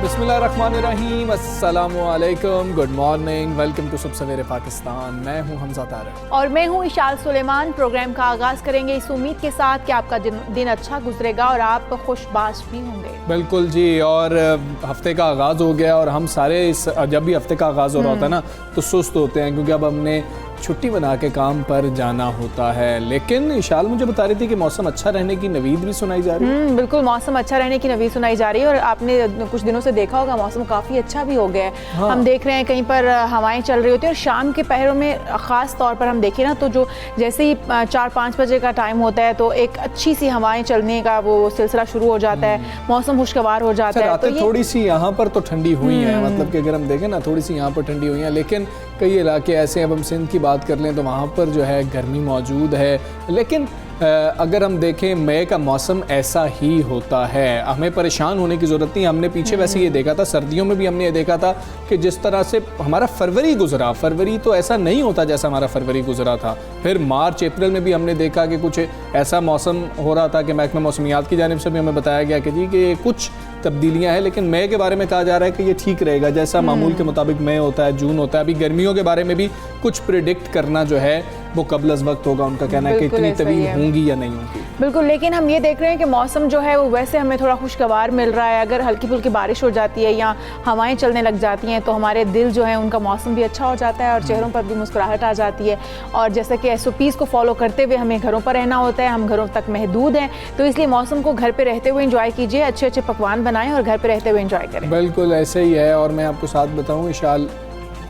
बिस्मिल्लाहिर्रहमानिर्रहीम, अस्सलामुअलैकुम, good morning, welcome to सुबह सवेरे पाकिस्तान। मैं हूं हमजा तारिक और मैं हूं इशाल सुलेमान। प्रोग्राम का आगाज़ करेंगे इस उम्मीद के साथ कि आपका दिन अच्छा गुजरेगा और आप खुशबाश भी होंगे। बिल्कुल जी, और हफ्ते का आगाज़ हो गया और हम सारे जब भी हफ्ते का आगाज़ हो रहा होता है ना तो सुस्त होते हैं, क्योंकि अब हमने छुट्टी बना के काम पर जाना होता है। लेकिन इशाल मुझे बता रही थी कि मौसम अच्छा रहने की नवीद भी सुनाई जा रही है। बिल्कुल, मौसम अच्छा रहने की नवीद सुनाई जा रही है और आपने कुछ दिनों से देखा होगा मौसम काफ़ी अच्छा भी हो गया है। हाँ। हम देख रहे हैं कहीं पर हवाएं चल रही होती हैं और शाम के पहरों में ख़ास तौर पर हम देखें ना तो जो जैसे ही 4-5 बजे का टाइम होता है तो एक अच्छी सी हवाएं चलने का वो सिलसिला शुरू हो जाता है, मौसम खुशगवार हो जाता है। तो थोड़ी सी यहाँ पर तो ठंडी हुई है, मतलब कि अगर हम देखें ना थोड़ी सी यहाँ पर ठंडी हुई है, लेकिन कई इलाके ऐसे हैं, अब हम सिंध की बात कर लें तो वहाँ पर जो है गर्मी मौजूद है। लेकिन अगर हम देखें मई का मौसम ऐसा ही होता है, हमें परेशान होने की ज़रूरत नहीं। हमने पीछे वैसे ये देखा था, सर्दियों में भी हमने ये देखा था कि जिस तरह से हमारा फरवरी गुजरा, फरवरी तो ऐसा नहीं होता जैसा हमारा फरवरी गुजरा था। फिर मार्च अप्रैल में भी हमने देखा कि कुछ ऐसा मौसम हो रहा था कि महकमा मौसमियात की जानिब से भी हमें बताया गया कि जी कि कुछ तब्दीलियां हैं, लेकिन मई के बारे में कहा जा रहा है कि ये ठीक रहेगा जैसा मामूल के मुताबिक मई होता है, जून होता है। अभी गर्मियों के बारे में भी कुछ प्रिडिक्ट करना जो है वो कबल अज़ वक्त होगा, उनका कहना है कि इतनी तवील होंगी या नहीं होंगी। बिल्कुल, लेकिन हम ये देख रहे हैं कि मौसम जो है वो वैसे हमें थोड़ा खुशगवार मिल रहा है। अगर हल्की फुल्की बारिश हो जाती है या हवाएं चलने लग जाती हैं तो हमारे दिल जो है उनका मौसम भी अच्छा हो जाता है और चेहरों पर भी मुस्कुराहट आ जाती है। और जैसे कि SOPs को फॉलो करते हुए हमें घरों पर रहना होता है, हम घरों तक महदूद हैं, तो इसलिए मौसम को घर पर रहते हुए इंजॉय कीजिए, अच्छे अच्छे पकवान बनाएं और घर पर रहते हुए इंजॉय करें। बिल्कुल ऐसे ही है। और मैं आपको साथ बताऊँ इशाल,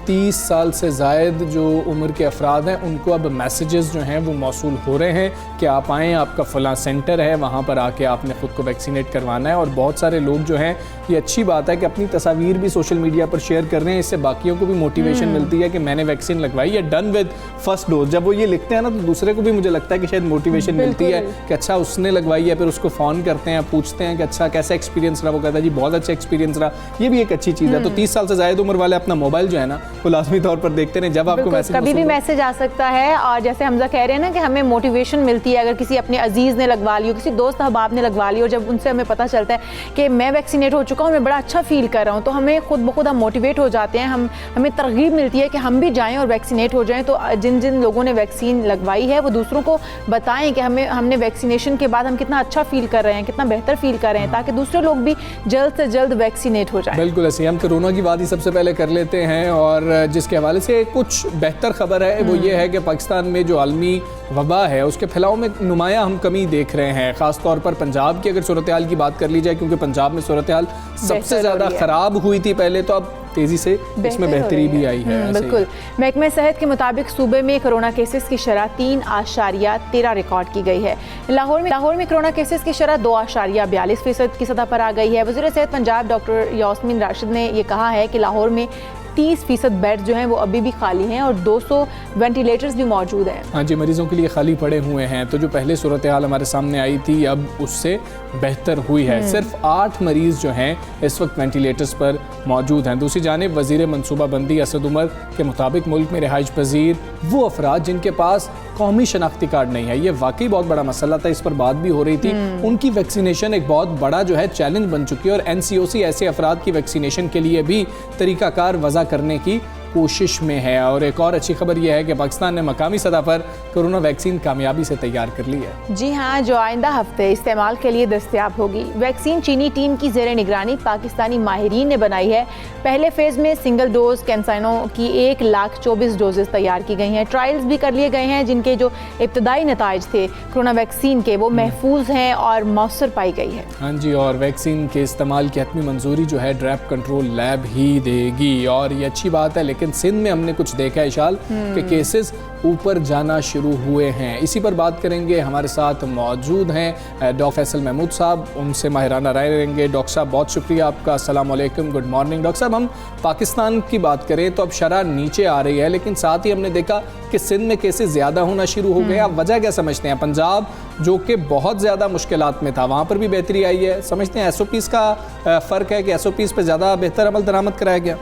30 साल से ज़ायद जो उम्र के अफराद हैं उनको अब मैसेजेस जो हैं वो मौसूल हो रहे हैं कि आप आएँ, आपका फ़लाँ सेंटर है, वहाँ पर आके आपने ख़ुद को वैक्सीनेट करवाना है। और बहुत सारे लोग जो हैं, ये अच्छी बात है कि अपनी तस्वीर भी सोशल मीडिया पर शेयर कर रहे हैं, इससे बाकियों को भी मोटिवेशन मिलती है कि मैंने वैक्सीन लगवाई है, डन विद फर्स्ट डोज। जब वो ये लिखते हैं ना तो दूसरे को भी मुझे लगता है कि शायद मोटिवेशन मिलती है कि अच्छा उसने लगवाई है। फिर उसको फ़ोन करते हैं, पूछते हैं कि अच्छा कैसा एक्सपीरियंस रहा, वो कहता है जी बहुत अच्छा एक्सपीरियंस रहा। ये भी एक अच्छी चीज़ है। तो 30 साल से ज़ायद उम्र वाले अपना मोबाइल जो है ना वो लाजमी तौर पर देखते हैं, जब आपको मैसेज कभी भी मैसेज आ सकता है। और जैसे हमजा कह रहे हैं ना कि हमें मोटिवेशन मिलती है अगर किसी अपने अजीज़ ने लगवा ली हो, किसी दोस्त अहबाब ने लगवा ली हो, जब उनसे हमें पता चलता है कि मैं वैक्सीनेट हो चुका हूँ, मैं बड़ा अच्छा फील कर रहा हूँ, तो हमें खुद ब खुद हम मोटिवेट हो जाते हैं, हमें तरगीब मिलती है कि हम भी जाएँ और वैक्सीनेट हो जाएँ। तो जिन जिन लोगों ने वैक्सीन लगवाई है वो दूसरों को बताएं कि हमने वैक्सीनेशन के बाद हम कितना अच्छा फील कर रहे हैं, कितना बेहतर फील कर रहे हैं, ताकि दूसरे लोग भी जल्द से जल्द वैक्सीनेट हो जाएं। बिल्कुल ऐसे। हम कोरोना की बात ही सबसे पहले कर लेते हैं और जिसके हवाले से कुछ बेहतर खबर है वो ये है कि पाकिस्तान में जो आलमी वबा है उसके फैलाव में नुमाया हम कमी देख रहे हैं। ख़ास तौर पर पंजाब की अगर सूरत हाल की बात कर ली जाए, क्योंकि पंजाब में सूरत हाल सबसे ज़्यादा ख़राब हुई थी पहले, तो अब तेज़ी से इसमें बेहतरी भी आई है। बिल्कुल, महकमे सेहत के मुताबिक सूबे में कोरोना केसेस की शरह 3.13 रिकॉर्ड की गई है। लाहौर में कोरोना केसेस की शरह 2.42% की सतह पर आ गई है। वज़ीर सेहत पंजाब डॉक्टर यास्मीन राशिद ने ये कहा है कि लाहौर में 30% बेड जो हैं वो अभी भी खाली हैं और 200 वेंटिलेटर्स भी मौजूद हैं। हाँ जी, मरीज़ों के लिए खाली पड़े हुए हैं। तो जो पहले सूरत हाल हमारे सामने आई थी अब उससे बेहतर हुई है। सिर्फ 8 मरीज़ जो हैं इस वक्त वेंटिलेटर्स पर मौजूद हैं। दूसरी जानिब वज़ीर मनसूबाबंदी असद उमर के मुताबिक मुल्क में रिहाइश पजीर वो अफराद जिनके पास कौमी शनाख्ती कार्ड नहीं है, ये वाकई बहुत बड़ा मसला था, इस पर बात भी हो रही थी। उनकी वैक्सीनेशन एक बहुत बड़ा जो है चैलेंज बन चुकी है और NCOC ऐसे अफराद की वैक्सीनेशन के लिए भी तरीक़ाकार वज़ा करने की कोशिश में है। और एक और अच्छी खबर यह है कि पाकिस्तान ने मकामी सतह पर कोरोना वैक्सीन कामयाबी से तैयार कर ली है। जी हाँ, जो आइंदा हफ्ते इस्तेमाल के लिए दस्तयाब होगी। वैक्सीन चीनी टीम की ज़ेरे निगरानी पाकिस्तानी माहिरीन ने बनाई है। पहले फेज़ में सिंगल डोज कैंसाइनो की 1,24,000 डोजेज़ तैयार की गई हैं। ट्रायल्स भी कर लिए गए हैं जिनके जो इब्तदाई नताइज थे कोरोना वैक्सीन के वो महफूज हैं और मौसर पाई गई है। हाँ जी, और वैक्सीन के इस्तेमाल की हतमी मंजूरी जो है ड्रैप कंट्रोल लैब ही देगी और ये अच्छी बात है। लेकिन लेकिन सिंध में हमने कुछ देखा है इशाल कि केसेस ऊपर जाना शुरू हुए हैं। इसी पर बात करेंगे, हमारे साथ मौजूद हैं डॉक्टर फैसल महमूद साहब, उनसे माहिराना राय लेंगे। डॉक्टर साहब बहुत शुक्रिया आपका, अस्सलाम वालेकुम, गुड मॉर्निंग। डॉक्टर साहब, हम पाकिस्तान की बात करें तो अब शरह नीचे आ रही है, लेकिन साथ ही हमने देखा कि सिंध में केसेस ज़्यादा होना शुरू हो गए। आप वजह क्या समझते हैं? पंजाब जो कि बहुत ज़्यादा मुश्किलात में था, वहाँ पर भी बेहतरी आई है। समझते हैं SOPs का फ़र्क है कि SOPs पर ज़्यादा बेहतर अमल दरामद कराया गया?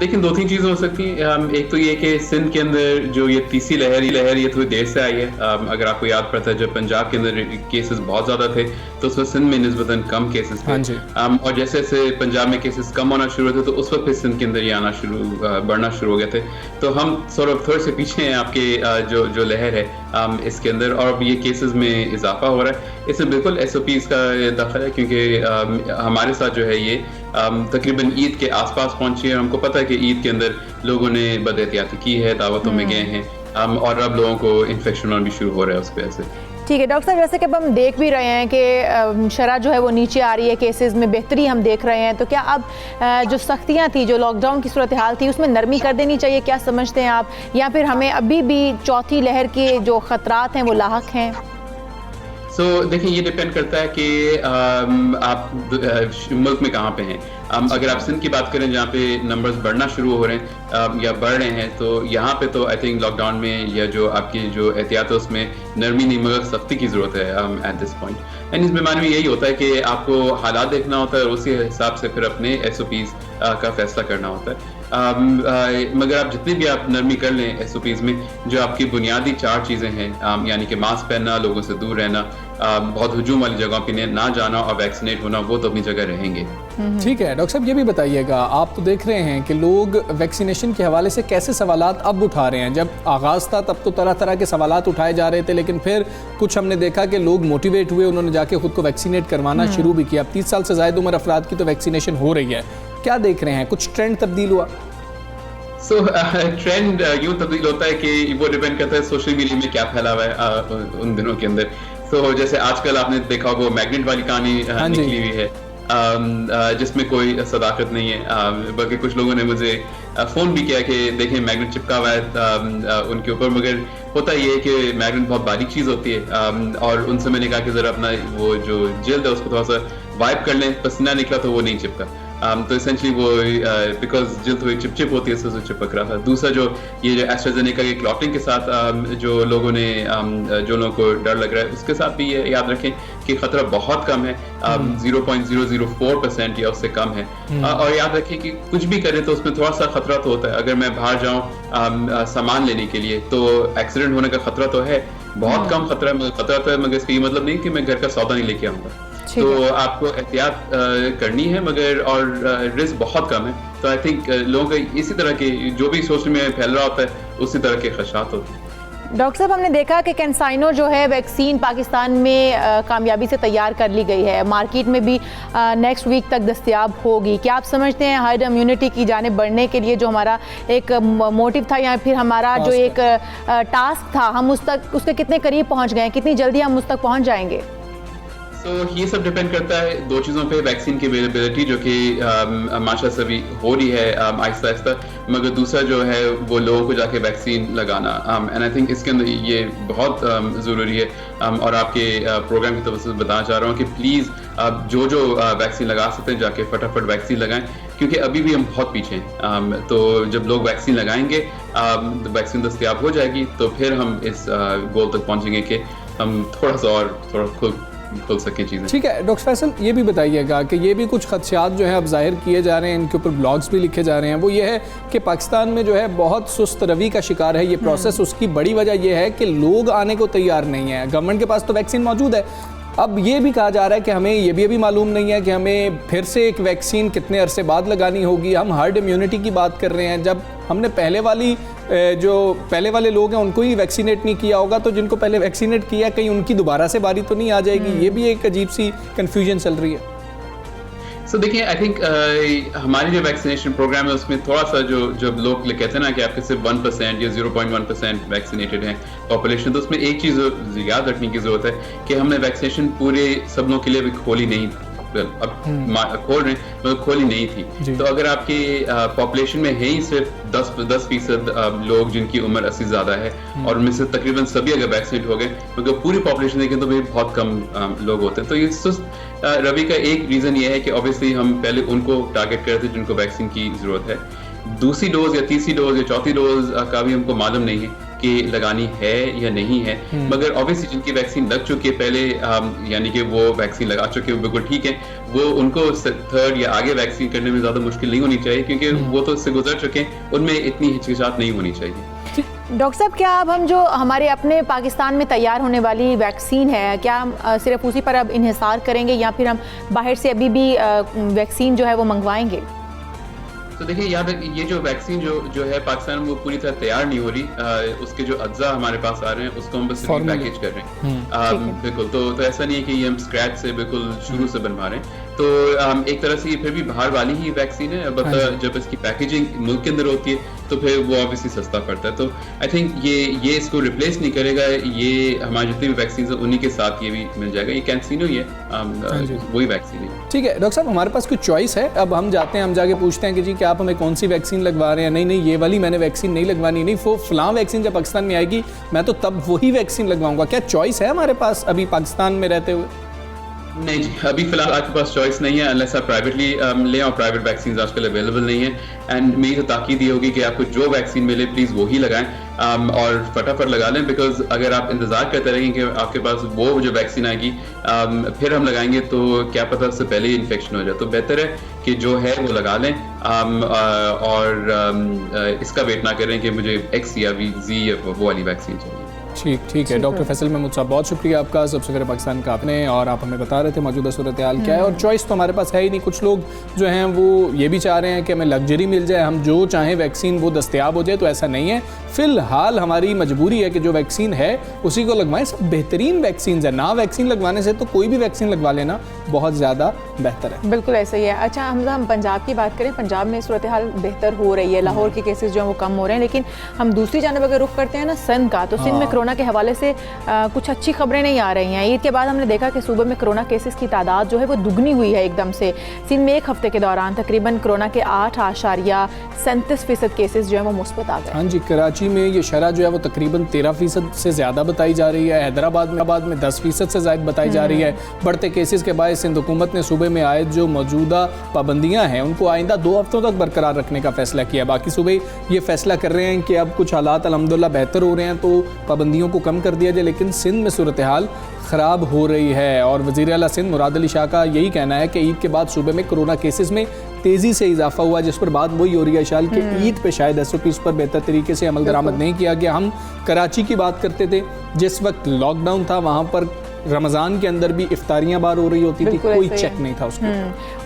लेकिन 2-3 चीज़ें हो सकती हैं। एक तो ये कि सिंध के अंदर जो ये तीसरी लहर ये थोड़ी देर से आई है। अगर आपको याद पड़ता है, जब पंजाब के अंदर केसेस बहुत ज़्यादा थे तो उसमें सिंध में निस्बतन कम केसेस थे। और जैसे जैसे पंजाब में केसेस कम होना शुरू हुए थे तो उस वक्त फिर सिंध के अंदर ये बढ़ना शुरू हो गए थे। तो हम थोड़े से पीछे हैं आपके जो लहर है इसके अंदर, और अब ये केसेस में इजाफा हो रहा है। इसमें बिल्कुल SOPs का दखल है, क्योंकि हमारे साथ जो है ये तकरीबन ईद के आसपास पहुंची है। हमको पता है कि ईद के अंदर लोगों ने बदएहतियाती की है, दावतों में गए हैं, और अब लोगों को इन्फेक्शन होना भी शुरू हो रहा है उस वजह से। ठीक है डॉक्टर साहब, जैसे कि अब हम देख भी रहे हैं कि शरह जो है वो नीचे आ रही है, केसेस में बेहतरी हम देख रहे हैं, तो क्या अब जो सख्तियां थी, जो लॉकडाउन की सूरत हाल थी, उसमें नरमी कर देनी चाहिए? क्या समझते हैं आप, या फिर हमें अभी भी चौथी लहर के जो खतरात हैं वो लाहक हैं? देखिए, ये डिपेंड करता है कि आप मुल्क में कहाँ पे हैं। अगर आप सिंध की बात करें, जहाँ पे नंबर्स बढ़ना शुरू हो रहे हैं या बढ़ रहे हैं, तो यहाँ पे तो आई थिंक लॉकडाउन में या जो आपकी जो एहतियात है उसमें नरमी नहीं मगर सख्ती की ज़रूरत है एट दिस पॉइंट। एंड इस बीमारी में यही होता है कि आपको हालात देखना होता है और उसी हिसाब से फिर अपने SOPs का फैसला करना होता है। मगर आप जितनी भी आप नरमी कर लें SOPs में, जो आपकी बुनियादी 4 चीज़ें हैं, यानी कि मास्क पहनना, लोगों से दूर रहना, बहुत हुजूम वाली जगहों पे ना जाना और वैक्सीनेट होना, वो तो अपनी जगह रहेंगे। ठीक है डॉक्टर साहब, ये भी बताइएगा, आप तो देख रहे हैं कि लोग वैक्सीनेशन के हवाले से कैसे सवालात अब उठा रहे हैं। जब आगाज़ था तब तो तरह तरह के सवालात उठाए जा रहे थे, लेकिन फिर कुछ हमने देखा कि लोग मोटिवेट हुए, उन्होंने जाके खुद को वैक्सीनेट करवाना शुरू भी किया। अब 30 साल से ज़ायद उम्र अफराद की तो वैक्सीनेशन हो रही है। क्या देख रहे हैं, कुछ ट्रेंड तब्दील हुआ? ट्रेंड यूँ तब्दील होता है कि वो डिपेंड करता है सोशल मीडिया में क्या फैला हुआ है उन दिनों के अंदर। जैसे आजकल आपने देखा होगा मैग्नेट वाली कहानी निकली हुई है, जिसमें कोई सदाकत नहीं है, बल्कि कुछ लोगों ने मुझे फ़ोन भी किया कि देखें मैग्नेट चिपका हुआ है उनके ऊपर। मगर होता ये है कि मैग्नेट बहुत बारीक चीज़ होती है, और उनसे मैंने कहा कि ज़रा अपना वो जो जल्द है उसको थोड़ा सा वाइप कर लें, पसीना निकला तो वो नहीं चिपका। तो एसेंशली वो बिकॉज जल्द थोड़ी चिपचिप होती है, इससे चिपक रहा था। दूसरा जो ये जो एस्ट्राजेनेका के क्लॉटिंग के साथ जो लोगों ने जो लोगों को डर लग रहा है, उसके साथ भी ये याद रखें कि खतरा बहुत कम है, 0.004% या उससे कम है। और याद रखें कि कुछ भी करें तो उसमें थोड़ा सा खतरा तो होता है। अगर मैं बाहर जाऊँ सामान लेने के लिए तो एक्सीडेंट होने का खतरा तो है, बहुत कम खतरा तो है, मगर इसका ये मतलब नहीं कि मैं घर का सौदा नहीं लेके आऊँगा। तो आपको एहतियात करनी है, मगर और रिस्क बहुत कम है। तो आई थिंक लोगों का इसी तरह के जो भी सोशल मीडिया में फैल रहा होता है उसी तरह के खदशात होते हैं। डॉक्टर साहब, हमने देखा कि कैंसाइनो जो है वैक्सीन पाकिस्तान में कामयाबी से तैयार कर ली गई है, मार्केट में भी नेक्स्ट वीक तक दस्तयाब होगी। क्या आप समझते हैं हर्ड इम्यूनिटी की जानिब बढ़ने के लिए जो हमारा एक मोटिव था या फिर हमारा जो एक टास्क था, हम उसके कितने करीब पहुंच गए, कितनी जल्दी हम उस तक पहुंच जाएंगे? ये सब डिपेंड करता है 2 चीज़ों पे, वैक्सीन की अवेलेबिलिटी जो कि माशा से भी हो रही है आहिस्ता आहिस्ता, मगर दूसरा जो है वो लोगों को जाके वैक्सीन लगाना। एंड आई थिंक इसके अंदर ये बहुत ज़रूरी है, और आपके प्रोग्राम की तरफ से बताना चाह रहा हूँ कि प्लीज़ आप जो वैक्सीन लगा सकते हैं जाके फटाफट वैक्सीन लगाएं, क्योंकि अभी भी हम बहुत पीछे हैं। तो जब लोग वैक्सीन लगाएंगे, वैक्सीन दस्तयाब हो जाएगी, तो फिर हम इस गोल तक पहुँचेंगे कि हम थोड़ा खुल सके चीज़ें। ठीक है डॉक्टर फैसल, ये भी बताइएगा कि ये भी कुछ खदशात जो है अब जाहिर किए जा रहे हैं, इनके ऊपर ब्लॉग्स भी लिखे जा रहे हैं, वो ये है कि पाकिस्तान में जो है बहुत सुस्त रवि का शिकार है ये प्रोसेस। उसकी बड़ी वजह यह है कि लोग आने को तैयार नहीं है। गवर्नमेंट के पास तो वैक्सीन मौजूद है, अब ये भी कहा जा रहा है कि हमें ये भी अभी मालूम नहीं है कि हमें फिर से एक वैक्सीन कितने अरसे बाद लगानी होगी। हम हर्ड इम्यूनिटी की बात कर रहे हैं, जब हमने पहले वाले लोग हैं उनको ही वैक्सीनेट नहीं किया होगा, तो जिनको पहले वैक्सीनेट किया कहीं उनकी दोबारा से बारी तो नहीं आ जाएगी? ये भी एक अजीब सी कन्फ्यूजन चल रही है। देखिए, आई थिंक हमारी जो वैक्सीनेशन प्रोग्राम है उसमें थोड़ा सा जब लोग कहते हैं ना कि आपके सिर्फ 1% या 0.1% वैक्सीनेटेड हैं पॉपुलेशन, तो उसमें एक चीज़ याद रखने की ज़रूरत है कि हमने वैक्सीनेशन पूरे सब लोगों के लिए भी खोली नहीं। अब खोल रहे हैं, मतलब खोली नहीं थी। तो अगर आपके पॉपुलेशन में है ही सिर्फ 10% लोग जिनकी उम्र 80 ज़्यादा है और उनमें से तकरीबन सभी अगर वैक्सीनेट हो गए, मगर पूरी पॉपुलेशन देखें तो भी बहुत कम लोग होते हैं। तो ये रवि का एक रीज़न ये है कि ऑब्वियसली हम पहले उनको टारगेट करते हैं जिनको वैक्सीन की ज़रूरत है। दूसरी डोज या तीसरी डोज या चौथी डोज का भी हमको मालूम नहीं है कि लगानी है या नहीं है, मगर ऑब्वियसली जिनकी वैक्सीन लग चुकी है पहले, यानी कि वो वैक्सीन लगा चुके हैं, बिल्कुल ठीक है, वो उनको थर्ड या आगे वैक्सीन करने में ज़्यादा मुश्किल नहीं होनी चाहिए, क्योंकि वो तो इससे गुजर चुके हैं, उनमें इतनी हिचकिचाहट नहीं होनी चाहिए। डॉक्टर साहब, क्या अब हम जो हमारे अपने पाकिस्तान में तैयार होने वाली वैक्सीन है, क्या हम सिर्फ उसी पर अब इन्हिसार करेंगे या फिर हम बाहर से अभी भी वैक्सीन जो है वो मंगवाएंगे? तो देखिए, याद है ये जो वैक्सीन जो है पाकिस्तान में वो पूरी तरह तैयार नहीं हो रही, उसके जो अज्जा हमारे पास आ रहे हैं उसको हम बस पैकेज कर रहे हैं। बिल्कुल, तो ऐसा नहीं है कि ये हम स्क्रैच से बिल्कुल शुरू से बनवा रहे हैं। तो एक तरह से ये फिर भी बाहर वाली ही वैक्सीन है, बट जब इसकी पैकेजिंग मुल्क के अंदर होती है तो फिर वो ऑब्वियसली सस्ता पड़ता है। तो आई थिंक ये इसको रिप्लेस नहीं करेगा, ये हमारी जितनी भी वैक्सीन है उन्हीं के साथ ये भी मिल जाएगा। ये कैंसिनो ही है, वही वैक्सीन है। ठीक है डॉक्टर साहब, हमारे पास कुछ चॉइस है, अब हम जाते हैं, हम जाके पूछते हैं कि जी क्या आप हमें कौन सी वैक्सीन लगवा रहे हैं? नहीं ये वाली मैंने वैक्सीन नहीं लगवानी, नहीं वो फलां वैक्सीन जब पाकिस्तान में आएगी मैं तो तब वही वैक्सीन लगवाऊंगा। क्या चॉइस है हमारे पास अभी पाकिस्तान में रहते हुए? नहीं जी, अभी फिलहाल आपके पास चॉइस नहीं है, अनलेस आप प्राइवेटली लें, और प्राइवेट वैक्सीन आजकल अवेलेबल नहीं है। एंड मेरी तो ताकीद ये होगी कि आपको जो वैक्सीन मिले प्लीज़ वही लगाएं, और फटाफट लगा लें, बिकॉज अगर आप इंतज़ार करते रहेंगे कि आपके पास वो जो वैक्सीन आएगी फिर हम लगाएंगे तो क्या पता उससे पहले ही इन्फेक्शन हो जाए। तो बेहतर है कि जो है वो लगा लें, और इसका वेट ना करें कि मुझे एक्स या जी या वो वाली वैक्सीन चाहिए। ठीक है डॉक्टर फैसल महमूद साहब, बहुत शुक्रिया आपका, सबसे पहले पाकिस्तान का आपने, और आप हमें बता रहे थे मौजूदा सूरत हाल क्या है। और चॉइस तो हमारे पास है ही नहीं, कुछ लोग जो हैं वो ये भी चाह रहे हैं कि हमें लग्जरी मिल जाए, हम जो चाहें वैक्सीन वो दस्तयाब हो जाए, तो ऐसा नहीं है। फ़िलहाल हमारी मजबूरी है कि जो वैक्सीन है उसी को लगवाएं, सब बेहतरीन वैक्सीन है, ना वैक्सीन लगवाने से तो कोई भी वैक्सीन लगवा लेना बहुत ज़्यादा बेहतर है। बिल्कुल ऐसा ही है। अच्छा हमजा, हम पंजाब की बात करें, पंजाब में सूरत हाल बेहतर हो रही है, लाहौर के केसेस जो हैं वो कम हो रहे हैं, लेकिन हम दूसरी जानब अगर रुख करते हैं ना सिंध का, तो सिंध में कोरोना के हवाले से कुछ अच्छी खबरें नहीं आ रही हैं। ईद के बाद हमने देखा कि सूबे में कोरोना केसेस की तादाद जो है वो दुगनी हुई है एकदम से। सिंध में एक हफ्ते के दौरान तकरीबन कोरोना के 8.37% केसेस जो है वो मुस्बत आ गए। हाँ जी, कराची में ये शरह जो है वो तकरीबन 13% से ज़्यादा बताई जा रही है, हैदराबाद में 10% से ज़्यादा बताई जा रही है। बढ़ते केसेस के बाद सिंध हुकूमत ने सूबे में आयद जो मौजूदा पाबंदियाँ हैं उनको आइंदा 2 हफ्तों तक बरकरार रखने का फैसला किया। बाकी सूबे ये फैसला कर रहे हैं कि अब कुछ हालात अल्हम्दुलिल्लाह बेहतर हो रहे हैं तो पाबंदियों को कम कर दिया जाए, लेकिन सिंध में सूरत हाल ख़राब हो रही है। और वज़ीर आला सिंध मुराद अली शाह का यही कहना है कि ईद के बाद सूबे में कोरोना केसेस में तेज़ी से इजाफा हुआ, जिस पर बात वही हो रही है शाल कि ईद पे शायद SOPs पर बेहतर तरीके से अमल दरामद नहीं किया गया। हम कराची की बात करते थे, जिस वक्त लॉकडाउन था वहाँ पर रमज़ान के अंदर भी इफ्तारियाँ बार हो रही होती थी, कोई चेक नहीं था उसको।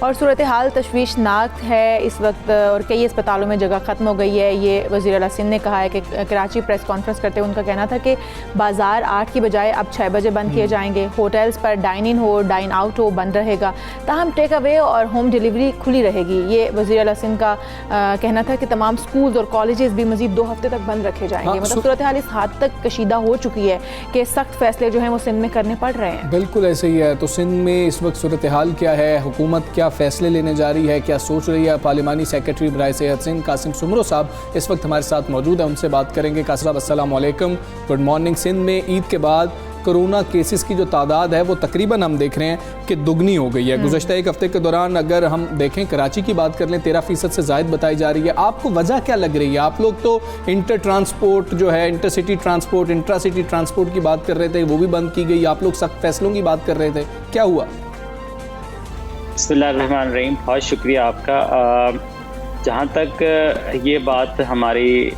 और सूरत हाल तशवीशनाक है इस वक्त, और कई अस्पतालों में जगह ख़त्म हो गई है। ये वज़ीर आला सिंध ने कहा है कि कराची प्रेस कॉन्फ्रेंस करते हुए उनका कहना था कि बाज़ार 8 की बजाय अब 6 बजे बंद किए जाएंगे, होटल्स पर डाइन इन हो डाइन आउट हो बंद रहेगा, ताहम टेक अवे और होम डिलीवरी खुली रहेगी। ये वज़ीर आला सिंध का कहना था कि तमाम स्कूल्स और कॉलेजेस भी मज़ीद 2 हफ्ते तक बंद रखे जाएंगे। मतलब सूरत हाल इस हद तक कशीदा हो चुकी है कि सख्त फैसले जो हैं वो सिंध में करने पड़ रहे हैं। बिल्कुल ऐसे ही है। तो सिंध में इस वक्त सूरत हाल क्या है, हुकूमत क्या फ़ैसले लेने जा रही है, क्या सोच रही है? पार्लिमानी सेक्रेटरी बराए सेहत सिंध कासिम सुमरो साहब इस वक्त हमारे साथ मौजूद है, उनसे बात करेंगे। कासिम साहब अस्सलाम वालेकुम, गुड मॉर्निंग। सिंध में ईद के बाद कोरोना केसेस की जो तादाद है वो तकरीबन हम देख रहे हैं कि दुगनी हो गई है। गुज़श्ता एक हफ्ते के दौरान अगर हम देखें, कराची की बात कर लें 13% से ज़ायद बताई जा रही है। आपको वजह क्या लग रही है? आप लोग तो इंटर ट्रांसपोर्ट जो है, inter city transport, intra city transport की बात कर रहे थे, वो भी बंद की गई, आप लोग सख्त फैसलों की बात कर रहे थे, क्या हुआ? बिस्मिल्लाहिर्रहमानिर्रहीम, बहुत शुक्रिया आपका। जहाँ तक ये बात हमारी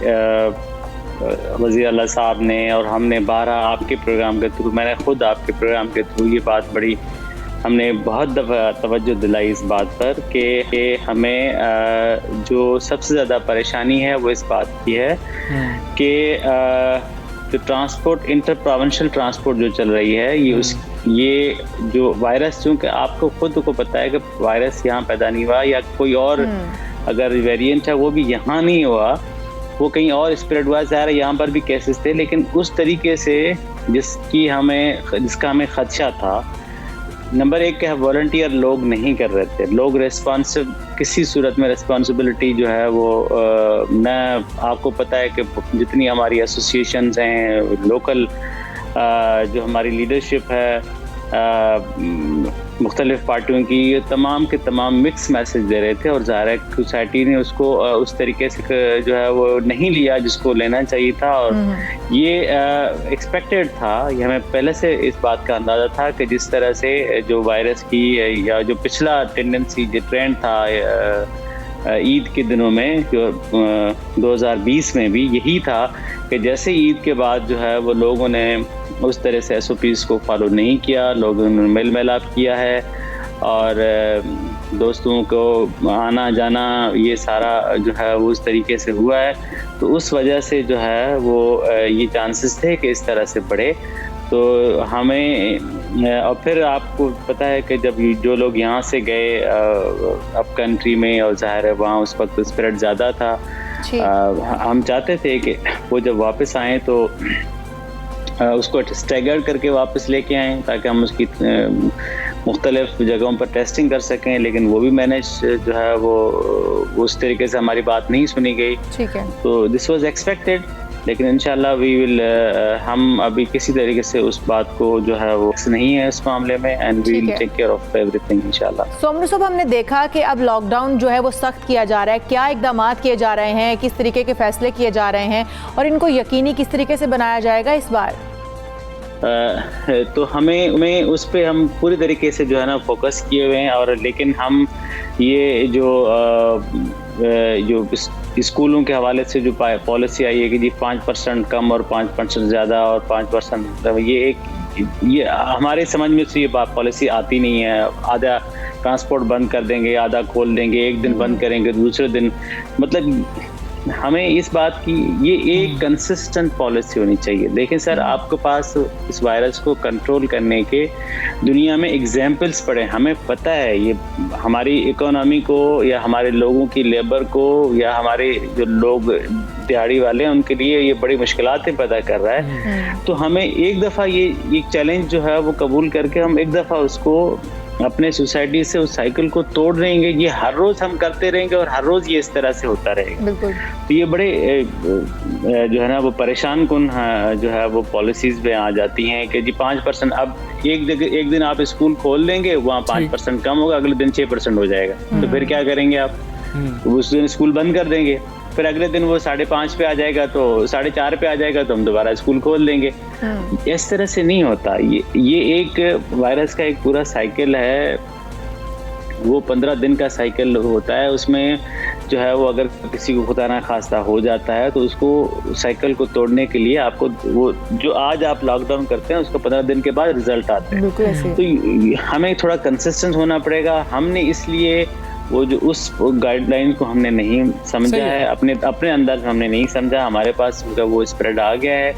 वज़ीर आला साहब ने और हमने 12 आपके प्रोग्राम के थ्रू, मैंने ख़ुद आपके प्रोग्राम के थ्रू ये बात बड़ी, हमने बहुत दफ़ा तवज्जो दिलाई इस बात पर कि हमें जो सबसे ज़्यादा परेशानी है वो इस बात की है कि जो ट्रांसपोर्ट, इंटर प्रोविंशियल ट्रांसपोर्ट जो चल रही है, ये जो वायरस, चूँकि आपको खुद को पता है कि वायरस यहाँ पैदा नहीं हुआ, या कोई और अगर वेरिएंट है वो भी यहाँ नहीं हुआ, वो कहीं और स्प्रेड हुआ। ज़ाहिर है यहाँ पर भी केसेस थे, लेकिन उस तरीके से जिसका हमें खदशा था नंबर एक क्या है, वॉलंटियर लोग नहीं कर रहे थे। लोग किसी सूरत में रिस्पॉन्सिबिलिटी जो है वो न, आपको पता है कि जितनी हमारी एसोसिएशंस हैं, लोकल जो हमारी लीडरशिप है मुख्तलिफ पार्टियों की, ये तमाम के तमाम मिक्स मैसेज दे रहे थे और ज़ाहिर है सोसाइटी ने उसको उस तरीके से जो है वो नहीं लिया जिसको लेना चाहिए था। और ये एक्सपेक्टेड था, ये हमें पहले से इस बात का अंदाज़ा था कि जिस तरह से जो वायरस की या जो पिछला टेंडेंसी जो ट्रेंड था ईद के दिनों में, जो 2020 में भी यही था कि जैसे ईद के बाद जो है वो लोगों ने उस तरह से SOPs को फॉलो नहीं किया, लोगों ने मेल मिलाप किया है और दोस्तों को आना जाना ये सारा जो है वो उस तरीके से हुआ है। तो उस वजह से जो है वो ये चांसेस थे कि इस तरह से बढ़े। तो हमें और फिर आपको पता है कि जब जो लोग यहाँ से गए अब कंट्री में, और ज़ाहिर है वहाँ उस वक्त स्प्रेड ज़्यादा था, हम चाहते थे कि वो जब वापस आएँ तो उसको स्टैगर्ड करके वापस लेके आएँ ताकि हम उसकी मुख्तलिफ जगहों पर टेस्टिंग कर सकें, लेकिन वो भी मैनेज जो है वो उस तरीके से हमारी बात नहीं सुनी गई। ठीक है। तो दिस वाज एक्सपेक्टेड, लेकिन इंशाल्लाह वी विल हम अभी किसी तरीके से उस बात को जो है वो नहीं है इस मामले में, and we will take care of everything इंशाल्लाह। सोमरू साहब, हमने देखा कि अब लॉकडाउन जो है वो सख्त किया जा रहा है, क्या इकदाम किए जा रहे हैं, किस तरीके के फैसले किए जा रहे हैं और इनको यकीनी किस तरीके से बनाया जाएगा इस बार? तो हमें उस पे हम पूरी तरीके से जो है ना फोकस किए हुए हैं। और लेकिन हम ये जो स्कूलों के हवाले से जो पॉलिसी आई है कि जी 5% कम और 5% ज़्यादा और 5%, ये हमारे समझ में से ये पॉलिसी आती नहीं है। आधा ट्रांसपोर्ट बंद कर देंगे, आधा खोल देंगे, एक दिन बंद करेंगे, दूसरे दिन, मतलब हमें इस बात की ये एक कंसिस्टेंट पॉलिसी होनी चाहिए। देखें सर, आपके पास इस वायरस को कंट्रोल करने के दुनिया में एग्जाम्पल्स पड़े, हमें पता है ये हमारी इकोनॉमी को या हमारे लोगों की लेबर को या हमारे जो लोग दिहाड़ी वाले हैं उनके लिए ये बड़ी मुश्किलातें पैदा कर रहा है। तो हमें एक दफ़ा ये चैलेंज जो है वो कबूल करके हम एक दफ़ा उसको अपने सोसाइटी से उस साइकिल को तोड़ देंगे। ये हर रोज हम करते रहेंगे और हर रोज ये इस तरह से होता रहेगा। बिल्कुल। तो ये बड़े जो है ना वो परेशान कुन जो है वो पॉलिसीज में आ जाती हैं कि जी 5%, अब एक दिन आप स्कूल खोल देंगे, वहाँ 5% कम होगा, अगले दिन 6% हो जाएगा। तो फिर क्या करेंगे आप? तो उस दिन स्कूल बंद कर देंगे, फिर अगले दिन वो 5.5 पे आ जाएगा, तो 4.5 पे आ जाएगा, तो हम दोबारा स्कूल खोल देंगे। इस तरह से नहीं होता। ये एक वायरस का एक पूरा साइकिल है, वो 15 दिन का साइकिल होता है। उसमें जो है वो अगर किसी को खुदा ना खास्ता हो जाता है तो उसको साइकिल को तोड़ने के लिए आपको वो जो आज आप लॉकडाउन करते हैं उसको 15 दिन के बाद रिजल्ट आते हैं। तो हमें थोड़ा कंसिस्टेंट होना पड़ेगा। हमने इसलिए वो जो उस गाइडलाइन को हमने नहीं समझा है, अपने अंदर हमने नहीं समझा, हमारे पास वो स्प्रेड आ गया है,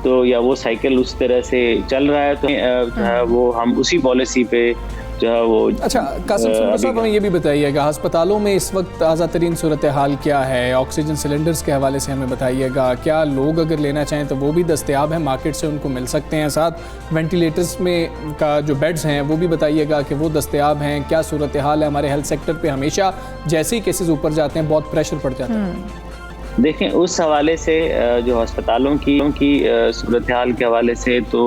तो या वो साइकिल उस तरह से चल रहा है, तो जो है वो हम उसी पॉलिसी पे जो है वो। अच्छा कासिम साहब, हमें ये भी बताइएगा अस्पतालों में इस वक्त ताज़ा तरीन सूरत हाल क्या है? ऑक्सीजन सिलेंडर्स के हवाले से हमें बताइएगा। क्या लोग अगर लेना चाहें तो वो भी दस्तयाब है, मार्केट से उनको मिल सकते हैं? साथ वेंटिलेटर्स में का जो बेड्स हैं वो भी बताइएगा कि वो दस्तयाब हैं? क्या सूरत हाल है हमारे हेल्थ सेक्टर पे? हमेशा जैसे ही केसेस ऊपर जाते हैं बहुत प्रेशर पड़ जाता है। देखें, उस हवाले से जो अस्पतालों की सूरत हाल के हवाले से तो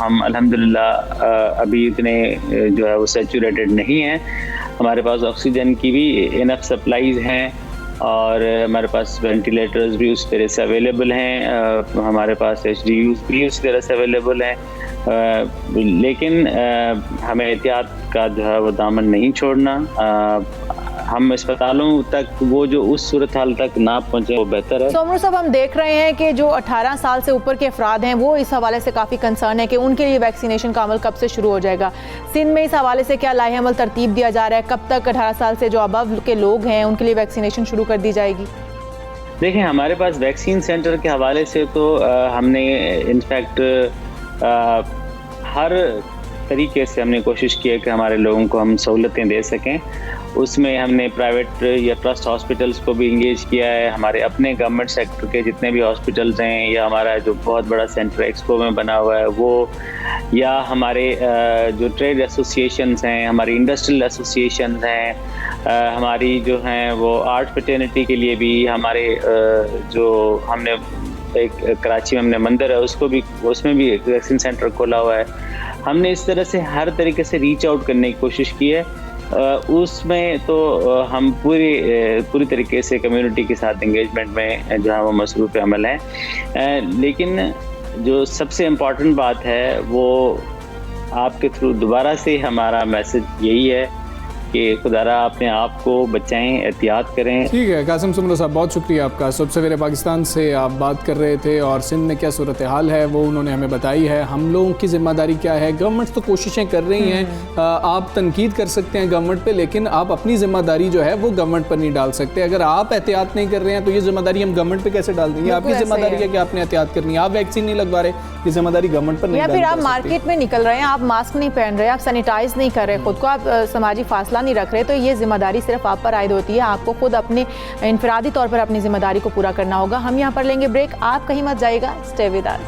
हम अल्हम्दुलिल्लाह अभी इतने जो है वो सैचुरेटेड नहीं हैं। हमारे पास ऑक्सीजन की भी इनफ सप्लाईज हैं और हमारे पास वेंटिलेटर्स भी उस तरह से अवेलेबल हैं, हमारे पास HDUs भी उस तरह से अवेलेबल हैं। लेकिन हमें एहतियात का जो है वो दामन नहीं छोड़ना। हम अस्पतालों तक वो जो उस सूरत हाल तक ना पहुंचे वो बेहतर है। सोमरू साहब, हम देख रहे हैं कि जो 18 साल से ऊपर के अफराद हैं वो इस हवाले से काफ़ी कंसर्न है कि उनके लिए वैक्सीनेशन का अमल कब से शुरू हो जाएगा। सिंध में इस हवाले से क्या लाहे अमल तरतीब दिया जा रहा है? कब तक 18 साल से जो अबव के लोग हैं उनके लिए वैक्सीनेशन शुरू कर दी जाएगी? देखें, हमारे पास वैक्सीन सेंटर के हवाले से तो हमने इनफैक्ट हर तरीके से हमने कोशिश की है कि हमारे लोगों को हम सहूलतें दे सकें उसमें हमने प्राइवेट या ट्रस्ट हॉस्पिटल्स को भी इंगेज किया है। हमारे अपने गवर्नमेंट सेक्टर के जितने भी हॉस्पिटल्स हैं, या हमारा जो बहुत बड़ा सेंटर एक्सपो में बना हुआ है वो, या हमारे जो ट्रेड एसोसिएशंस हैं, हमारी इंडस्ट्रियल एसोसिएशंस हैं, हमारी जो हैं वो आर्ट फ्रेटर्निटी के लिए भी हमारे जो हमने एक कराची में हमने मंदिर है उसमें भी एक वैक्सीन सेंटर खोला हुआ है। हमने इस तरह से हर तरीके से रीच आउट करने की कोशिश की है। उसमें तो हम पूरी तरीके से कम्युनिटी के साथ एंगेजमेंट में जो है वो मसरूफ़ अमल हैं। लेकिन जो सबसे इम्पॉर्टेंट बात है वो आपके थ्रू दोबारा से हमारा मैसेज यही है कि खुदारा अपने आप को बचाएं, एहतियात करें। ठीक है कासिम सुमरा साहब, बहुत शुक्रिया आपका। सुबह सवेरे पाकिस्तान से आप बात कर रहे थे और सिंध में क्या सूरत हाल है वो उन्होंने हमें बताई है। हम लोगों की जिम्मेदारी क्या है? गवर्नमेंट तो कोशिशें कर रही हैं, आप तनकीद कर सकते हैं गवर्नमेंट पे, लेकिन आप अपनी जिम्मेदारी जो है वो गवर्नमेंट पर नहीं डाल सकते। अगर आप एहतियात नहीं कर रहे हैं तो ये जिम्मेदारी हम गवर्नमेंट पे कैसे डाल देंगे? आपकी जिम्मेदारी है कि आपने एहतियात करनी है। आप वैक्सीन नहीं लगवा रहे, ये जिम्मेदारी गवर्नमेंट पर नहीं। या फिर आप मार्केट में निकल रहे हैं, आप मास्क नहीं पहन रहे, आप सैनिटाइज नहीं कर रहे खुद को, आप समाजी फासला नहीं रख रहे, तो ये जिम्मेदारी सिर्फ आप पर आयद होती है। आपको खुद अपने इनफरादी तौर पर अपनी जिम्मेदारी को पूरा करना होगा। हम यहाँ पर लेंगे ब्रेक, आप कहीं मत जाइएगा, स्टे विद अस।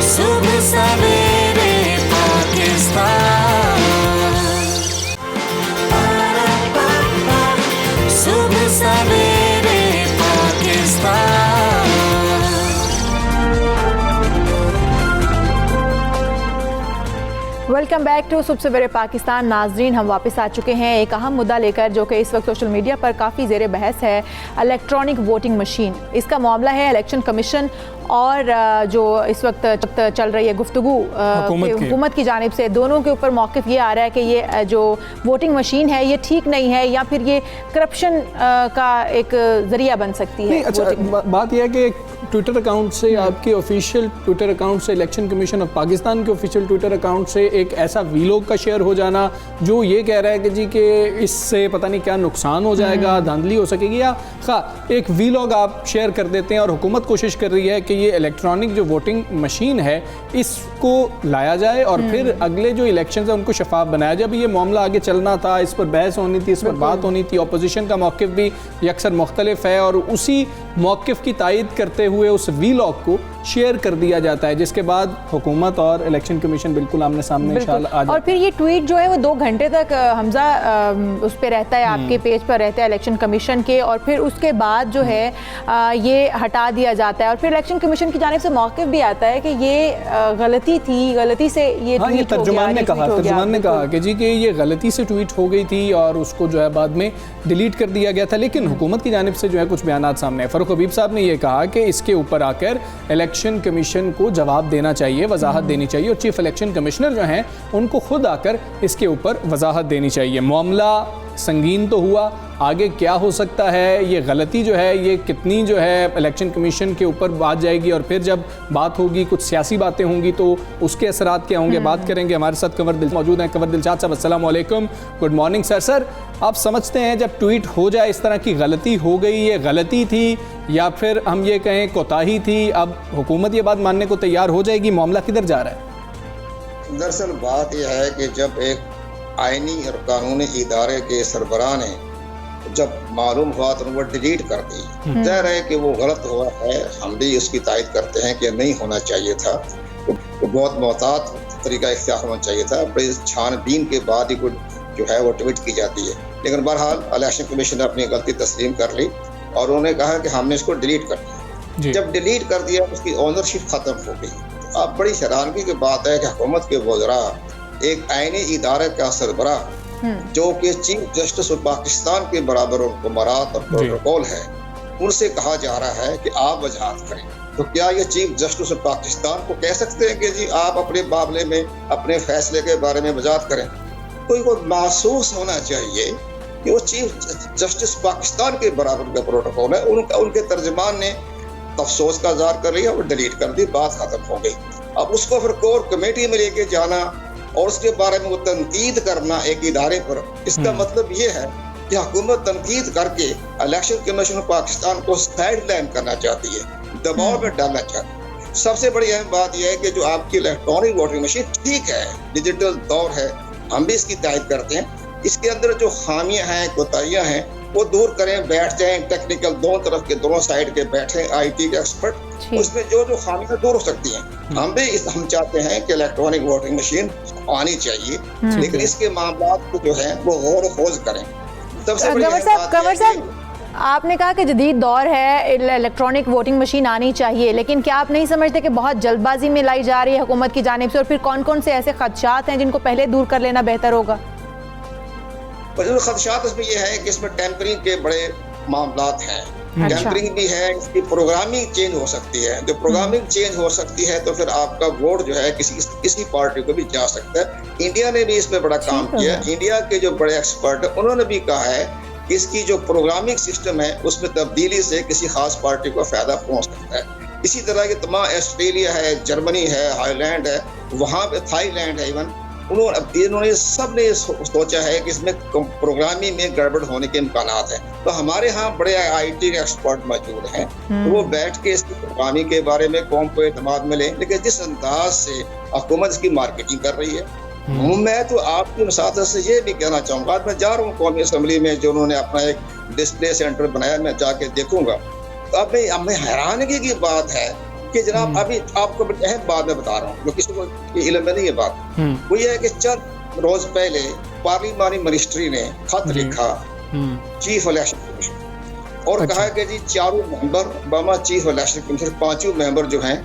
सुबह सवेरे पाकिस्तान, सुबह सवेरे पाकिस्तान। वेलकम बैक टू सुबह सवेरे पाकिस्तान। नाजरीन, हम वापस आ चुके हैं एक अहम मुद्दा लेकर जो कि इस वक्त सोशल मीडिया पर काफ़ी ज़ेर बहस है, इलेक्ट्रॉनिक वोटिंग मशीन। इसका मामला है इलेक्शन कमीशन और जो इस वक्त चल रही है गुफ्तगू हुकूमत की जानिब से, दोनों के ऊपर मौक़िफ़ ये आ रहा है कि ये जो वोटिंग मशीन है ये ठीक नहीं है या फिर ये करप्शन का एक ज़रिया बन सकती है। अच्छा, बात यह है कि ट्विटर अकाउंट से, आपके ऑफिशियल ट्विटर अकाउंट से, इलेक्शन कमीशन ऑफ पाकिस्तान के ऑफिशियल ट्विटर अकाउंट से एक ऐसा वीलॉग का शेयर हो जाना जो ये कह रहा है कि जी कि इससे पता नहीं क्या नुकसान हो जाएगा, धांधली हो सकेगी, या एक वीलॉग आप शेयर कर देते हैं और हुकूमत कोशिश कर रही है कि ये इलेक्ट्रॉनिक जो वोटिंग मशीन है इसको लाया जाए और फिर अगले जो इलेक्शन है उनको शफाफ बनाया जाए। अभी ये मामला आगे चलना था, इस पर बहस होनी थी, इस पर बात होनी थी, अपोजिशन का मौक़िफ़ भी अक्सर मुख्तलिफ है और उसी मौक़िफ़ की तायद करते हुए उस वीलॉग को शेयर कर दिया जाता है, जिसके बाद हुकूमत और इलेक्शन कमीशन बिल्कुल आमने सामने इंशाअल्लाह आ जाए। और फिर ये ट्वीट जो है वो 2 घंटे तक हमजा उस पर रहता है, आपके पेज पर रहता है इलेक्शन कमीशन के, और फिर उसके बाद जो है ये हटा दिया जाता है और फिर इलेक्शन कमीशन की जानिब से मौक़िफ़ भी आता है कि ये गलती थी, गलती से ये ट्वीट तर्जुमान ने कहा कि जी कि ये गलती से ट्वीट हो गई थी और उसको जो है बाद में डिलीट कर दिया गया था, लेकिन हुकूमत की जानिब से जो है कुछ बयानात सामने है। फ़ारूक हबीब साहब ने यह कहा कि इसके ऊपर आकर इलेक्शन कमीशन को जवाब देना चाहिए, वजाहत देनी चाहिए और चीफ इलेक्शन कमिश्नर जो हैं उनको खुद आकर इसके ऊपर वजाहत देनी चाहिए। मामला संगीन तो हुआ, आगे क्या हो सकता है, ये गलती जो है ये कितनी जो है इलेक्शन कमीशन के ऊपर बात जाएगी और फिर जब बात होगी कुछ सियासी बातें होंगी तो उसके असरात क्या होंगे, बात करेंगे। हमारे साथ कंवर दिल मौजूद हैं। कंवर दिलशाद साहब, अस्सलाम वालेकुम, गुड मॉर्निंग सर। सर, आप समझते हैं जब ट्वीट हो जाए इस तरह की गलती हो गई, ये गलती थी या फिर हम ये कहें कोताही थी, अब हुकूमत ये बात मानने को तैयार हो जाएगी, मामला किधर जा रहा है? दरअसल बात यह है कि जब एक आईनी और कानूनी इदारे के सरबराह ने जब मालूम हुआ तो वो डिलीट कर दी, जाहिर है कि वो गलत हुआ है, हम भी उसकी तायद करते हैं कि नहीं होना चाहिए था, तो बहुत मोहतात तरीका इख्तियार होना चाहिए था। बड़ी छानबीन के बाद ही जो है वो ट्वीट की जाती है, लेकिन बहरहाल इलेक्शन कमीशन ने अपनी गलती तस्लीम कर ली और उन्होंने कहा कि हमने इसको डिलीट कर दिया। जब डिलीट कर दिया उसकी ओनरशिप ख़त्म हो गई। अब बड़ी हैरानगी की बात है कि हुकूमत के वज़रा, एक आईनी इदारे का सरबराह जो कि चीफ जस्टिस ऑफ पाकिस्तान के बराबर उनको मरात और प्रोटोकॉल है, उनसे कहा जा रहा है कि आप वजाहत करें। तो क्या ये चीफ जस्टिस ऑफ पाकिस्तान को कह सकते हैं कि जी आप अपने मामले में अपने फैसले के बारे में वजाहत करें? कोई को महसूस होना चाहिए कि वो चीफ जस्टिस पाकिस्तान के बराबर का प्रोटोकॉल है। उनके तर्जमान ने अफसोस का इज़हार कर लिया और डिलीट कर दी, बात खत्म हो गई। अब उसको फिर कोर कमेटी में लेके जाना और उसके बारे में वो तनकीद करना एक इदारे पर, इसका मतलब ये है कि हुकूमत तनकीद करके इलेक्शन कमीशन पाकिस्तान को साइड लाइन करना चाहती है, दबाव में डालना चाहती है। सबसे बड़ी अहम बात यह है कि जो आपकी इलेक्ट्रॉनिक वोटिंग मशीन ठीक है, डिजिटल दौर है, हम भी इसकी तारीफ करते हैं। इसके अंदर जो खामियां हैं, कोताहियां हैं, वो दूर करें, बैठ जाएं, टेक्निकल दोनों तरफ के दोनों साइड के बैठे आईटी के एक्सपर्ट, उसमें जो जो खामियां दूर हो सकती हैं। हम चाहते हैं कि इलेक्ट्रॉनिक वोटिंग मशीन आनी चाहिए, लेकिन इसके मामलात को जो है वो गौर खोज करें। सबसे बड़ी कंवर साहब, आपने कहा कि जदीद दौर है, इलेक्ट्रॉनिक वोटिंग मशीन आनी चाहिए, लेकिन क्या आप नहीं समझते कि बहुत जल्दबाजी में लाई जा रही है हुकूमत की जानिब से, और फिर कौन कौन से ऐसे खदशात हैं जिनको पहले दूर कर लेना बेहतर होगा? खदशात इसमें यह है कि इसमें टेम्परिंग के बड़े मामलात हैं। टेम्परिंग भी है, इसकी प्रोग्रामिंग चेंज हो सकती है। जो प्रोग्रामिंग चेंज हो सकती है तो फिर आपका वोट जो है किसी पार्टी को भी जा सकता है। इंडिया ने भी इसमें बड़ा काम किया। इंडिया के जो बड़े एक्सपर्ट है उन्होंने भी कहा है कि इसकी जो प्रोग्रामिंग सिस्टम है उसमें तब्दीली से किसी खास पार्टी को फायदा पहुंच सकता है। इसी तरह के तमाम ऑस्ट्रेलिया है, जर्मनी है, आयरलैंड है, वहाँ पे थाईलैंड है, इवन इन्होंने सब ने सोचा है कि इसमें प्रोग्रामिंग में गड़बड़ होने के इम्कानात हैं। तो हमारे यहाँ बड़े आईटी के एक्सपर्ट मौजूद हैं, तो वो बैठ के इसकी प्रोग्रामिंग के बारे में कौम को एतमाद मिले। लेकिन जिस अंदाज से हुकूमत इसकी मार्केटिंग कर रही है, मैं तो आपकी मुसाफिर से ये भी कहना चाहूँगा, आज मैं जा रहा हूँ कौमी असम्बली में, जो उन्होंने अपना एक डिस्प्ले सेंटर बनाया, मैं जाके देखूंगा। तो अब मैं हैरानगी की बात है कि जनाब अभी आपको अहम बात मैं बता रहा हूँ, जो किसी को इल्म में नहीं है बात, वो ये है कि चंद रोज पहले पार्लिमानी मिनिस्ट्री ने खत लिखा चीफ इलेक्शन कमीशन और कहा कि जी चारों मेंबर बामा चीफ इलेक्शन कमीशन, पांचों मेंबर जो हैं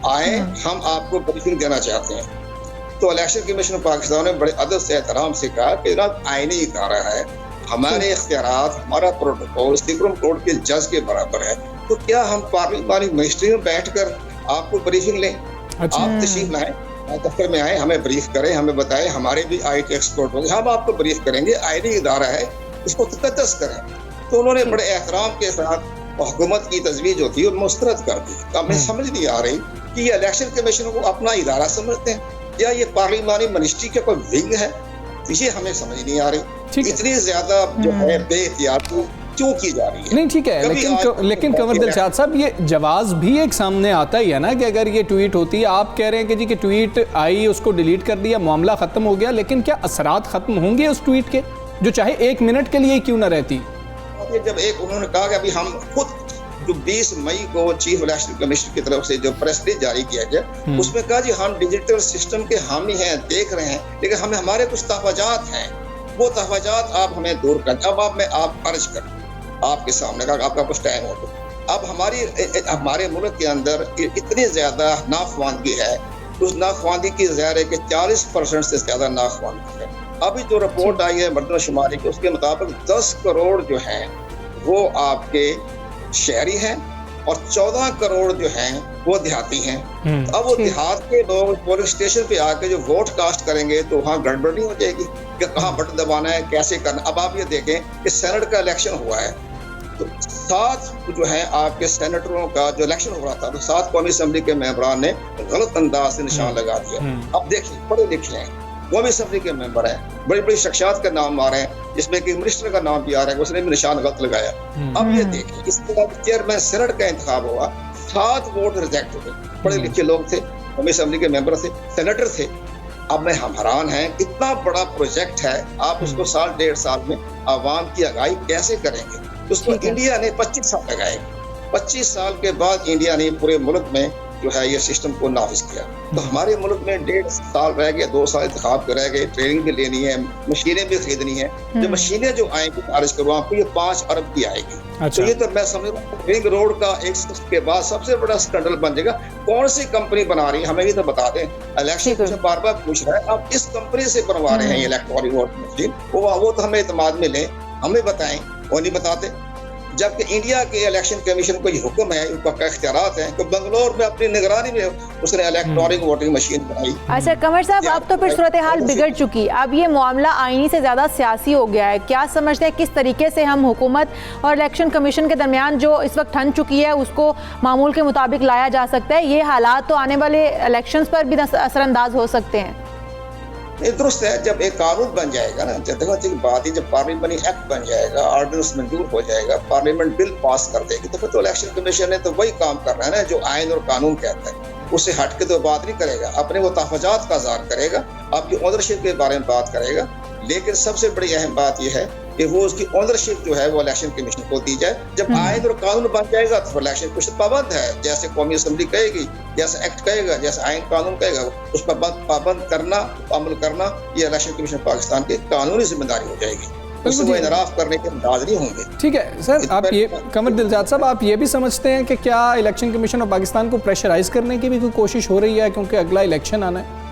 आए, हम आपको ब्रीफिंग देना चाहते हैं। तो इलेक्शन कमीशन पाकिस्तान ने बड़े अदब से एहतराम से कहा कि जनाब आईनी इदारा है, हमारे इख्तियारात, हमारा प्रोटोकॉल सुप्रीम कोर्ट के जज के बराबर है, तो क्या हम पार्लिमानी मिनिस्ट्री में बैठकर आपको ब्रीफिंग लें? आप तशरीफ लाएं, दफ्तर में आए, हमें ब्रीफ करें, हमें बताएं, हमारे भी आईटी एक्सपर्ट होंगे, हम आपको ब्रीफ करेंगे, आईनी इदारा है, इसको तकद्दस करें। तो उन्होंने बड़े एहतराम के साथ हुकूमत की तजवीज होती है मुस्तरद कर दी। तो हमें समझ नहीं आ रही कि ये इलेक्शन कमीशन को अपना इदारा समझते हैं या ये पार्लिमानी मिनिस्ट्री का कोई विंग है, ये हमें समझ नहीं आ रही। इतनी ज्यादा जो है बेहतियाती क्यों की जा रही है? नहीं ठीक है, लेकिन कंवर दिलशाद साहब, ये जवाब भी एक सामने आता ही है ना कि अगर ये ट्वीट होती है, आप कह रहे हैं कि जी कि ट्वीट आई, उसको डिलीट कर दिया, मामला खत्म हो गया, लेकिन क्या असरात खत्म होंगे उस ट्वीट के, जो चाहे 1 मिनट के लिए क्यों ना रहती? जब एक उन्होंने कहा कि अभी हम खुद जो 20 मई को चीफ इलेक्शन कमीशन की तरफ से जो प्रेस रिलीज जारी किया गया, उसमें कहा जी हम डिजिटल सिस्टम के हामी हैं, देख रहे हैं, लेकिन हमें हमारे कुछ तहफ़्फ़ुज़ात हैं, वो तहफ़्फ़ुज़ात आप हमें दूर करें। अब आप अर्ज करें आपके सामने का आपका कुछ टाइम हो तो। अब हमारे मुल्क के अंदर इतनी ज्यादा नाखवानगी है, उस नाखवानगी की ज़ाहिर है कि 40% से ज्यादा नाखवानगी है। अभी जो रिपोर्ट आई है मर्दमशुमारी की, उसके मुताबिक 10 करोड़ जो हैं वो आपके शहरी हैं और 14 करोड़ जो हैं वो देहाती हैं। अब वो देहात के लोग पोलिंग स्टेशन पे आके जो वोट कास्ट करेंगे तो वहाँ गड़बड़ नहीं हो जाएगी कि कहाँ बटन दबाना है, कैसे करना। अब आप ये देखें कि सेनेट का इलेक्शन हुआ है, तो 7 जो है आपके सेनेटरों का जो इलेक्शन हो रहा था, तो 7 कौमी असम्बली के मेंबरान ने गलत अंदाज से निशान लगा दिया। अब देखिए पढ़े लिखे हैं, कौमी असम्बली के मेंबर हैं, बड़ी बड़ी शख्सियात का नाम आ रहे हैं, जिसमें कि मिनिस्टर का नाम भी आ रहा है, उसने भी निशान गलत लगाया। अब ये देखिए, इसके बाद चेयरमैन सेनेट का इंतखाब हुआ, 7 वोट रिजेक्ट हुए, पढ़े लिखे लोग थे, कौमी असम्बली के मेंबर थे, सेनेटर थे। अब हम हैरान हैं, इतना बड़ा प्रोजेक्ट है, आप उसको साल 1.5 साल में आवाम की आगाही कैसे करेंगे? उसको इंडिया ने 25 साल लगाए। 25 साल के बाद इंडिया ने पूरे मुल्क में जो है ये सिस्टम को नाफिज किया। तो हमारे मुल्क में 1.5 साल रह गए, 2 साल इंतखाब के रह गए, ट्रेनिंग भी लेनी है, मशीनें भी खरीदनी है। जो मशीनें जो आएंगी अर्ज करूँ आपको, ये 5 अरब की आएगी। तो ये तो मैं समझ रहा हूँ रिंग रोड का एक के बाद सबसे बड़ा स्कैंडल बन जाएगा। कौन सी कंपनी बना रही है हमें भी तो बता दें। इलेक्शन कमीशन बार बार पूछ रहा है, आप इस कंपनी से बनवा रहे हैं ये इलेक्ट्रॉनिक वोट मशीन, वो तो हमें इत्मीनान में लें, हमें बताएं, वो नहीं बताते। जबकि इंडिया के इलेक्शन कमीशन को ये हुक्म है, उनका इख्तियारात है, तो बंगलोर में अपनी निगरानी में उसने इलेक्ट्रॉनिक वोटिंग मशीन बनाई। अच्छा कंवर साहब, अब तो फिर सूरत हाल बिगड़ चुकी, अब ये मामला आईनी से ज़्यादा सियासी हो गया है। क्या समझते हैं किस तरीके से हम हुकूमत और इलेक्शन कमीशन के दरमियान जो इस वक्त ठन चुकी है उसको मामूल के मुताबिक लाया जा सकता है? ये हालात तो आने वाले इलेक्शंस पर भी असरअंदाज हो सकते हैं। दुरुस्त है, जब एक कानून बन जाएगा ना, जब बात ही जब पार्लियामेंट्री एक्ट बन जाएगा, ऑर्डिनेंस मंजूर हो जाएगा, पार्लियामेंट बिल पास कर देगी, तो फिर तो इलेक्शन कमीशन ने तो वही काम करना है ना जो आइन और कानून कहता है। उससे हट के तो बात नहीं करेगा, अपने वो तहफ़्फ़ुज़ात का इज़हार करेगा, आपकी ओनरशिप के बारे में बात करेगा। लेकिन सबसे बड़ी अहम बात यह है कि वो उसकी ओनरशिप जो है वो इलेक्शन कमीशन को दी जाए। जब आइन और कानून बन जाएगा तो इलेक्शन कमीशन पाबंद है, जैसे कौमी असम्बली कहेगी, जैसे एक्ट कहेगा, जैसे आइन कानून कहेगा, उस पर पाबंद करना, अमल करना, ये इलेक्शन कमीशन पाकिस्तान की कानूनी जिम्मेदारी हो जाएगी। उससे वो इनराफ करने के अंदाज नहीं होंगे। ठीक है सर, आप ये कमर दिलजाद साहब, आप ये भी समझते हैं कि क्या इलेक्शन कमीशन ऑफ पाकिस्तान को प्रेशराइज करने की भी कोई कोशिश हो रही है, क्योंकि अगला इलेक्शन आना है?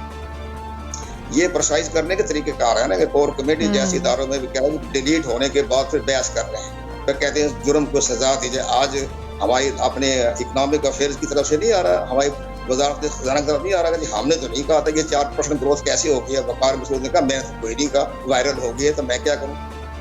ये प्रेशराइज करने के तरीके कार है ना कि कोर कमेटी जैसे इदारों में भी क्या है, डिलीट होने के बाद फिर बहस कर रहे हैं, फिर कहते हैं जुर्म को सजा दी जाए। आज हमारी अपने इकनॉमिक अफेयर्स की तरफ से नहीं आ रहा, हमारी वजारत खजाना की तरफ नहीं आ रहा कि हमने तो नहीं कहा था कि 4% ग्रोथ कैसे हो गया। वकार मसूद ने कहा मैं तो कोई नहीं कहा, वायरल हो गया तो मैं क्या करूँ।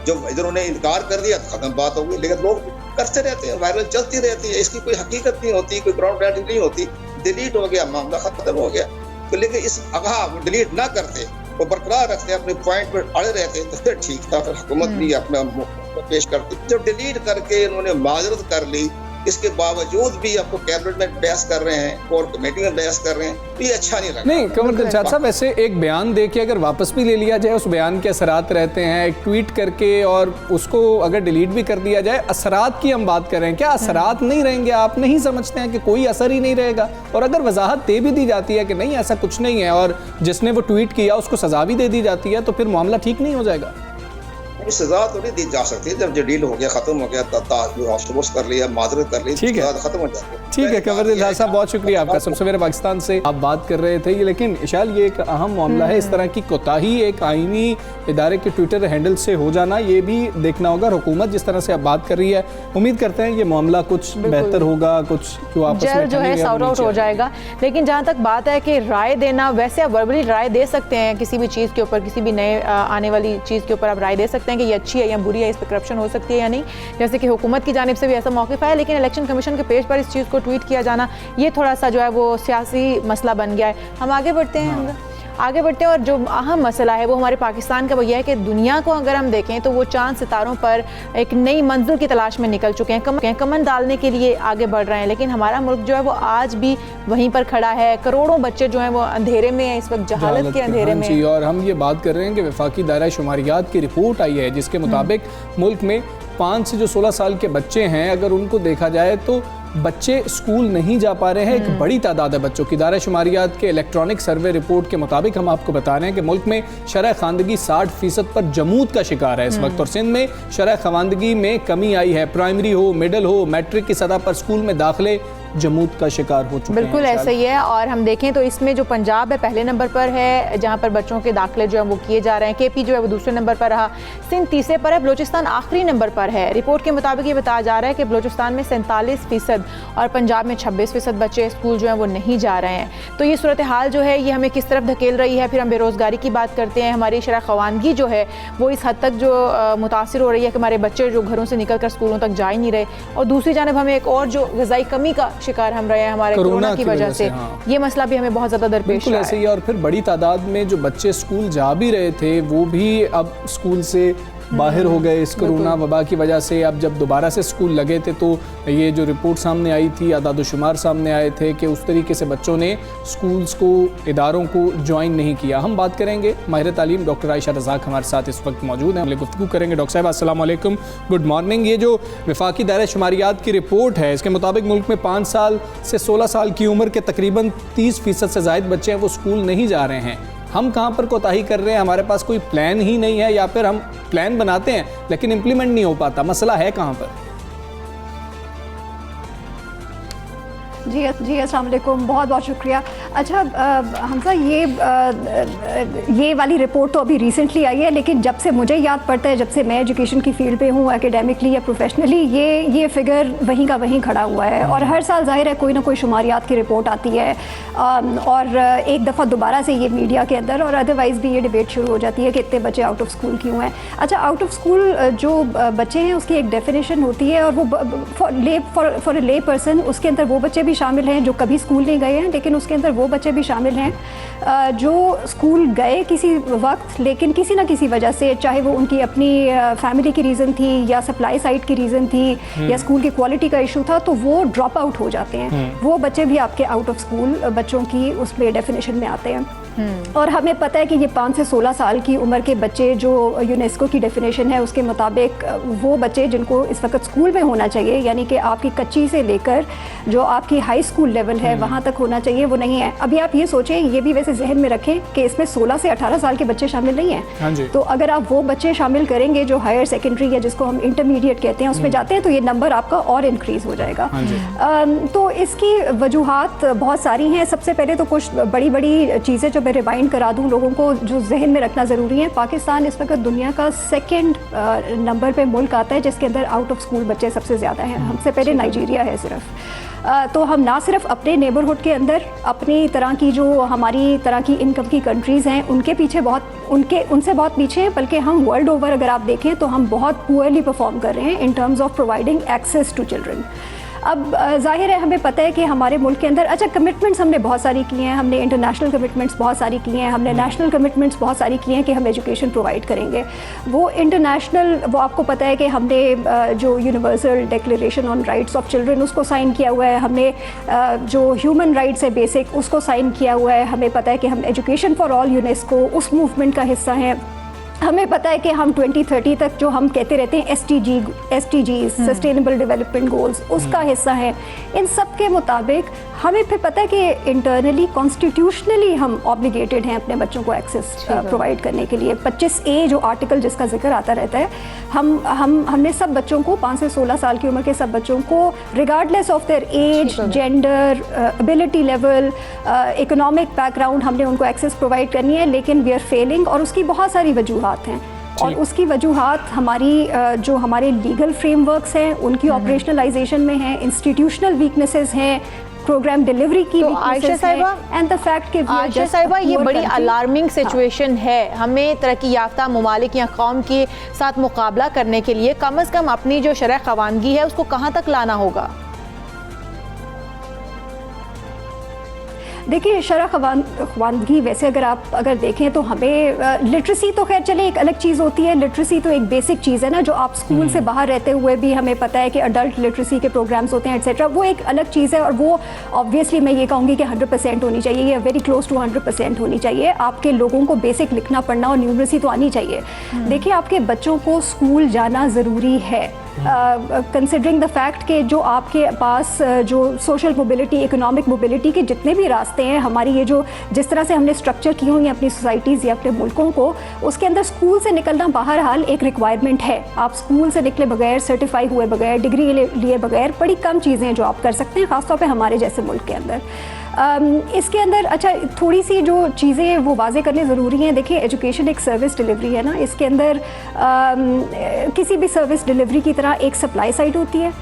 जब इधर उन्होंने इनकार कर दिया तो खत्म बात हो गई। लेकिन लोग करते रहते हैं, वायरल चलती रहती है, इसकी कोई हकीकत नहीं होती, कोई ग्राउंड रियलिटी नहीं होती। डिलीट हो गया, मामला खत्म हो गया। तो लेकिन इस अगर डिलीट ना करते, वो बरकरार रखते, अपने पॉइंट पर अड़े रहते तो फिर ठीक था, फिर हुकूमत भी अपना पेश करती। जब डिलीट करके इन्होंने माजरत कर ली, इसके बावजूद भी आपको कैबिनेट में बहस कर रहे हैं, कोर कमेटी में बहस कर रहे हैं, तो ये अच्छा नहीं लगा। नहीं कमर दिलशाद साहब, ऐसे एक बयान दे के अगर वापस भी ले लिया जाए, उस बयान के असरात रहते हैं, एक ट्वीट करके और उसको अगर डिलीट भी कर दिया जाए, असरात की हम बात कर रहे हैं, क्या असरात नहीं रहेंगे? आप नहीं समझते हैं कि कोई असर ही नहीं रहेगा? और अगर वजाहत दे भी दी जाती है कि नहीं ऐसा कुछ नहीं है, और जिसने वो ट्वीट किया उसको सजा भी दे दी जाती है, तो फिर मामला ठीक नहीं हो जाएगा? सजा तो नहीं दी जा सकती। जब जो डील हो गया, खत्म हो गया, कर लिया, माजरत कर ली, ठीक है, खत्म हो जाती है। ठीक है कमर दिलशाद साहब, बहुत शुक्रिया आपका। सबसे मेरे पाकिस्तान से आप बात कर रहे थे, लेकिन इशाल ये एक अहम मामला है, इस तरह की कोताही एक आईनी इदारे के ट्विटर हैंडल से हो जाना, ये भी देखना होगा। हुकूमत जिस तरह से आप बात कर रही है, उम्मीद करते हैं ये मामला कुछ बेहतर होगा, कुछ जो आपस में जो है सॉर्ट आउट हो जाएगा। लेकिन जहाँ तक बात है कि राय देना, वैसे आप वर्बली राय दे सकते हैं किसी भी चीज़ के ऊपर, किसी भी नए आने वाली चीज़ के ऊपर आप राय दे सकते हैं कि ये अच्छी है या बुरी है, इस पर करप्शन हो सकती है या नहीं। जैसे कि हुकूमत की जानिब से भी ऐसा मौक़िफ़ है, लेकिन इलेक्शन कमीशन के पेज पर इस चीज़ को ट्वीट किया जाना, ये थोड़ा सा जो है वो सियासी मसला बन गया है। हम आगे बढ़ते हैं, आगे बढ़ते हैं, और जो अहम मसला है वो हमारे पाकिस्तान का वो ये है कि दुनिया को अगर हम देखें तो वो चांद सितारों पर एक नई मंजिल की तलाश में निकल चुके हैं, कमन डालने के लिए आगे बढ़ रहे हैं। लेकिन हमारा मुल्क जो है वो आज भी वहीं पर खड़ा है। करोड़ों बच्चे जो हैं वो अंधेरे में हैं, इस वक्त जहालत के अंधेरे में। और हम ये बात कर रहे हैं कि वफाकी दायरा शुमारियात की रिपोर्ट आई है, जिसके मुताबिक मुल्क में 5 से जो 16 साल के बच्चे हैं, अगर उनको देखा जाए तो बच्चे स्कूल नहीं जा पा रहे हैं। एक बड़ी तादाद है बच्चों की। दायरा शुमारियात के इलेक्ट्रॉनिक सर्वे रिपोर्ट के मुताबिक हम आपको बता रहे हैं कि मुल्क में शरह ख़वानदगी 60% पर जमूद का शिकार है इस वक्त, और सिंध में शरह ख़वानदगी में कमी आई है। प्राइमरी हो, मिडल हो, मैट्रिक की सतह पर स्कूल में दाखिले जमूद का शिकार हो चुके हैं। बिल्कुल ऐसा ही है। और हम देखें तो इसमें जो पंजाब है पहले नंबर पर है, जहां पर बच्चों के दाखिले जो है वो किए जा रहे हैं। केपी जो है वो दूसरे नंबर पर रहा, सिंध तीसरे पर है, बलूचिस्तान आखिरी नंबर पर है। रिपोर्ट के मुताबिक ये बताया जा रहा है कि बलूचिस्तान में 47% और पंजाब में 26% बच्चे स्कूल जो है वो नहीं जा रहे हैं। तो ये सूरत हाल जो है ये हमें किस तरफ धकेल रही है। फिर हम बेरोज़गारी की बात करते हैं। हमारी शरह ख़वानगी जो है वो इस हद तक जो मुतासिर हो रही है कि हमारे बच्चे जो घरों से निकल कर स्कूलों तक जा ही नहीं रहे। और दूसरी जानब हमें एक और जो ग़िज़ाई कमी का शिकार हम रहे हैं हमारे कोरोना की वजह से, ये मसला भी हमें बहुत ज़्यादा दरपेश है। ऐसे ही, और फिर बड़ी तादाद में जो बच्चे स्कूल जा भी रहे थे वो भी अब स्कूल से बाहर हो गए इस कोरोना वबा की वजह से। अब जब दोबारा से स्कूल लगे थे तो ये जो रिपोर्ट सामने आई थी, आदाद-ओ-शुमार सामने आए थे कि उस तरीके से बच्चों ने स्कूल्स को, इदारों को ज्वाइन नहीं किया। हम बात करेंगे माहिर तालीम डॉक्टर आयशा रज़ाक हमारे साथ इस वक्त मौजूद हैं, हम गुफ्तगू करेंगे। डॉक्टर साहब अस्सलाम वालेकुम, गुड मॉर्निंग। ये जो वफाकी दायरा शुमारियात की रिपोर्ट है, इसके मुताबिक मुल्क में 5 साल से 16 साल की उम्र के तकरीबन 30% से ज़ायद बच्चे हैं वो स्कूल नहीं जा रहे हैं। हम कहाँ पर कोताही कर रहे हैं? हमारे पास कोई प्लान ही नहीं है, या फिर हम प्लान बनाते हैं लेकिन इम्प्लीमेंट नहीं हो पाता? मसला है कहाँ पर? जी अस्सलाम वालेकुम, बहुत बहुत शुक्रिया। अच्छा हमजा, ये वाली रिपोर्ट तो अभी रिसेंटली आई है, लेकिन जब से मुझे याद पड़ता है, जब से मैं एजुकेशन की फील्ड पे हूँ, एकेडमिकली या प्रोफेशनली, ये फिगर वहीं का वहीं खड़ा हुआ है। और हर साल ज़ाहिर है कोई ना कोई शुमारियात की रिपोर्ट आती है, और एक दफ़ा दोबारा से ये मीडिया के अंदर और अदरवाइज़ भी ये डिबेट शुरू हो जाती है कि इतने बच्चे आउट ऑफ स्कूल क्यों हैं। अच्छा, आउट ऑफ स्कूल जो बच्चे हैं उसकी एक डेफिनेशन होती है, और वो फॉर ए ले पर्सन उसके अंदर वो बच्चे भी शामिल हैं जो कभी स्कूल नहीं गए हैं, लेकिन उसके अंदर वो बच्चे भी शामिल हैं जो स्कूल गए किसी वक्त, लेकिन किसी ना किसी वजह से, चाहे वो उनकी अपनी फैमिली की रीज़न थी या सप्लाई साइड की रीज़न थी या स्कूल की क्वालिटी का इशू था, तो वो ड्रॉप आउट हो जाते हैं। वो बच्चे भी आपके आउट ऑफ स्कूल बच्चों की उसमें डेफिनेशन में आते हैं। और हमें पता है कि ये 5 से 16 साल की उम्र के बच्चे जो यूनेस्को की डेफिनेशन है उसके मुताबिक वो बच्चे जिनको इस वक्त स्कूल में होना चाहिए, यानी कि आपकी कच्ची से लेकर जो आपकी हाई स्कूल लेवल है वहाँ तक होना चाहिए, वो नहीं है। अभी आप ये सोचें, ये भी वैसे जहन में रखें कि इसमें 16 से 18 साल के बच्चे शामिल नहीं हैं। तो अगर आप वो बच्चे शामिल करेंगे जो हायर सेकेंडरी या जिसको हम इंटरमीडिएट कहते हैं उसमें जाते हैं, तो ये नंबर आपका और इंक्रीज़ हो जाएगा। तो इसकी वजूहात बहुत सारी हैं। सबसे पहले तो कुछ बड़ी बड़ी चीज़ें जो मैं रिवाइंड करा दूं लोगों को, जो जहन में रखना ज़रूरी है। पाकिस्तान इस वक्त दुनिया का 2nd नंबर पे मुल्क आता है जिसके अंदर आउट ऑफ स्कूल बच्चे सबसे ज़्यादा हैं। हमसे पहले नाइजीरिया है सिर्फ। तो हम ना सिर्फ अपने नेबरहुड के अंदर अपनी तरह की जो हमारी तरह की इनकम की कंट्रीज़ हैं उनके पीछे उनसे बहुत पीछे हैं, बल्कि हम वर्ल्ड ओवर अगर आप देखें तो हम बहुत पुअरली परफॉर्म कर रहे हैं in terms of providing access to children. अब जाहिर है हमें पता है कि हमारे मुल्क के अंदर अच्छा कमिटमेंट्स हमने बहुत सारी की हैं, हमने इंटरनेशनल कमिटमेंट्स बहुत सारी की हैं, हमने नेशनल कमिटमेंट्स बहुत सारी की हैं कि हम एजुकेशन प्रोवाइड करेंगे। वो इंटरनेशनल, वो आपको पता है कि हमने जो universal declaration on rights of children उसको साइन किया हुआ है, हमने जो ह्यूमन राइट्स है बेसिक उसको साइन किया हुआ है। हमें पता है कि हम एजुकेशन फॉर ऑल यूनेस्को उस मूवमेंट का हिस्सा हैं। हमें पता है कि हम 2030 तक जो हम कहते रहते हैं SDGs सस्टेनेबल डेवलपमेंट गोल्स उसका हिस्सा है। इन सब के मुताबिक हमें फिर पता है कि इंटरनली कॉन्स्टिट्यूशनली हम ऑब्लिगेटेड हैं अपने बच्चों को एक्सेस प्रोवाइड करने के लिए। 25A जो आर्टिकल जिसका जिक्र आता रहता है, हमने सब बच्चों को 5 से 16 साल की उम्र के सब बच्चों को regardless of their age, gender, ability level, economic background, हमने उनको एक्सेस प्रोवाइड करनी है। लेकिन वी आर फेलिंग और उसकी बहुत सारी वजूहात हैं। और उसकी वजूहात हमारी जो हमारे लीगल फ्रेमवर्क्स हैं उनकी ऑपरेशनलाइजेशन में हैं, इंस्टीट्यूशनल वीकनेसेस हैं, प्रोग्राम डिलीवरी की वीकनेसेस हैं, एंड द फैक्ट कि आयशा साहिबा ये बड़ी अलार्मिंग सिचुएशन है। हमें तरक्की याफ्ता ममालिक या कौम के साथ मुकाबला करने के लिए कम से कम अपनी जो शरह ख़वानगी है उसको कहाँ तक लाना होगा? देखिए, शरह ख़वानगी वैसे अगर देखें तो हमें लिटरेसी तो खैर चले एक अलग चीज़ होती है। लिटरेसी तो एक बेसिक चीज़ है ना, जो आप स्कूल से बाहर रहते हुए भी हमें पता है कि अडल्ट लिटरेसी के प्रोग्राम्स होते हैं एट्सेट्रा, वो एक अलग चीज़ है। और वो ऑब्वियसली मैं ये कहूँगी कि 100% होनी चाहिए या वेरी क्लोज टू 100% होनी चाहिए। आपके लोगों को बेसिक लिखना पढ़ना और न्यूमरेसी तो आनी चाहिए। देखिए, आपके बच्चों को स्कूल जाना ज़रूरी है, कंसिडरिंग द फैक्ट कि जो आपके पास जो सोशल मोबिलिटी, इकोनॉमिक मोबिलिटी के जितने भी रास्ते हैं, हमारी ये जो जिस तरह से हमने स्ट्रक्चर की हुई हैं अपनी सोसाइटीज़ या अपने मुल्कों को, उसके अंदर स्कूल से निकलना बहरहाल एक रिक्वायरमेंट है। आप स्कूल से निकले बगैर, सर्टिफाई हुए बगैर, डिग्री लिए बगैर बड़ी कम चीज़ें हैं जो आप कर सकते हैं, ख़ासतौर पर हमारे जैसे मुल्क के अंदर। इसके अंदर अच्छा थोड़ी सी जो चीज़ें वो वाज़े करने ज़रूरी हैं। देखिए, एजुकेशन एक सर्विस डिलीवरी है ना, इसके अंदर किसी भी सर्विस डिलीवरी की तरह एक सप्लाई साइड होती है।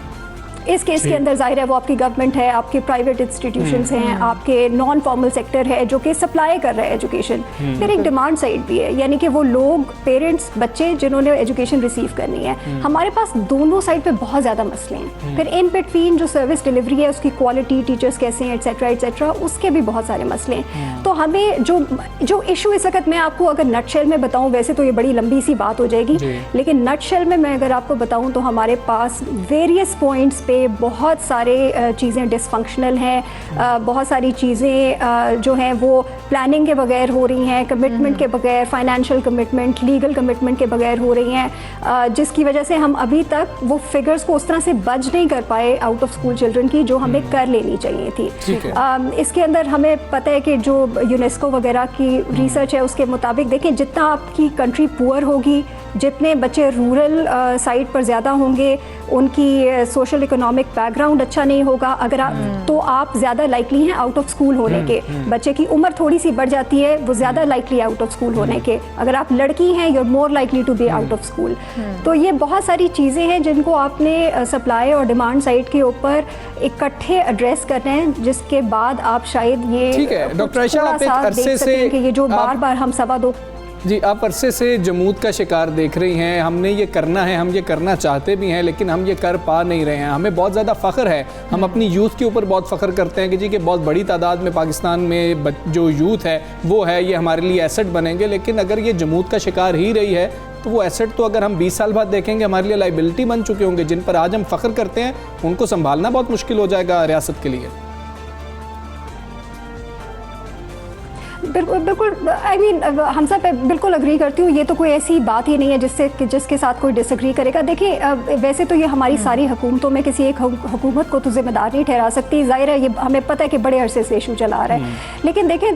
इस केस के अंदर जाहिर है वो आपकी गवर्नमेंट है, आपके प्राइवेट इंस्टीट्यूशंस हैं, आपके नॉन फॉर्मल सेक्टर है जो कि सप्लाई कर रहा है एजुकेशन। फिर एक डिमांड साइड भी है, यानी कि वो लोग, पेरेंट्स, बच्चे जिन्होंने एजुकेशन रिसीव करनी है। हमारे पास दोनों साइड पे बहुत ज़्यादा मसले हैं। फिर इन बिटवीन जो सर्विस डिलीवरी है उसकी क्वालिटी, टीचर्स कैसे हैं, एट्सेट्रा, उसके भी बहुत सारे मसले हैं। तो हमें जो इशू इस वक्त मैं आपको अगर नटशेल में बताऊँ, वैसे तो ये बड़ी लंबी सी बात हो जाएगी, लेकिन नटशेल में मैं अगर आपको बताऊँ तो हमारे पास वेरियस पॉइंट्स पे बहुत सारे चीज़ें डिसफंक्शनल हैं। बहुत सारी चीज़ें जो हैं वो प्लानिंग के बगैर हो रही हैं, कमिटमेंट के बगैर, फाइनेंशियल कमिटमेंट, लीगल कमिटमेंट के बगैर हो रही हैं, जिसकी वजह से हम अभी तक वो फिगर्स को उस तरह से बच नहीं कर पाए आउट ऑफ स्कूल चिल्ड्रन की जो हमें कर लेनी चाहिए थी। इसके अंदर हमें पता है कि जो यूनेस्को वगैरह की रिसर्च है उसके मुताबिक देखें, जितना आपकी कंट्री पुअर होगी, जितने बच्चे रूरल साइड पर ज़्यादा होंगे, उनकी सोशल इकोनॉमिक बैकग्राउंड अच्छा नहीं होगा, अगर तो आप ज़्यादा लाइकली हैं आउट ऑफ स्कूल होने के। बच्चे की उम्र थोड़ी सी बढ़ जाती है, वो ज़्यादा लाइकली आउट ऑफ स्कूल होने के। अगर आप लड़की हैं, you are more likely to be out of school. तो ये बहुत सारी चीज़ें हैं जिनको आपने सप्लाई और डिमांड साइड के ऊपर इकट्ठे एड्रेस करने हैं, जिसके बाद आप शायद ये ठीक है डॉक्टर आयशा, आप एक अरसे से कि ये जो बार बार हम 2.25 जी, आप अरसे से जमूत का शिकार देख रही हैं। हमने ये करना है, हम ये करना चाहते भी हैं, लेकिन हम ये कर पा नहीं रहे हैं। हमें बहुत ज़्यादा फ़ख्र है, हम अपनी यूथ के ऊपर बहुत फ़ख्र करते हैं कि जी कि बहुत बड़ी तादाद में पाकिस्तान में जो यूथ है वो है, ये हमारे लिए एसेट बनेंगे। लेकिन अगर ये जमूत का शिकार ही रही है तो वो एसेट तो अगर हम 20 साल बाद देखेंगे हमारे लिए लाइबिलिटी बन चुके होंगे। जिन पर आज हम फ़ख्र करते हैं उनको संभालना बहुत मुश्किल हो जाएगा रियासत के लिए। बिल्कुल आई मीन हमसा पे बिल्कुल अग्री करती हूँ। ये तो कोई ऐसी बात ही नहीं है जिसके साथ कोई डिसएग्री करेगा। देखिए वैसे तो ये हमारी सारी हुकूमतों में किसी एक हुकूमत को तो जिम्मेदार नहीं ठहरा सकती। ज़ाहिर है ये हमें पता है कि बड़े अरसे से इशू चला रहा है, लेकिन देखें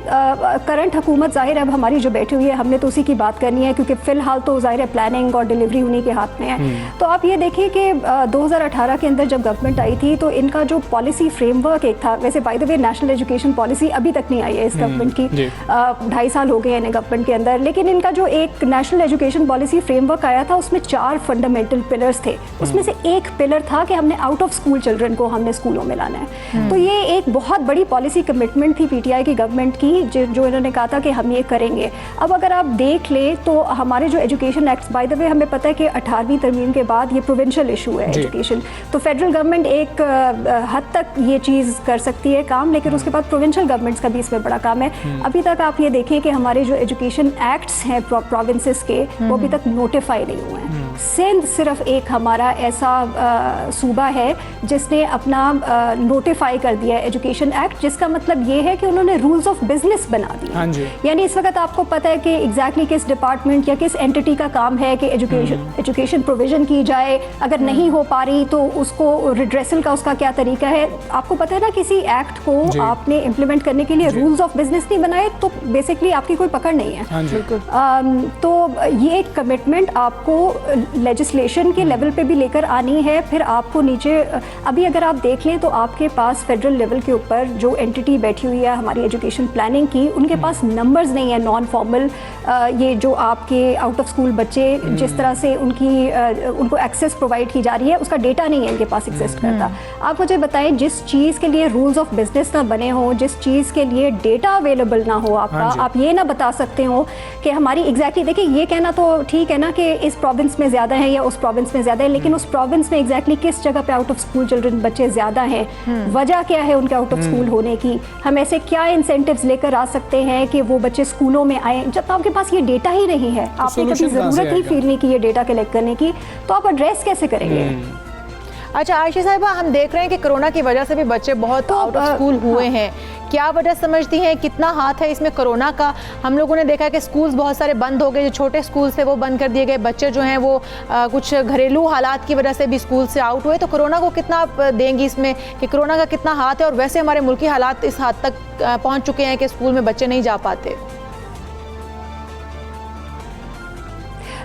करंट हुकूमत ज़ाहिर है अब हमारी जो बैठी हुई है हमने तो उसी की बात करनी है, क्योंकि फ़िलहाल तो ज़ाहिर है प्लानिंग और डिलीवरी उन्हीं के हाथ में है। तो आप ये देखिए कि 2018 के अंदर जब गवर्नमेंट आई थी तो इनका जो पॉलिसी फ्रेमवर्क एक था, वैसे by the way national education policy अभी तक नहीं आई है इस गवर्नमेंट की, 2.5 साल हो गए हैं गवर्नमेंट के अंदर, लेकिन इनका जो एक नेशनल एजुकेशन पॉलिसी फ्रेमवर्क आया था उसमें 4 फंडामेंटल पिलर्स थे। उसमें से एक पिलर था कि हमने आउट ऑफ स्कूल चिल्ड्रन को हमने स्कूलों में लाना है। तो ये एक बहुत बड़ी पॉलिसी कमिटमेंट थी पीटीआई की गवर्नमेंट की, जो इन्होंने कहा था कि हम ये करेंगे। अब अगर आप देख लें तो हमारे जो education act, by the way हमें पता है कि 18वीं तरमीम के बाद ये प्रोविंशियल इशू है एजुकेशन, तो फेडरल गवर्नमेंट एक हद तक ये चीज़ कर सकती है काम, लेकिन उसके बाद प्रोविंशियल गवर्नमेंट्स का भी इसमें बड़ा काम है। अभी तक आप ये देखिए कि हमारे जो एजुकेशन एक्ट्स हैं प्रोविंसेस के वो अभी तक नोटिफाई नहीं हुए हैं। सिंध सिर्फ एक हमारा ऐसा सूबा है जिसने अपना नोटिफाई कर दिया है एजुकेशन एक्ट, जिसका मतलब ये है कि उन्होंने रूल्स ऑफ बिजनेस बना दिए। यानी इस वक्त आपको पता है कि एग्जैक्टली किस डिपार्टमेंट या किस एंटिटी का काम है कि एजुकेशन प्रोविजन की जाए, अगर नहीं हो पा रही तो उसको रिड्रेसल का उसका क्या तरीका है। आपको पता है ना, किसी एक्ट को आपने इम्प्लीमेंट करने के लिए रूल्स ऑफ बिजनेस नहीं बनाए तो बेसिकली आपकी कोई पकड़ नहीं है। तो ये एक कमिटमेंट आपको लेजिस्लेशन के लेवल पे भी लेकर आनी है। फिर आपको नीचे अभी अगर आप देख लें तो आपके पास फेडरल लेवल के ऊपर जो एंटिटी बैठी हुई है हमारी एजुकेशन प्लानिंग की, उनके पास नंबर्स नहीं है नॉन फॉर्मल, ये जो आपके आउट ऑफ स्कूल बच्चे जिस तरह से उनको एक्सेस प्रोवाइड की जा रही है उसका डेटा नहीं है इनके पास एग्जिस्ट करता। आप मुझे बताएं, जिस चीज़ के लिए रूल्स ऑफ बिजनेस ना बने हो, जिस चीज़ के लिए डेटा अवेलेबल ना हो आपका, आप ये ना बता सकते हो कि हमारी एग्जैक्टली देखिए ये कहना तो ठीक है ना कि इस प्रोविंस में ज़्यादा है या उस प्रोविंस में ज़्यादा है, लेकिन उस प्रोविंस में एग्जैक्टली किस जगह पे आउट ऑफ स्कूल चिल्ड्रन बच्चे ज़्यादा हैं, वजह क्या है उनके आउट ऑफ स्कूल होने की, हम ऐसे क्या इंसेंटिव्स लेकर आ सकते हैं कि वो बच्चे स्कूलों में आए। जब आपके पास ये डेटा ही नहीं है, आपने कभी ज़रूरत ही फील नहीं की ये डेटा कलेक्ट करने की, तो आप एड्रेस कैसे करेंगे। अच्छा आयशा साहिबा, हम देख रहे हैं कि कोरोना की वजह से भी बच्चे बहुत आउट ऑफ स्कूल हुए हैं, क्या वजह समझती हैं, कितना हाथ है इसमें कोरोना का। हम लोगों ने देखा कि स्कूल्स बहुत सारे बंद हो गए, जो छोटे स्कूल थे वो बंद कर दिए गए, बच्चे जो हैं वो कुछ घरेलू हालात की वजह से भी स्कूल से आउट हुए। तो कोरोना को कितना आप देंगी इसमें कि कोरोना का कितना हाथ है, और वैसे हमारे मुल्की हालात इस हद तक पहुँच चुके हैं कि स्कूल में बच्चे नहीं जा पाते।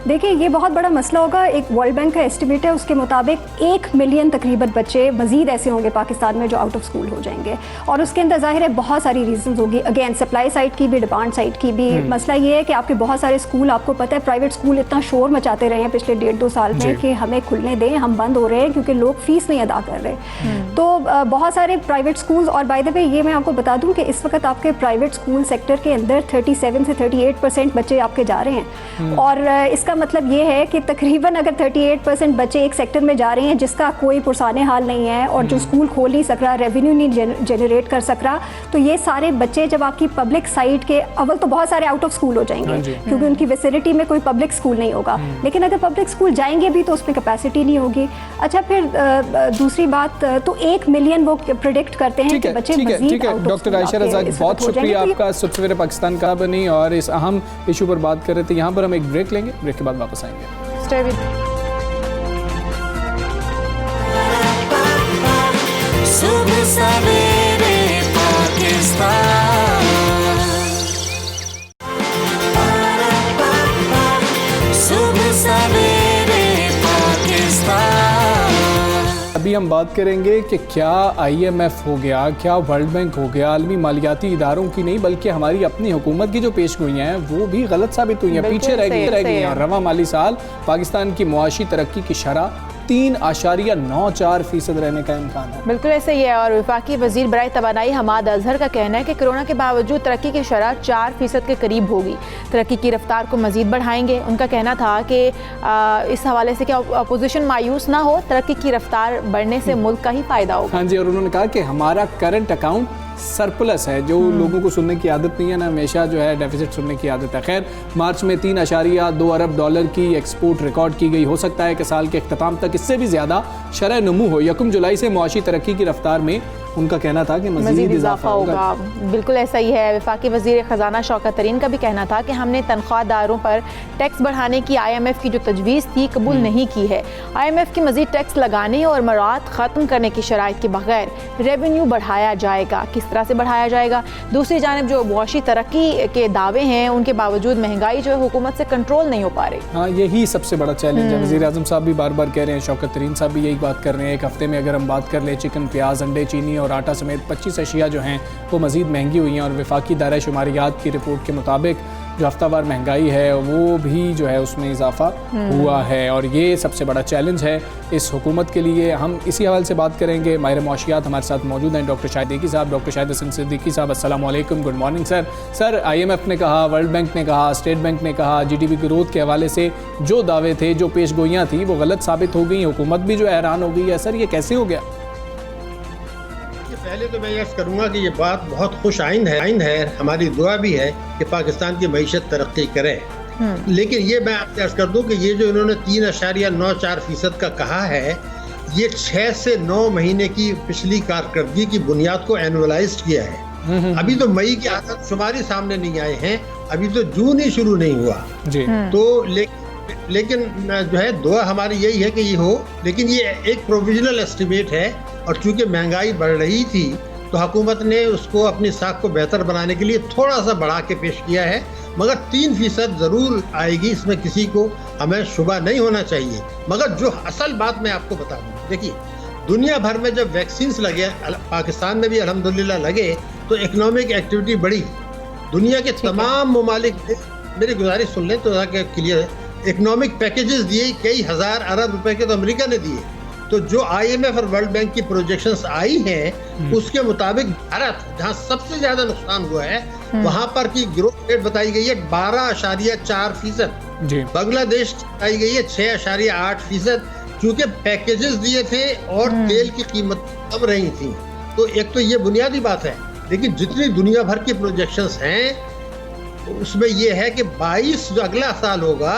देखिए ये बहुत बड़ा मसला होगा। एक वर्ल्ड बैंक का एस्टिमेट है, उसके मुताबिक 1 मिलियन तकरीबन बच्चे मजीद ऐसे होंगे पाकिस्तान में जो आउट ऑफ स्कूल हो जाएंगे, और उसके अंदर जाहिर है बहुत सारी रीजंस होगी। अगेन सप्लाई साइड की भी, डिमांड साइड की भी। मसला ये है कि आपके बहुत सारे स्कूल, आपको पता है प्राइवेट स्कूल इतना शोर मचाते रहे हैं पिछले 1.5-2 साल में कि हमें खुलने दें, हम बंद हो रहे हैं क्योंकि लोग फीस नहीं अदा कर रहे। तो बहुत सारे प्राइवेट स्कूल, और बाय द वे ये मैं आपको बता दूँ कि इस वक्त आपके प्राइवेट स्कूल सेक्टर के अंदर 37 से 38% बच्चे आपके जा रहे हैं, और इसका मतलब ये है कि तकरीबन अगर 38% बच्चे एक सेक्टर में जा रहे हैं जिसका कोई पुरसाने हाल नहीं है और जो स्कूल खोल नहीं सक रहा, रेवेन्यू नहीं जनरेट कर सक रहा, तो ये सारे बच्चे जब आपकी पब्लिक साइड के, अव्वल तो बहुत सारे आउट ऑफ स्कूल हो जाएंगे क्योंकि उनकी विसिनिटी में कोई पब्लिक स्कूल नहीं होगा, लेकिन अगर पब्लिक स्कूल जाएंगे भी तो उसमें कैपेसिटी नहीं होगी। अच्छा फिर दूसरी बात, तो 1 मिलियन वो प्रेडिक्ट करते हैं कि बच्चे मज़ीद out of school. Doctor Ayesha Raza, बहुत शुक्रिया आपका सवेरे पाकिस्तान का बनी और इस अहम इशू पर बात कर रहे थे। यहाँ पर हम एक ब्रेक लेंगे, ब्रेक के बाद वापस आएंगे। Stay with सुबह सवेरे पाकिस्तान, सुबह सवेरे पाकिस्तान। अभी हम बात करेंगे कि क्या IMF हो गया, क्या वर्ल्ड बैंक हो गया, आलमी मालियाती इदारों की नहीं बल्कि हमारी अपनी हुकूमत की जो पेशगोइयाँ हैं वो भी गलत साबित हुई हैं, पीछे रह गई हैं। और रवा माली साल पाकिस्तान की मुआशी तरक्की की शरह 3.94% रहने का इम्कान है। बिल्कुल ऐसे ही है। और वफाकी वजीर बराए तवानाई हमाद अजहर का कहना है कि कोरोना के बावजूद तरक्की की शरह 4% के करीब होगी। तरक्की की रफ्तार को मजीद बढ़ाएंगे। उनका कहना था कि इस हवाले से कि अपोजिशन मायूस ना हो, तरक्की की रफ्तार बढ़ने से मुल्क का ही फायदा होगा। हाँ जी, और उन्होंने कहा कि हमारा करंट अकाउंट सरप्लस है, जो लोगों को सुनने की आदत नहीं है ना, हमेशा जो है डेफिसिट सुनने की आदत है। खैर, मार्च में 3.2 अरब डॉलर की एक्सपोर्ट रिकॉर्ड की गई। हो सकता है कि साल के अख्ताम तक इससे भी ज़्यादा शरह नमू हो। 1 जुलाई से मुआशी तरक्की की रफ्तार में उनका कहना था कि मज़ीद इजाफा होगा। बिल्कुल ऐसा ही है। वफाकी वज़ीर ख़जाना शौकत तरीन का भी कहना था कि हमने तनख्वाहदारों पर टैक्स बढ़ाने की IMF की जो तजवीज़ थी कबूल नहीं की है। IMF की मज़ीद टैक्स लगाने और मराद ख़त्म करने की शराइत के बगैर रेवेन्यू बढ़ाया जाएगा। किस तरह से बढ़ाया जाएगा? दूसरी जानिब जो मुआशी तरक्की के दावे हैं, उनके बावजूद महंगाई जो है हुकूमत से कंट्रोल नहीं हो पा रही। हाँ, यही सबसे बड़ा चैलेंज है। वज़ीर आज़म साहब भी बार बार कह रहे हैं, शौकत तरीन साहब भी यही बात कर रहे हैं। एक हफ्ते में अगर हम बात कर लें, चिकन, प्याज, अंडे, चीनी और आटा समेत 25 अशिया जो हैं वो मज़ीद महंगी हुई हैं। और वफाकी दायरा शुमारियात की रिपोर्ट के मुताबिक जो हफ्तावार महंगाई है वो भी जो है उसमें इजाफा हुआ है। और ये सबसे बड़ा चैलेंज है इस हुकूमत के लिए। हम इसी हवाले से बात करेंगे। माहिर मुआशियात हमारे साथ मौजूद हैं, डॉक्टर शाहिद सिद्दीकी साहब। डॉक्टर शाहिद सिद्दीकी साहब, अस्सलाम वालेकुम, good morning sir. Sir, IMF ने कहा, वर्ल्ड बैंक ने कहा, स्टेट बैंक ने कहा, GDP ग्रोथ के हवाले से जो दावे थे, जो पेशगोइयाँ थी, वो गलत साबित हो गई। हुकूमत भी जो हैरान हो गई है। सर, ये कैसे हो गया? पहले तो मैं यह करूँगा कि ये बात बहुत खुश आइंद है। हमारी दुआ भी है कि पाकिस्तान की मईशत तरक्की करे। लेकिन ये मैं आपसे अर्ज कर दूं कि ये जो इन्होंने 3.94% का कहा है, ये 6 से 9 महीने की पिछली कारकर्दगी की बुनियाद को एनुअलाइज किया है। अभी तो मई के आदाद-शुमारी सामने नहीं आए हैं, अभी तो जून ही शुरू नहीं हुआ जी। तो लेकिन जो है दुआ हमारी यही है कि ये हो। लेकिन ये एक प्रोविजनल एस्टिमेट है, और चूंकि महंगाई बढ़ रही थी तो हुकूमत ने उसको अपनी साख को बेहतर बनाने के लिए थोड़ा सा बढ़ा के पेश किया है। मगर 3% ज़रूर आएगी, इसमें किसी को हमें शुबा नहीं होना चाहिए। मगर जो असल बात मैं आपको बता दूँ, देखिए, दुनिया भर में जब वैक्सीन लगे, पाकिस्तान में भी अल्हम्दुलिल्लाह लगे, तो इकनॉमिक एक्टिविटी बढ़ी। दुनिया के तमाम ममालिक ने, मेरी गुजारिश सुन लें तो क्लियर, इकनॉमिक पैकेजेस दिए, कई हज़ार अरब रुपए के तो अमेरिका ने दिए। तो जो IMF और वर्ल्ड बैंक की प्रोजेक्शंस आई हैं, उसके मुताबिक भारत, जहां सबसे ज्यादा नुकसान हुआ है, वहां पर की ग्रोथ रेट बताई गई है 12.4%। बांग्लादेश बताई गई है 6.8%, क्योंकि पैकेजेस दिए थे और तेल की कीमत कम रही थी। तो एक तो ये बुनियादी बात है। लेकिन जितनी दुनिया भर की प्रोजेक्शंस हैं, उसमें ये है कि 22 जो अगला साल होगा,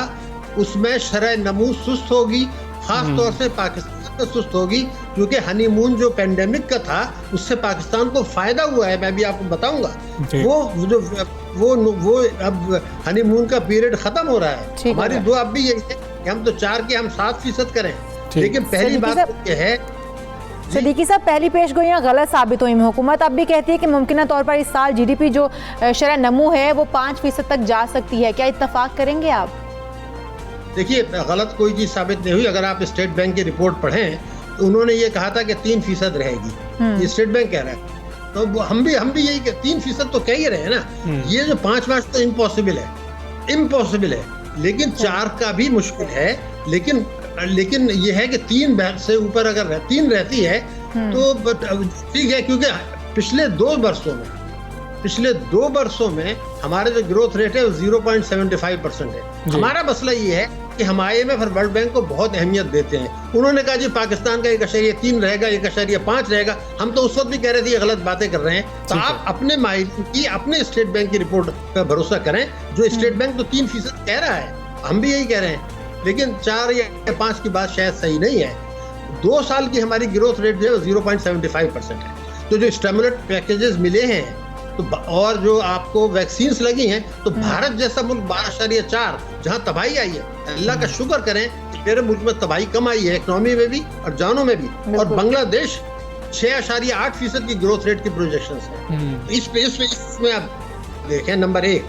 उसमें शरह नमू सुस्त होगी, खास तौर से पाकिस्तान में सुस्त होगी, क्योंकि हनीमून जो पेंडेमिक का था उससे पाकिस्तान को फायदा हुआ है। मैं भी आपको बताऊंगा, वो अब हनीमून का पीरियड खत्म हो रहा है। हमारी दुआ अब भी यही है कि हम तो 7% करें। लेकिन पहली बात यह है, सिद्दीकी साहब, पहली पेशगोइयाँ गलत साबित हुई। हुकूमत अब भी कहती है कि मुमकिन तौर पर इस साल GDP जो शरह नमू है वो 5% तक जा सकती है। क्या इत्तफाक करेंगे आप? देखिए, गलत कोई चीज़ साबित नहीं हुई। अगर आप स्टेट बैंक की रिपोर्ट पढ़ें तो उन्होंने ये कहा था कि 3% रहेगी। ये स्टेट बैंक कह रहा है, तो हम भी यही 3% तो कह ही रहे हैं ना। ये जो 5 मार्च तो इम्पॉसिबल है। लेकिन 4 का भी मुश्किल है। लेकिन ये है कि 3 से ऊपर अगर 3 रहती है तो ठीक है, क्योंकि पिछले 2 वर्षों में हमारे जो ग्रोथ रेट है वो 0.75% है। हमारा मसला ये है कि हम IMF और वर्ल्ड बैंक को बहुत अहमियत देते हैं। उन्होंने कहा जी पाकिस्तान का 1.3 रहेगा, 1.5 रहेगा। हम तो उस वक्त भी कह रहे थे ये गलत बातें कर रहे हैं। तो आप अपने माहिर की, अपने स्टेट बैंक की रिपोर्ट पर भरोसा करें। जो स्टेट बैंक तो 3% कह रहा है, हम भी यही कह रहे हैं। लेकिन 4 या 5 की बात शायद सही नहीं है। 2 साल की हमारी ग्रोथ रेट जो है 0.75% है। तो जो स्टिमुलेट पैकेजेस मिले हैं तो और जो आपको वैक्सीन लगी हैं, तो भारत जैसा मुल्क 12.4, जहां तबाही आई है, अल्लाह का शुक्र करें कि मेरे मुल्क में तबाही कम आई है, इकोनॉमी में भी और जानों में भी। और बांग्लादेश 6.8% की ग्रोथ रेट की प्रोजेक्शंस है। इसमें आप देखें, नंबर 1।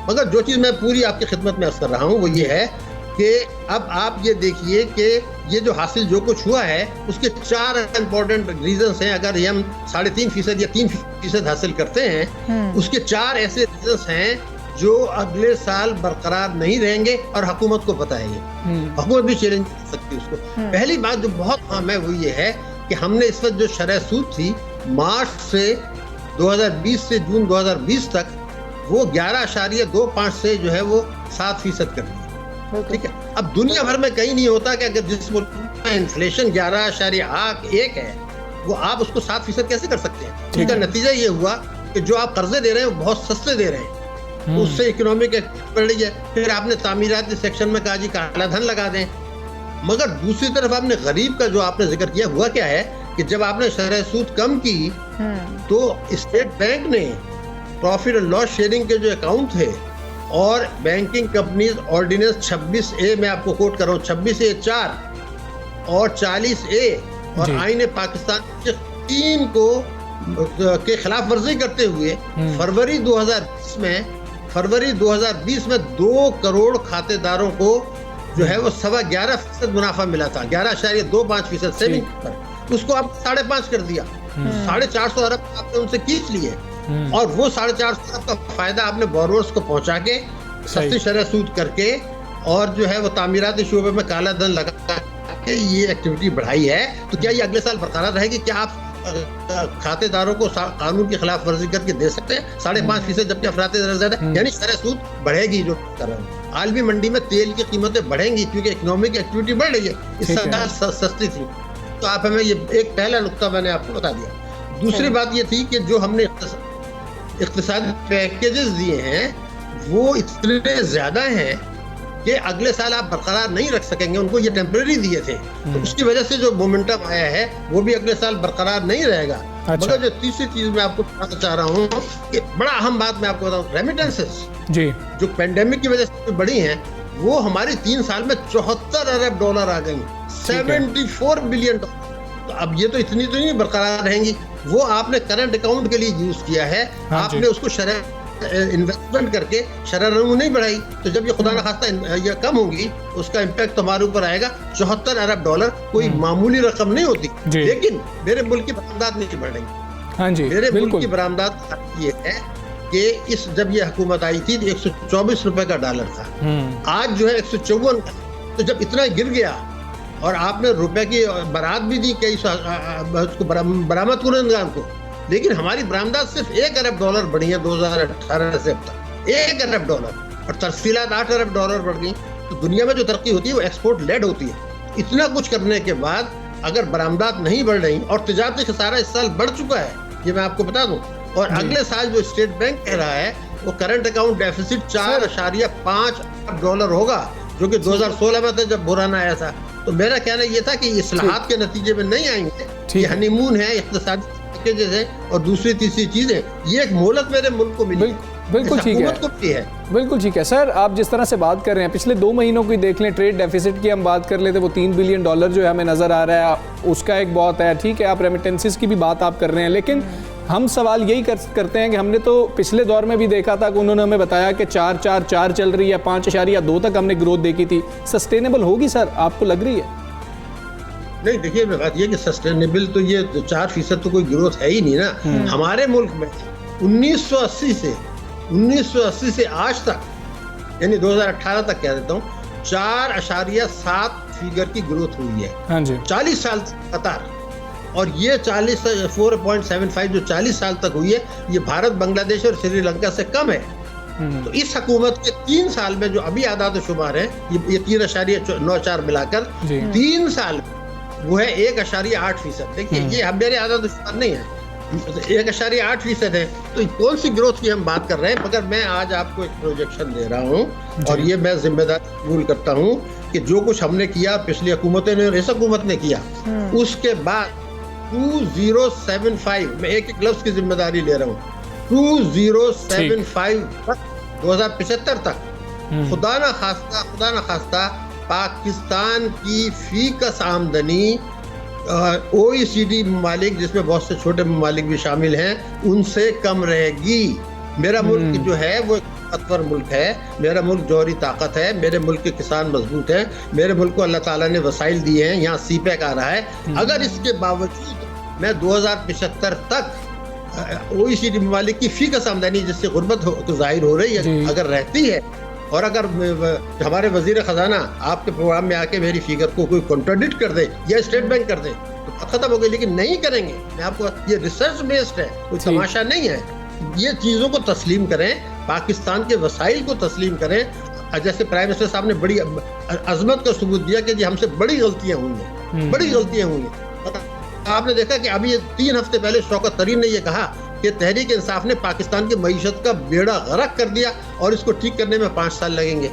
मगर जो चीज़ मैं पूरी आपकी खिदमत में अर्ज कर रहा हूँ वो ये है कि अब आप ये देखिए कि ये जो हासिल जो कुछ हुआ है उसके 4 इम्पोर्टेंट रीजंस हैं। अगर ये हम 3.5% या 3% हासिल करते हैं, उसके 4 ऐसे रीजंस हैं जो अगले साल बरकरार नहीं रहेंगे, और हुकूमत को पता है ये, हुकूमत भी चैलेंज कर सकती है उसको। पहली बात जो बहुत अहम है वो ये है कि हमने इस वक्त जो शरह सूद थी मार्च से 2020 से जून 2020 तक वो 11.25 से जो है वो 7% कर दी। ठीक है, अब दुनिया भर में कहीं नहीं होता कि अगर जिस मुल्क में इन्फ्लेशन 11.1 है वो आप उसको 7% कैसे कर सकते हैं। इसका नतीजा ये हुआ कि जो आप कर्जे दे रहे हैं वो बहुत सस्ते दे रहे हैं, उससे इकोनॉमिक एक्टिविटी बढ़ रही है। फिर आपने तामीराती सेक्शन में कहा जी काला धन लगा दें, मगर दूसरी तरफ आपने गरीब का जो आपने जिक्र किया, हुआ क्या है कि जब आपने शरह सूद कम की तो स्टेट बैंक ने प्रॉफिट और लॉस शेयरिंग के जो अकाउंट थे और बैंकिंग कंपनीज ऑर्डिनेंस 26A में आपको कोट कर रहा हूँ, 26A(4) और 40A और आईने पाकिस्तान के 3 को के खिलाफ वर्जी करते हुए फरवरी 2020 में 2 करोड़ खातेदारों को जो है वो 11.25% मुनाफा मिला था, 11.25% सेविंग पर, उसको आप 5.5 कर दिया। 450 अरब आपने उनसे खींच लिए और वो 450 अरब का फायदा आपने बोरोवर्स को पहुंचा के सस्ती शरह सूद करके और जो है वो तामीराती शोबे में काला धन लगा के ये एक्टिविटी बढ़ाई है। तो क्या ये अगले साल बरकरार रहेगी? क्या आप खातेदारों को कानून की खिलाफ वर्जी करके दे सकते हैं 5.5%, जबकि अफरात ज्यादा, यानी शरह सूद बढ़ेगी। जो कर रहा हूँ, आलमी मंडी में तेल की कीमतें बढ़ेंगी क्योंकि इकोनॉमिक एक्टिविटी बढ़ रही है, इस सरकार सस्ती थी। तो आप हमें ये एक पहला नुक्ता मैंने आपको बता दिया। दूसरी बात ये थी कि जो हमने इक़्तिसादी पैकेजेस दिए हैं वो इतने ज्यादा हैं कि अगले साल आप बरकरार नहीं रख सकेंगे उनको, ये टेम्परेरी दिए थे, तो उसकी वजह से जो मोमेंटम आया है वो भी अगले साल बरकरार नहीं रहेगा। मगर जो तीसरी चीज मैं आपको बताना चाह रहा हूँ कि बड़ा अहम बात मैं आपको बताऊँ, रेमिटेंसेस जो पेंडेमिक की वजह से बढ़ी हैं वो हमारी 3 साल में $74 अरब आ गई, $74 बिलियन। तो अब ये तो इतनी तो नहीं बरकरार रहेंगी, वो आपने करंट अकाउंट के लिए यूज किया है, आपने उसको शरह इन्वेस्टमेंट करके शरह रंग नहीं बढ़ाई। तो जब ये खुदा न खास्ता ये कम होंगी उसका इम्पैक्ट हमारे ऊपर आएगा। $74 अरब कोई मामूली रकम नहीं होती, लेकिन मेरे मुल्क की बरामदात नहीं बढ़ रही। मेरे मुल्क की बरामदात ये है कि इस जब ये हुकूमत आई थी 124 रुपए का डॉलर था, आज जो है 154 का। तो जब इतना गिर गया और आपने रुपए की बरात भी दी कई उसको बरामद कुनंदगान को, लेकिन हमारी बरामदात सिर्फ $1 अरब बढ़ी है 2018 से अब तक, $1 अरब और तफसीलात $8 अरब बढ़ गई। तो दुनिया में जो तरक्की होती है वो एक्सपोर्ट लेड होती है। इतना कुछ करने के बाद अगर बरामदात नहीं बढ़ रही और तिजारती खसारा इस साल बढ़ चुका है, ये मैं आपको बता दूं, और अगले साल जो स्टेट बैंक कह रहा है वो करंट अकाउंट डेफिसिट $4.5 अरब होगा, जो कि 2016 में था जब बुराना आया था। तो मेरा कहना ये था कि इस्लाहात के नतीजे में नहीं आएंगे, ये हनीमून है, इक़्तिसादी पैकेजेस है और दूसरी तीसरी चीजें, ये एक मोहलत मेरे मुल्क को मिली। बिल्कुल ठीक है, बिल्कुल ठीक है सर। आप जिस तरह से बात कर रहे हैं, पिछले 2 महीनों की देख लें, ट्रेड डेफिसिट की हम बात कर लेते, वो $3 बिलियन जो है हमें नज़र आ रहा है, उसका एक बहुत है। ठीक है, आप रेमिटेंसेस की भी बात आप कर रहे हैं, लेकिन हम सवाल यही करते हैं कि हमने तो पिछले दौर में भी देखा था कि उन्होंने हमें बताया कि 4.4 चल रही है, 5.2 तक हमने ग्रोथ देखी थी। सस्टेनेबल होगी सर, आपको लग रही है? नहीं, देखिए बात ये कि सस्टेनेबल तो ये 4% तो कोई ग्रोथ है ही नहीं ना। हमारे मुल्क में 1980 से आज तक, यानी 2018 तक कह देता हूँ, 4.7 फिगर की ग्रोथ हुई है 40 साल लगातार। और ये 4.75 जो 40 साल तक हुई है, ये भारत, बांग्लादेश और श्रीलंका से कम है। तो इस हुकूमत के 3 साल में जो अभी आदाद शुमार है, ये 3.94 मिलाकर 3 साल वो है 1.8%। देखिए ये मेरे आदाद शुमार नहीं है, 1.8% है। तो कौन सी ग्रोथ की हम बात कर रहे हैं? मगर मैं आज आपको एक प्रोजेक्शन दे रहा हूँ और ये मैं जिम्मेदारी कबूल करता हूँ कि जो कुछ हमने किया पिछली हुकूमतें ने और इस हुकूमत ने किया, उसके बाद 2075 मैं एक लफ्ज की जिम्मेदारी ले रहा हूँ, 2075 तक 2075 तक खुदा न खास्ता पाकिस्तान की फीकस आमदनी OECD ममालिक, जिसमें बहुत से छोटे ममालिक भी शामिल हैं, उनसे कम रहेगी। मेरा मुल्क जो है वो एक ताकतवर मुल्क है, मेरा मुल्क जौहरी ताकत है, मेरे मुल्क के किसान मजबूत हैं, मेरे मुल्क को अल्लाह ताला ने वसाइल दिए हैं, यहाँ CPEC आ रहा है। अगर इसके बावजूद मैं 2075 तक OECD ममालिक की फीकस आमदनी जिससे गुर्बत जाहिर हो रही है अगर रहती है, और अगर हमारे वजीर खजाना आपके प्रोग्राम में आके मेरी फिगर को कोई कॉन्ट्राडिक्ट कर दे या स्टेट बैंक कर दे तो खत्म हो गई, लेकिन नहीं करेंगे। मैं आपको, ये रिसर्च बेस्ड है, कोई तमाशा नहीं है। ये चीजों को तस्लीम करें, पाकिस्तान के वसाइल को तस्लीम करें। जैसे प्राइम मिनिस्टर साहब ने बड़ी अजमत का सबूत दिया कि जी हमसे बड़ी गलतियां हुई हैं, बड़ी गलतियां हुई हैं। आपने देखा कि अभी 3 हफ्ते पहले शौकत तरीन ने यह कहा कि तहरीक इंसाफ ने पाकिस्तान की मईशत का बेड़ा गर्क कर दिया और इसको ठीक करने में 5 साल लगेंगे,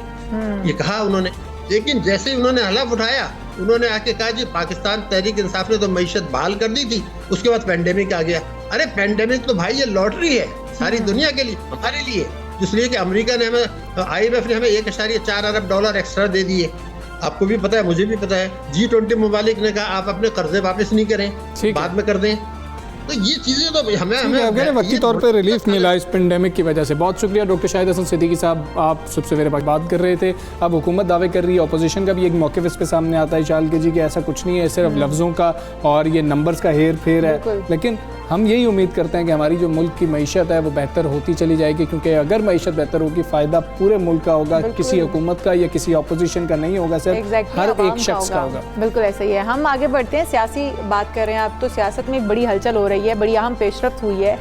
ये कहा उन्होंने। लेकिन जैसे ही उन्होंने हलफ उठाया, उन्होंने आके कहा जी पाकिस्तान तहरीक इंसाफ ने तो मईशत बहाल कर दी थी, उसके बाद पेंडेमिक आ गया। अरे पेंडेमिक तो भाई ये लॉटरी है सारी दुनिया के लिए, हमारे लिए, इसलिए कि अमेरिका ने हमें, IMF ने हमें $1.4 अरब एक्स्ट्रा दे दिए। आपको भी पता है, मुझे भी पता है। G20 ममालिक ने कहा आप अपने कर्जे वापस नहीं करें, बाद में कर दें। तो ये चीजें तो हमें वक्ती तौर पे रिलीफ मिला इस पेंडेमिक की वजह से। बहुत शुक्रिया डॉक्टर शाहिद हसन सिद्दीकी साहब, आप सुबह सवेरे बात कर रहे थे। अब हुकूमत दावे कर रही है, अपोजिशन का भी एक मौक़िफ़ इस पे सामने आता है चाल के जी कि ऐसा कुछ नहीं है, सिर्फ लफ्ज़ों का और ये नंबर्स का हेर फेर है। लेकिन हम यही उम्मीद करते हैं कि हमारी जो मुल्क की मईशत है वो बेहतर होती चली जाएगी, क्योंकि अगर मईशत बेहतर होगी फ़ायदा पूरे मुल्क का होगा, किसी हुकूमत का या किसी अपोजिशन का नहीं होगा, सिर्फ हर एक शख्स का होगा। बिल्कुल ऐसा ही है। हम आगे बढ़ते हैं, सियासी बात कर रहे हैं। अब तो सियासत में बड़ी हलचल हो रही है, बड़ी अहम पेशरफ्त हुई है।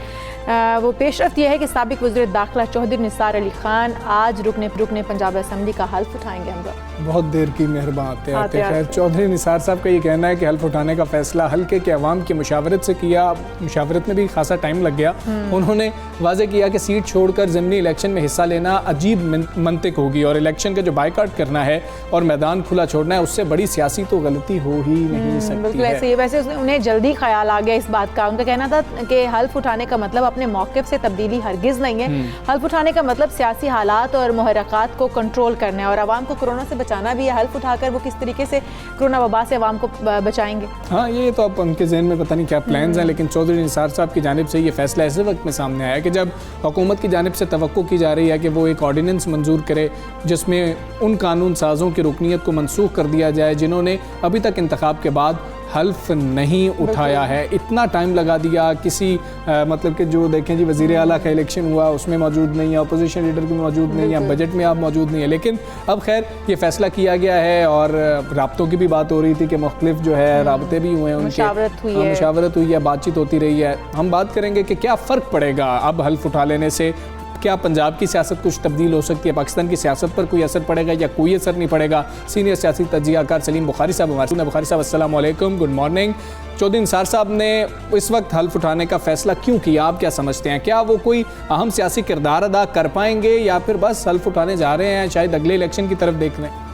वो पेशरफ्त यह है कि साबिक वज़ीर दाखिला चौधरी निसार अली खान आज रुकने पंजाब असेंबली का हल्फ उठाएंगे। हम बहुत देर की मेहरबान आते खैर चौधरी निसार साहब का ये कहना है कि हल्फ उठाने का फैसला हल्के के अवाम की मुशावरत से किया। मुशावरत में भी खासा टाइम लग गया। उन्होंने वाजे किया कि सीट छोड़कर ज़िमनी इलेक्शन में हिस्सा लेना अजीब मंतिक होगी और इलेक्शन का जो बायकॉट करना है और मैदान खुला छोड़ना है, उससे बड़ी सियासी तो गलती हो ही नहीं सकती। बिल्कुल ऐसे ही। वैसे उन्हें जल्दी ख्याल आ गया इस बात का। उनका कहना था कि हल्फ उठाने का मतलब अपने मौक़िफ़ से तब्दीली हरगिज़ नहीं है। हल्फ उठाने का मतलब सियासी हालात और मुहर्रकात को कंट्रोल करना है और आवाम को कोरोना से बचाना भी है। हल्फ उठाकर वो किस तरीके से कोरोना वबा से आवाम को बचाएंगे। हाँ, ये तो अब उनके जहन में पता नहीं क्या प्लान्स हैं, लेकिन चौधरी निसार साहब की जानिब से ये फैसला ऐसे वक्त में सामने आया कि जब हुकूमत की जानिब से तवक्को की जा रही है कि वो एक ऑर्डिनेंस मंजूर करे जिसमें उन कानून साजों की रुकनीत को मनसूख कर दिया जाए जिन्होंने अभी तक इंतखाब के बाद हल्फ नहीं उठाया है। इतना टाइम लगा दिया किसी मतलब कि जो देखें जी वज़ीर आला का इलेक्शन हुआ उसमें मौजूद नहीं है, अपोजिशन लीडर भी मौजूद नहीं है, बजट में आप मौजूद नहीं है, लेकिन अब खैर ये फ़ैसला किया गया है और राब्तों की भी बात हो रही थी कि मुख्तलिफ जो है राब्ते भी हुए हैं, उनके मुशावरत हुई है, बातचीत होती रही है। हम बात करेंगे कि क्या फ़र्क पड़ेगा अब हल्फ उठा लेने से। क्या पंजाब की सियासत कुछ तब्दील हो सकती है, पाकिस्तान की सियासत पर कोई असर पड़ेगा या कोई असर नहीं पड़ेगा। सीनियर सियासी तज्ज़ियाकार सलीम बुखारी साहब हमारे। बुखारी साहब अस्सलाम वालेकुम, गुड मॉर्निंग। चौधरी निसार साहब ने इस वक्त हल्फ उठाने का फैसला क्यों किया, आप क्या समझते हैं? क्या वो कोई अहम सियासी किरदार अदा कर पाएंगे या फिर बस हल्फ उठाने जा रहे हैं, शायद अगले इलेक्शन की तरफ देख रहे हैं?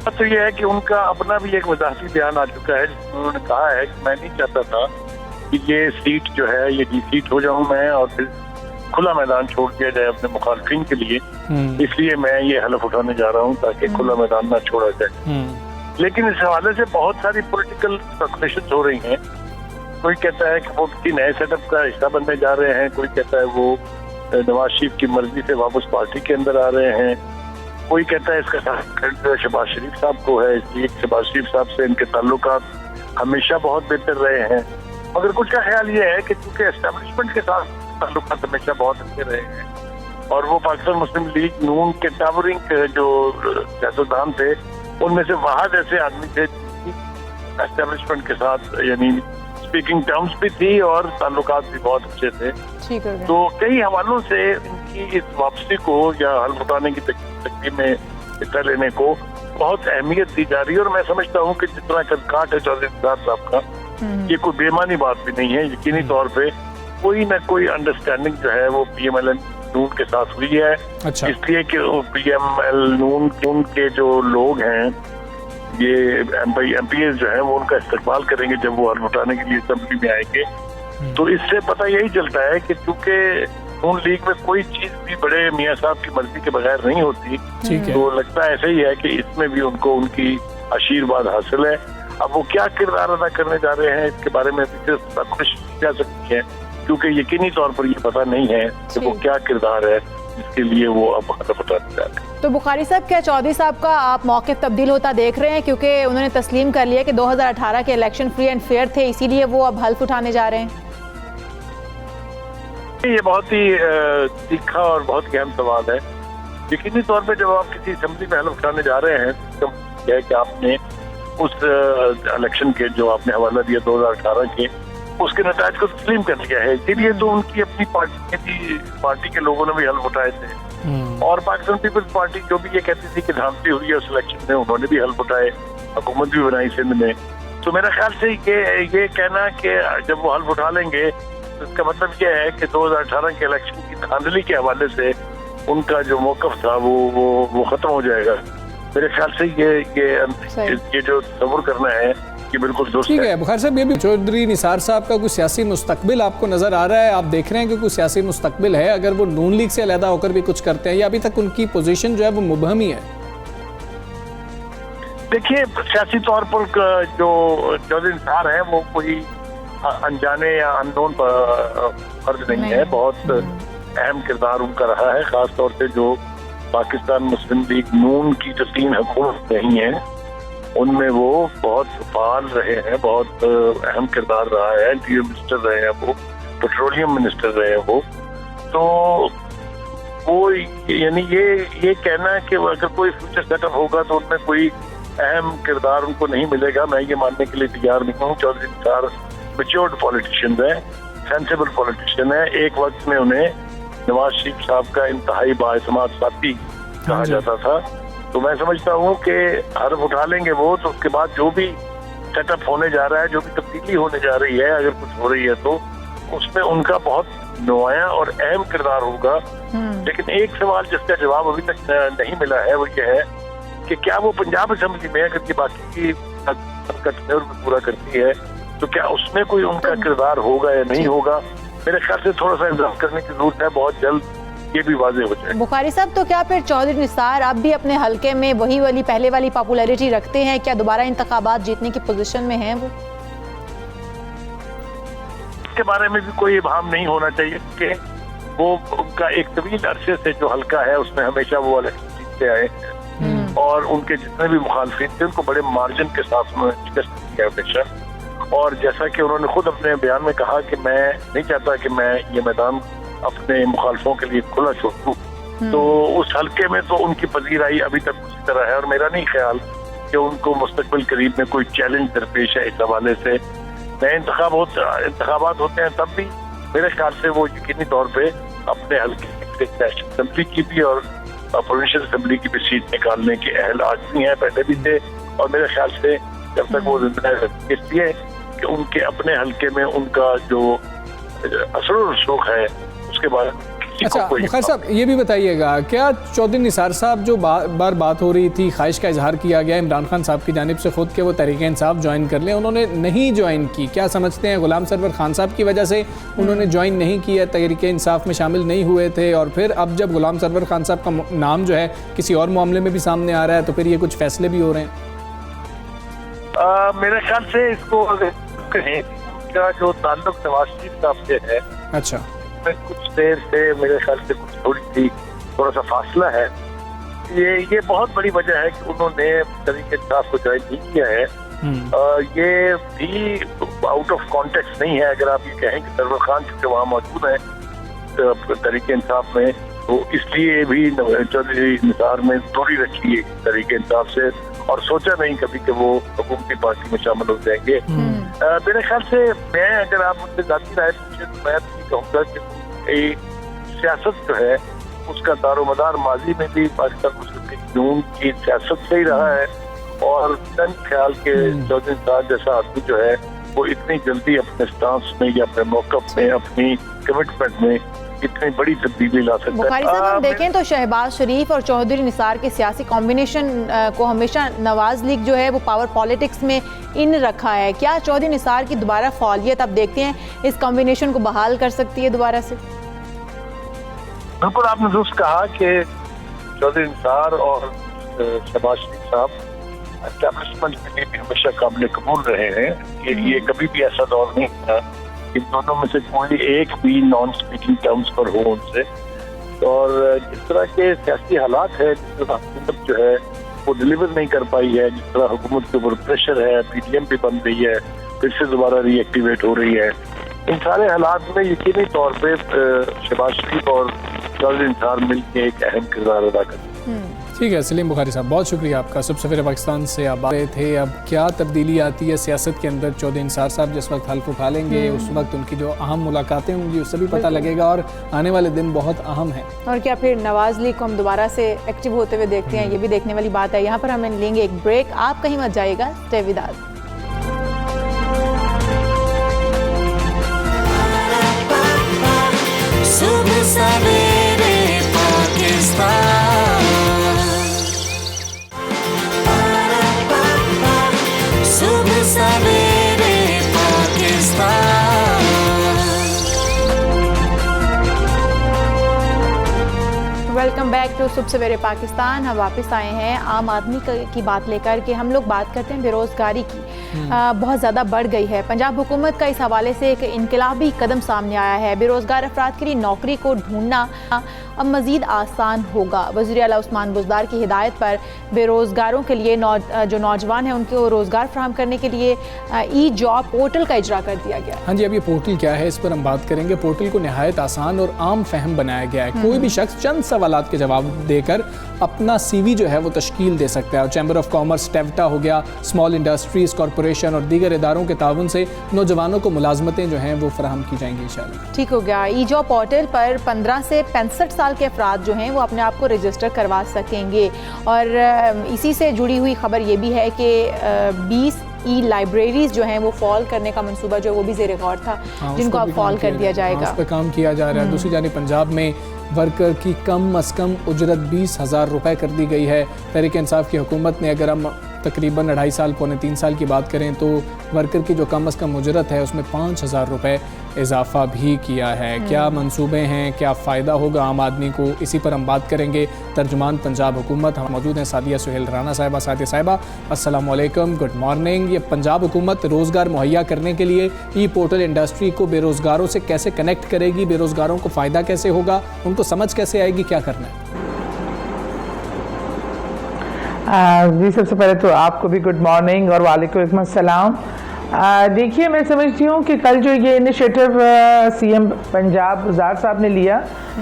तो ये है कि उनका अपना भी एक वजाहती बयान आ चुका है जिसमें उन्होंने कहा है कि मैं नहीं चाहता था कि ये सीट जो है ये सीट हो जाऊं मैं और फिर खुला मैदान छोड़ दिया जाए अपने मुखालफिन के लिए, इसलिए मैं ये हलफ उठाने जा रहा हूं ताकि खुला मैदान ना छोड़ा जाए। लेकिन इस हवाले से बहुत सारी पॉलिटिकल स्पेकुलेशंस हो रही हैं। कोई कहता है कि वो किसी नए सेटअप का हिस्सा बनने जा रहे हैं, कोई कहता है वो नवाज शरीफ की मर्जी से वापस पार्टी के अंदर आ रहे हैं, कोई कहता है इसका क्रेडिट शहबाज शरीफ साहब को है, इसलिए शहबाज शरीफ साहब से इनके ताल्लुकात हमेशा बहुत बेहतर रहे हैं। मगर कुछ का ख्याल ये है कि चूंकि एस्टेब्लिशमेंट के साथ ताल्लुकात हमेशा बहुत अच्छे रहे हैं और वो पाकिस्तान मुस्लिम लीग नून के टावरिंग जो सियासतदान थे उनमें से वहाद ऐसे आदमी थे एस्टेब्लिशमेंट के साथ यानी स्पीकिंग टर्म्स भी थी और ताल्लुकात भी बहुत अच्छे थे। तो कई हवालों से इनकी इस वापसी को या हल्फ उठाने की तकलीफ में हिस्सा लेने को बहुत अहमियत दी जा रही है और मैं समझता हूँ कि जितना काट है चौधरी निसार साहब का ये कोई बेमानी बात भी नहीं है। यकीनी तौर पे कोई ना कोई अंडरस्टैंडिंग जो है वो PMLN नून के साथ हुई है। अच्छा। इसलिए कि PML नून के जो लोग हैं ये MPs जो है वो उनका इस्तेमाल करेंगे जब वो हल्फ उठाने के लिए असेंबली में आएंगे। तो इससे पता यही चलता है कि चूंकि नून लीग में कोई चीज भी बड़े मियाँ साहब की मर्जी के बगैर नहीं होती, तो लगता है ऐसा ही है कि इसमें भी उनको उनकी आशीर्वाद हासिल है। अब वो क्या किरदार अदा करने जा रहे हैं इसके बारे में कुछ जा सकती है क्योंकि यकीनी तौर पर ये पता नहीं है कि वो क्या किरदार है जिसके लिए वो अब हलफ उठाने जा रहे हैं। तो बुखारी साहब, क्या चौधरी साहब का आप मौक़िफ़ तब्दील होता देख रहे हैं, क्योंकि उन्होंने तस्लीम कर लिया कि 2018 के इलेक्शन फ्री एंड फेयर थे, इसीलिए वो अब हल्फ उठाने जा रहे हैं? ये बहुत ही तीखा और बहुत ही अहम सवाल है। यकीनी तौर पे जब आप किसी असेंबली में हल्फ उठाने जा रहे हैं तो यह है कि आपने उस इलेक्शन के जो आपने हवाला दिया 2018 के, उसके नताज को तस्लीम कर लिया है। इसीलिए तो उनकी अपनी पार्टी के लोगों ने भी हल्फ उठाए थे, और पाकिस्तान पीपल्स पार्टी जो भी ये कहती थी कि धांधली हुई है उस इलेक्शन में, उन्होंने भी हल्फ उठाए, हुकूमत भी बनाई सिंध में। तो मेरा ख्याल से ये कहना कि जब वो हल्फ उठा लेंगे तो इसका मतलब ये है कि 2018 के इलेक्शन की धांधली के हवाले से उनका जो मौक़िफ़ था वो खत्म हो जाएगा। मेरे ख्याल से ये जो तस्वुर करना है ये बिल्कुल दुरुस्त ठीक है। बुखारी साहब, ये भी चौधरी निसार साहब का कोई सियासी मुस्तकबिल आपको नजर आ रहा है? आप देख रहे हैं कि कोई सियासी मुस्तकबिल है अगर वो नून लीग से अलहदा होकर भी कुछ करते हैं, या अभी तक उनकी पोजीशन जो है वो मुबहम ही है? देखिए, सियासी तौर पर जो चौधरी निसार है वो कोई अनजाने या अननोन फर्ज नहीं है। बहुत अहम किरदार उनका रहा है, खास तौर से जो पाकिस्तान मुस्लिम लीग नून की जो 3 हुकूमत रही हैं उनमें वो बहुत फाल रहे हैं, बहुत अहम किरदार रहा है। इंटीरियर मिनिस्टर रहे हैं वो, पेट्रोलियम मिनिस्टर रहे हैं वो। तो वो यानी ये कहना है कि अगर कोई फ्यूचर सेटअप होगा तो उनमें कोई अहम किरदार उनको नहीं मिलेगा, मैं ये मानने के लिए तैयार नहीं हूँ। चौधरी निसार मैच्योर्ड पॉलिटिशियन है, सेंसिबल पॉलिटिशियन है। एक वक्त में उन्हें नवाज शरीफ साहब का इंतहाई बाइस्मात साथी कहा जाता था। तो मैं समझता हूँ कि हल्फ उठा लेंगे वो, तो उसके बाद जो भी सेटअप होने जा रहा है, जो भी तब्दीली होने जा रही है, अगर कुछ हो रही है तो उसमें उनका बहुत नुमाया और अहम किरदार होगा। लेकिन एक सवाल जिसका जवाब अभी तक नहीं मिला है वो ये है कि क्या वो पंजाब असेंबली में अगर ये बाकी की पूरा करती है तो क्या उसमें कोई उनका किरदार होगा या नहीं होगा? मेरे ख्याल से थोड़ा सा इंतजार करने की जरूरत है, बहुत जल्द ये भी वाज़ेह हो जाए। बुखारी साहब, तो क्या फिर चौधरी निसार अब भी अपने हलके में वही वाली पहले वाली पॉपुलैरिटी रखते हैं? क्या दोबारा इंतखाबात जीतने की पोजीशन में हैं वो? इसके बारे में भी कोई इबाम नहीं होना चाहिए कि वो उनका एक तवील अरसे से जो हलका है उसमें हमेशा वो इलेक्शन जीतते आए हैं, और उनके जितने भी मुखालफिन थे उनको बड़े मार्जिन के साथ उन्होंने शिकस्त किया हमेशा। और जैसा कि उन्होंने खुद अपने बयान में कहा कि मैं नहीं चाहता कि मैं ये मैदान अपने मुखालफों के लिए खुला छोड़ दूं, तो उस हलके में तो उनकी पजीराई अभी तक उसी तरह है, और मेरा नहीं ख्याल कि उनको मुस्तकबिल करीब में कोई चैलेंज दरपेश है इस हवाले से। नए इंतखाबात होते हैं तब भी मेरे ख्याल से वो यकीनी तौर पे अपने हलके नेशनल असेंबली की भी और प्रोविंशियल असेंबली की भी सीट निकालने के अहल आज भी हैं, पहले भी थे, और मेरे ख्याल से जब तक वो जिंदा है इसलिए कि उनके अपने हल्के में उनका जो असर और रसूख है उसके बाद। अच्छा बुखारी साहब, ये भी बताइएगा, क्या चौधरी निसार साहब जो बार बात हो रही थी, ख्वाहिश का इजहार किया गया इमरान खान साहब की जानिब से खुद के वो तहरीक इंसाफ ज्वाइन कर लें, उन्होंने नहीं ज्वाइन की, क्या समझते हैं गुलाम सरवर खान साहब की वजह से उन्होंने ज्वाइन नहीं किया, तहरीक इंसाफ में शामिल नहीं हुए थे, और फिर अब जब गुलाम सरवर खान साहब का नाम जो है किसी और मामले में भी सामने आ रहा है तो फिर ये कुछ फैसले भी हो रहे हैं? मेरे ख्याल से इसको कहें का जो ताल्लुक नवाज शरीफ साहब से है, अच्छा, कुछ देर से मेरे ख्याल से कुछ थोड़ा सा फासला है। ये बहुत बड़ी वजह है कि उन्होंने तहरीक इंसाफ को ज्वाइन नहीं किया है। ये भी आउट ऑफ कॉन्टेक्स्ट नहीं है अगर आप ये कहें कि सरवर खान चूंकि वहाँ मौजूद है तहरीक इंसाफ में, तो इसलिए भी चौधरी निसार में दूरी रखी है तहरीक इंसाफ से, और सोचा नहीं कभी कि वो हुकूमती पार्टी में शामिल हो जाएंगे। मेरे ख्याल से मैं अगर आप मुझसे जाती राय पूछे तो मैं कहूँगा कि सियासत जो है उसका दारोमदार माजी में भी पाकिस्तान मुस्लिम लीग नून की सियासत से ही रहा है, और तन ख्याल के चौधरी निसार जैसा आदमी जो है वो इतनी जल्दी अपने स्टांस में या अपने मौक़िफ़ में, अपनी कमिटमेंट में इतनी बड़ी तब्दीली ला सकता है। बुखारी साहब, हम देखें तो शहबाज शरीफ और चौधरी निसार के सियासी कॉम्बिनेशन को हमेशा नवाज लीग जो है वो पावर पॉलिटिक्स में इन रखा है। क्या चौधरी निसार की दोबारा फालियत आप देखते हैं इस कॉम्बिनेशन को बहाल कर सकती है दोबारा से? बिल्कुल, आपने दुरुस्त कहा कि चौधरी निसार और शहबाज शरीफ साहब एस्टेब्लिशमेंट के लिए भी हमेशा काबिल कबूल रहे हैं कि ये कभी भी ऐसा दौर नहीं था इन दोनों में से कोई एक भी नॉन स्पीकिंग टर्म्स पर हो उनसे। और जिस तरह के सियासी हालात है, जिस तरह हुकूमत जो है वो डिलीवर नहीं कर पाई है, जिस तरह हुकूमत के ऊपर प्रेशर है, PDM भी बन रही है, फिर से दोबारा रीएक्टिवेट हो रही है, इन सारे हालात में यकीनी तौर पे शहबाज शरीफ और चौधरी निसार मिलकर एक अहम किरदार अदा करते हैं। ठीक है सलीम बुखारी साहब, बहुत शुक्रिया आपका। सुबह सवेरे पाकिस्तान से आप आ रहे थे। अब क्या तब्दीली आती है सियासत के अंदर? चौधरी निसार साहब जिस वक्त हल्फ उठा लेंगे उस वक्त उनकी जो अहम मुलाकातें होंगी उससे भी पता लगेगा, और आने वाले दिन बहुत अहम है। और क्या फिर नवाज लीग को हम दोबारा से एक्टिव होते हुए देखते हैं, ये भी देखने वाली बात है। यहाँ पर हम लेंगे एक ब्रेक, आप कहीं मत जाइएगा, स्टे विद अस। सुबह सवेरे पाकिस्तान, सुबह सवेरे पाकिस्तान। वेलकम बैक टू सुबह सवेरे पाकिस्तान। हम वापस आए हैं आम आदमी की बात लेकर के। हम लोग बात करते हैं बेरोज़गारी की। बहुत ज़्यादा बढ़ गई है। पंजाब हुकूमत का इस हवाले से एक इनकलाबी कदम सामने आया है। बेरोज़गार अफराद के लिए नौकरी को ढूंढना अब मज़ीद आसान होगा। वज़ीर आला उस्मान बुज़दार की हिदायत पर बेरोज़गारों के लिए जो नौजवान हैं उनको रोज़गार फराहम करने के लिए ई जॉब पोर्टल का इजरा कर दिया गया। हाँ जी, अब ये पोर्टल क्या है इस पर हम बात करेंगे। पोर्टल को नहायत आसान और आम फहम बनाया गया है। कोई भी शख्स चंद सवालात के जवाब देकर अपना CV जो है वो तश्कील दे सकता है। और चैम्बर ऑफ कॉमर्स, टेवटा हो गया, स्मॉल इंडस्ट्रीज़ कॉरपोरेशन और दीगर इदारों के ताउन से नौजवानों को मुलाजमतें जो हैं वो फराहम की जाएंगी इंशाल्लाह। ठीक हो गया। ई जॉब पोर्टल पर 15 से 65 साल के अफराद जो हैं वो अपने आप को रजिस्टर करवा सकेंगे। और इसी से जुड़ी हुई खबर ये भी है कि 20 ई लाइब्रेरीज जो हैं वो फॉल करने का मंसूबा जो है वो भी ज़ेर गौर था, जिनको अब फॉल कर दिया जाएगा। उस पर काम किया जा रहा है। दूसरी जानिब पंजाब में वर्कर की कम अज़ कम उजरत 20,000 रुपये कर दी गई है। तहरीक इंसाफ की हुकूमत ने, अगर हम तकरीबन 2.5 साल पौने 3 साल की बात करें तो वर्कर की जो कम अज़ कम उजरत है उसमें 5,000 रुपये इजाफा भी किया है। क्या मंसूबे हैं, क्या फ़ायदा होगा आम आदमी को, इसी पर हम बात करेंगे। तर्जुमान पंजाब हुकूमत हम मौजूद हैं सादिया सुहेल राना साहिबा। सादिया साहिबा अस्सलाम वालेकुम, गुड मॉर्निंग। ये पंजाब हुकूमत रोज़गार मुहैया करने के लिए ई पोर्टल इंडस्ट्री को बेरोज़गारों से कैसे कनेक्ट करेगी, बेरोज़गारों को फ़ायदा कैसे होगा, उनको समझ कैसे आएगी, क्या करना है? जी, सबसे पहले तो आपको भी गुड मॉर्निंग और वालेकुम अस्सलाम। देखिए, मैं समझती हूँ कि कल जो ये इनिशिएटिव CM पंजाब बुज़दार साहब ने लिया,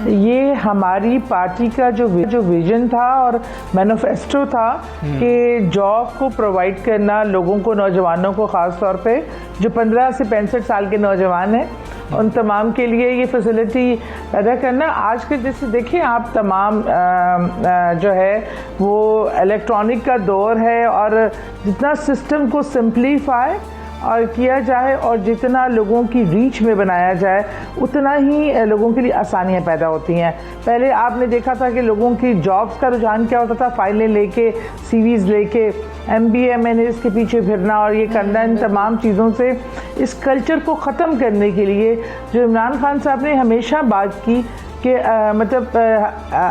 ये हमारी पार्टी का जो विजन था और मैनिफेस्टो था कि जॉब को प्रोवाइड करना लोगों को, नौजवानों को ख़ास तौर पे जो 15 से 65 साल के नौजवान हैं, उन तमाम के लिए ये फैसिलिटी पैदा करना। आज के जैसे देखिए आप, तमाम जो है वो इलेक्ट्रॉनिक का दौर है, और जितना सिस्टम को सिंप्लीफाई और किया जाए और जितना लोगों की रीच में बनाया जाए उतना ही लोगों के लिए आसानियाँ पैदा होती हैं। पहले आपने देखा था कि लोगों की जॉब्स का रुझान क्या होता था, फाइलें लेके, CVs लेके, MBA MNAs के पीछे फिरना और ये करना। इन तमाम चीज़ों से इस कल्चर को ख़त्म करने के लिए जो इमरान खान साहब ने हमेशा बात की कि मतलब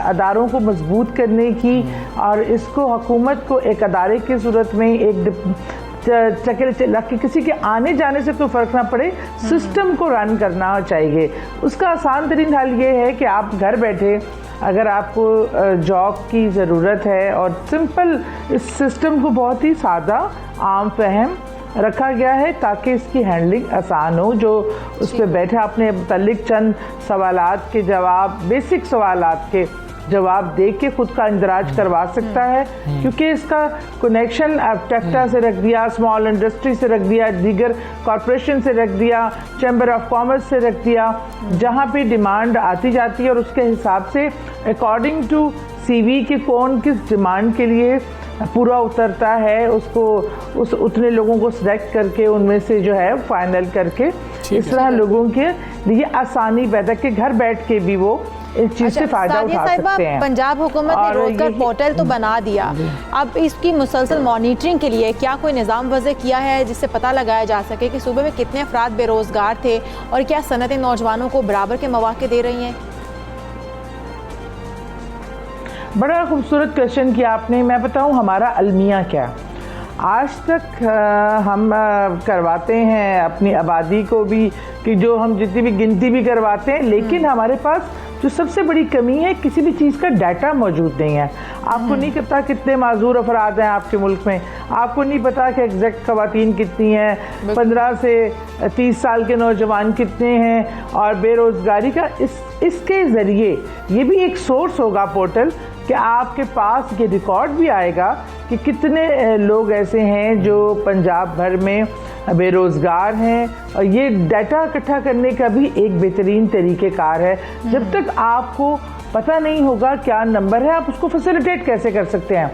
अदारों को मजबूत करने की, और इसको हुकूमत को एक अदारे की सूरत में एक कि किसी के आने जाने से तो फ़र्क ना पड़े, सिस्टम को रन करना चाहिए। उसका आसान तरीन हल ये है कि आप घर बैठे, अगर आपको जॉब की ज़रूरत है, और सिंपल इस सिस्टम को बहुत ही सादा आम फहम रखा गया है ताकि इसकी हैंडलिंग आसान हो। जो उस पर बैठे अपने मुतल्लिक चंद सवालात के जवाब, बेसिक सवालात के जवाब दे के खुद का इंदराज करवा सकता है, क्योंकि इसका कनेक्शन अब टेक्टा से रख दिया, स्मॉल इंडस्ट्री से रख दिया, दीगर कॉरपोरेशन से रख दिया, चैम्बर ऑफ कॉमर्स से रख दिया, जहाँ पे डिमांड आती जाती है और उसके हिसाब से अकॉर्डिंग टू CV के कौन किस डिमांड के लिए पूरा उतरता है, उसको उतने लोगों को सिलेक्ट करके उनमें से जो है फाइनल करके इस तरह लोगों के लिए आसानी पैदा कि घर बैठ के भी वो इस चीज़ से फ़ायदा उठा सकते हैं। पंजाब हुकूमत ने रोज़गार पोर्टल तो बना दिया, अब इसकी मुसलसल मॉनिटरिंग के लिए क्या कोई निज़ाम वज़े किया है जिससे पता लगाया जा सके कि सूबे में कितने अफराद बेरोज़गार थे और क्या सनतें नौजवानों को बराबर के मौके दे रही हैं? बड़ा खूबसूरत क्वेश्चन किया आपने। मैं बताऊं हमारा अलमिया क्या। आज तक हम करवाते हैं अपनी आबादी को भी कि जो हम जितनी भी गिनती भी करवाते हैं, लेकिन हमारे पास जो सबसे बड़ी कमी है, किसी भी चीज़ का डाटा मौजूद नहीं है। आपको नहीं पता कितने माजूर अफराद हैं आपके मुल्क में, आपको नहीं पता कि एग्जैक्ट खवातीन कितनी हैं, 15 से 30 साल के नौजवान कितने हैं, और बेरोज़गारी का इसके ज़रिए ये भी एक सोर्स होगा पोर्टल कि आपके पास ये रिकॉर्ड भी आएगा कि कितने लोग ऐसे हैं जो पंजाब भर में बेरोज़गार हैं, और ये डाटा इकट्ठा करने का भी एक बेहतरीन तरीक़ेकार है। जब तक आपको पता नहीं होगा क्या नंबर है, आप उसको फैसिलिटेट कैसे कर सकते हैं।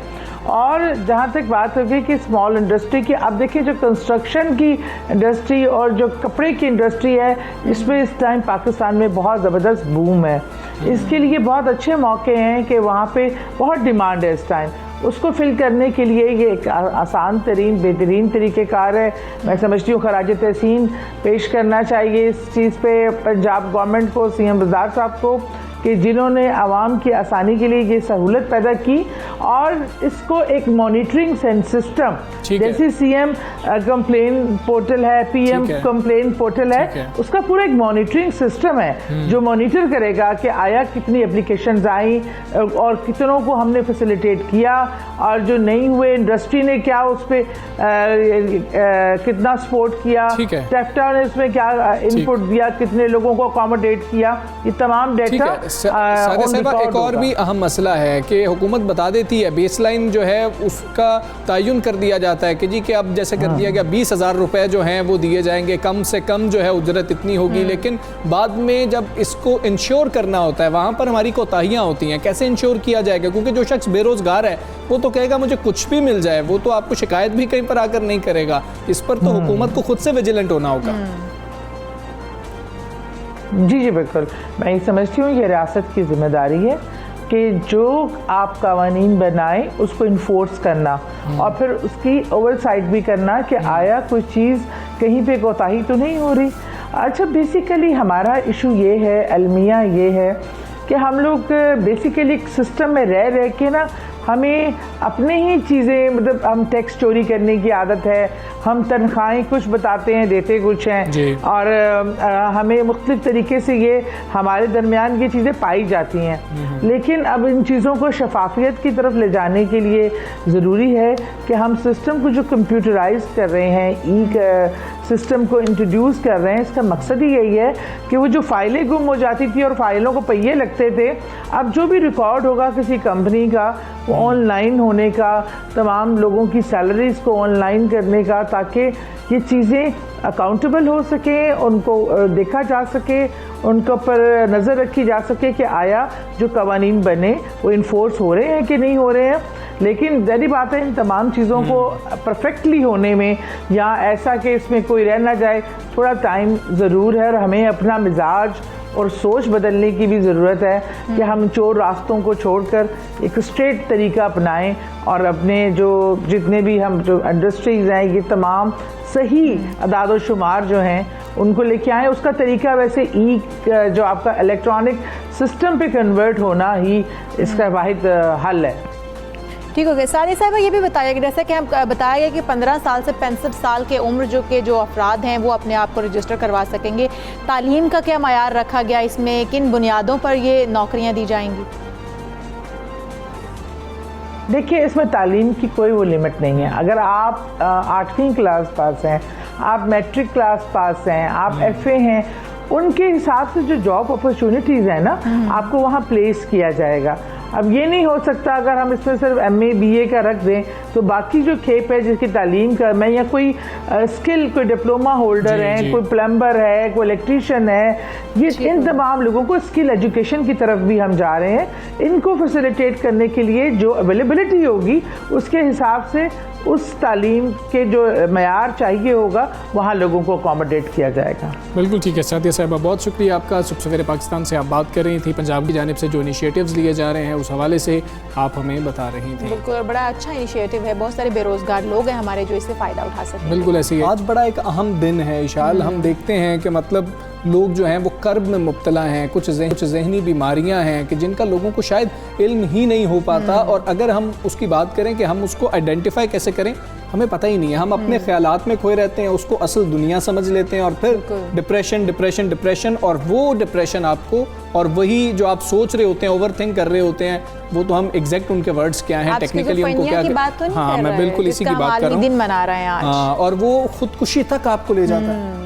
और जहाँ तक बात होगी कि स्मॉल इंडस्ट्री की, अब देखिए जो कंस्ट्रक्शन की इंडस्ट्री और जो कपड़े की इंडस्ट्री है, इसमें इस टाइम पाकिस्तान में बहुत ज़बरदस्त बूम है। इसके लिए बहुत अच्छे मौके हैं कि वहाँ पे बहुत डिमांड है इस टाइम, उसको फिल करने के लिए ये एक आसान तरीन बेहतरीन तरीक़ेकार है। मैं समझती हूँ खराज तहसीन पेश करना चाहिए इस चीज़ पे पंजाब गवर्नमेंट को, सीएम वज़ार साहब को, कि जिन्होंने आवाम की आसानी के लिए ये सहूलत पैदा की, और इसको एक मॉनिटरिंग सिस्टम, जैसे सीएम कंप्लेन पोर्टल है, पीएम कंप्लेन पोर्टल है, उसका पूरा एक मॉनिटरिंग सिस्टम है जो मॉनिटर करेगा कि आया कितनी एप्लीकेशंस आई और कितनों को हमने फैसिलिटेट किया, और जो नहीं हुए इंडस्ट्री ने क्या उस पर कितना सपोर्ट किया, टेफ्टा ने उसमें क्या इनपुट दिया, कितने लोगों को अकोमोडेट किया, ये तमाम डेटा। सादिया साहिबा, एक और भी अहम मसला है कि हुकूमत बता देती है, बेसलाइन जो है उसका तयन कर दिया जाता है कि जी कि अब जैसे कर दिया गया 20,000 रुपए जो हैं वो दिए जाएंगे, कम से कम जो है उजरत इतनी होगी, लेकिन बाद में जब इसको इंश्योर करना होता है वहाँ पर हमारी कोताहियाँ होती हैं। कैसे इंश्योर किया जाएगा, क्योंकि जो शख्स बेरोज़गार है वो तो कहेगा मुझे कुछ भी मिल जाए, वो तो आपको शिकायत भी कहीं पर आकर नहीं करेगा। इस पर तो हुकूमत को खुद से विजिलेंट होना होगा। जी जी बिल्कुल, मैं ये समझती हूँ ये रियासत की जिम्मेदारी है कि जो आप कानून बनाएं उसको इन्फोर्स करना, और फिर उसकी ओवरसाइट भी करना कि आया कोई चीज़ कहीं पे कोताही तो नहीं हो रही। अच्छा, बेसिकली हमारा इशू ये है, अलमिया ये है कि हम लोग बेसिकली एक सिस्टम में रह के ना, हमें अपने ही चीज़ें, मतलब हम टैक्स चोरी करने की आदत है, हम तनख्वाहें कुछ बताते हैं देते कुछ हैं, और हमें मुख्तलिफ तरीके से ये हमारे दरमियान ये चीज़ें पाई जाती हैं। लेकिन अब इन चीज़ों को शफाफियत की तरफ ले जाने के लिए ज़रूरी है कि हम सिस्टम को जो कंप्यूटराइज कर रहे हैं, सिस्टम को इंट्रोड्यूस कर रहे हैं, इसका मकसद ही यही है कि वो जो फाइलें गुम हो जाती थी और फाइलों को पहिए लगते थे, अब जो भी रिकॉर्ड होगा किसी कंपनी का वो ऑनलाइन होने का, तमाम लोगों की सैलरीज़ को ऑनलाइन करने का, ताकि ये चीज़ें अकाउंटेबल हो सके, उनको देखा जा सके, उनके ऊपर नज़र रखी जा सके कि आया जो कवानीन बने वो इन्फोर्स हो रहे हैं कि नहीं हो रहे हैं। लेकिन ज़ाहिर बात है इन तमाम चीज़ों को परफेक्टली होने में, या ऐसा कि इसमें कोई रह ना जाए, थोड़ा टाइम ज़रूर है, और हमें अपना मिजाज और सोच बदलने की भी ज़रूरत है कि हम चोर रास्तों को छोड़कर एक स्ट्रेट तरीका अपनाएं, और अपने जो जितने भी हम जो इंडस्ट्रीज़ हैं ये तमाम सही अदाद व शुमार जो हैं उनको लेके आएँ। उसका तरीका वैसे जो आपका इलेक्ट्रॉनिक सिस्टम पे कन्वर्ट होना ही इसका वाहिद हल है। ठीक हो गया। सादिया साहिबा, ये भी बताया कि जैसा कि हम बताया गया कि 15 साल से 65 साल के उम्र जो अफराद हैं वो अपने आप को रजिस्टर करवा सकेंगे। तालीम का क्या मायार रखा गया, इसमें किन बुनियादों पर ये नौकरियां दी जाएंगी? देखिए, इसमें तालीम की कोई वो लिमिट नहीं है। अगर आप 8वीं क्लास पास हैं, आप मैट्रिक क्लास पास हैं, आप FA हैं, उनके हिसाब से जो जॉब अपॉर्चुनिटीज़ हैं ना, आपको वहाँ प्लेस किया जाएगा। अब ये नहीं हो सकता अगर हम इसमें सिर्फ MA BA का रख दें तो बाकी जो खेप है जिसकी तालीम का मैं, या कोई स्किल, कोई डिप्लोमा होल्डर है, कोई प्लम्बर है, कोई इलेक्ट्रीशियन है, ये इन तमाम लोगों को स्किल एजुकेशन की तरफ भी हम जा रहे हैं। इनको फैसिलिटेट करने के लिए जो अवेलेबिलिटी होगी उसके हिसाब से उस तालीम के जो मयार चाहिए होगा वहाँ लोगों को अकोमोडेट किया जाएगा। बिल्कुल ठीक है सादिया साहिबा, बहुत शुक्रिया आपका। सुबह सवेरे पाकिस्तान से आप बात कर रही थी, पंजाब की जानिब से जो इनिशिएटिव्स लिए जा रहे हैं उस हवाले से आप हमें बता रही थी। बिल्कुल, बड़ा अच्छा इनिशिएटिव है, बहुत सारे बेरोजगार लोग हैं हमारे जो इससे फ़ायदा उठा सकते हैं। बिल्कुल ऐसे ही। आज बड़ा एक अहम दिन है इशाल, हम देखते हैं कि मतलब लोग जो हैं वो कर्ब में मुब्तला हैं, कुछ ज़हनी बीमारियां हैं कि जिनका लोगों को शायद इल्म ही नहीं हो पाता, और अगर हम उसकी बात करें कि हम उसको आइडेंटिफाई कैसे करें, हमें पता ही नहीं है। हम अपने ख्यालात में खोए रहते हैं, उसको असल दुनिया समझ लेते हैं, और फिर डिप्रेशन डिप्रेशन डिप्रेशन, और वो डिप्रेशन आपको, और वही जो आप सोच रहे होते हैं, ओवर थिंक कर रहे होते हैं, वो तो हम एग्जैक्ट उनके वर्ड्स क्या हैं टेक्निकली उनको क्या, हाँ मैं बिल्कुल इसी की बात कर रहा दिन मना रहे हैं आज। हाँ, और वो खुदकुशी तक आपको ले जाता है।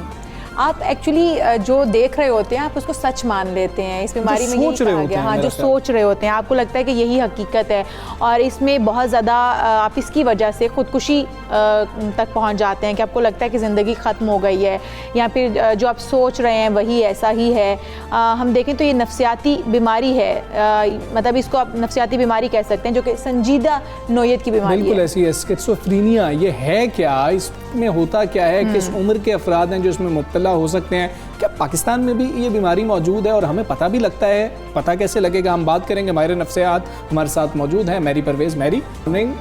आप एक्चुअली जो देख रहे होते हैं आप उसको सच मान लेते हैं। इस बीमारी में यही कहा गया, हाँ, जो सोच रहे होते हैं आपको लगता है कि यही हकीकत है, और इसमें बहुत ज़्यादा आप इसकी वजह से खुदकुशी तक पहुंच जाते हैं कि आपको लगता है कि ज़िंदगी ख़त्म हो गई है, या फिर जो आप सोच रहे हैं वही ऐसा ही है। हम देखें तो ये नफ्सियाती बीमारी है, मतलब इसको आप नफ्सियाती बीमारी कह सकते हैं, जो कि संजीदा नोयत की बीमारी है। बिल्कुल ऐसी है। स्किज़ोफ्रेनिया ये है क्या, इसमें होता क्या है, किस उम्र के अफराद हैं जो इसमें मुब्तला हो सकते हैं, क्या पाकिस्तान में भी ये बीमारी मौजूद है और हमें पता भी लगता है? पता कैसे लगेगा, हम बात करेंगे। माहिर नफ्सियात हमारे साथ मौजूद है, मैरी परवेज़। मैरी,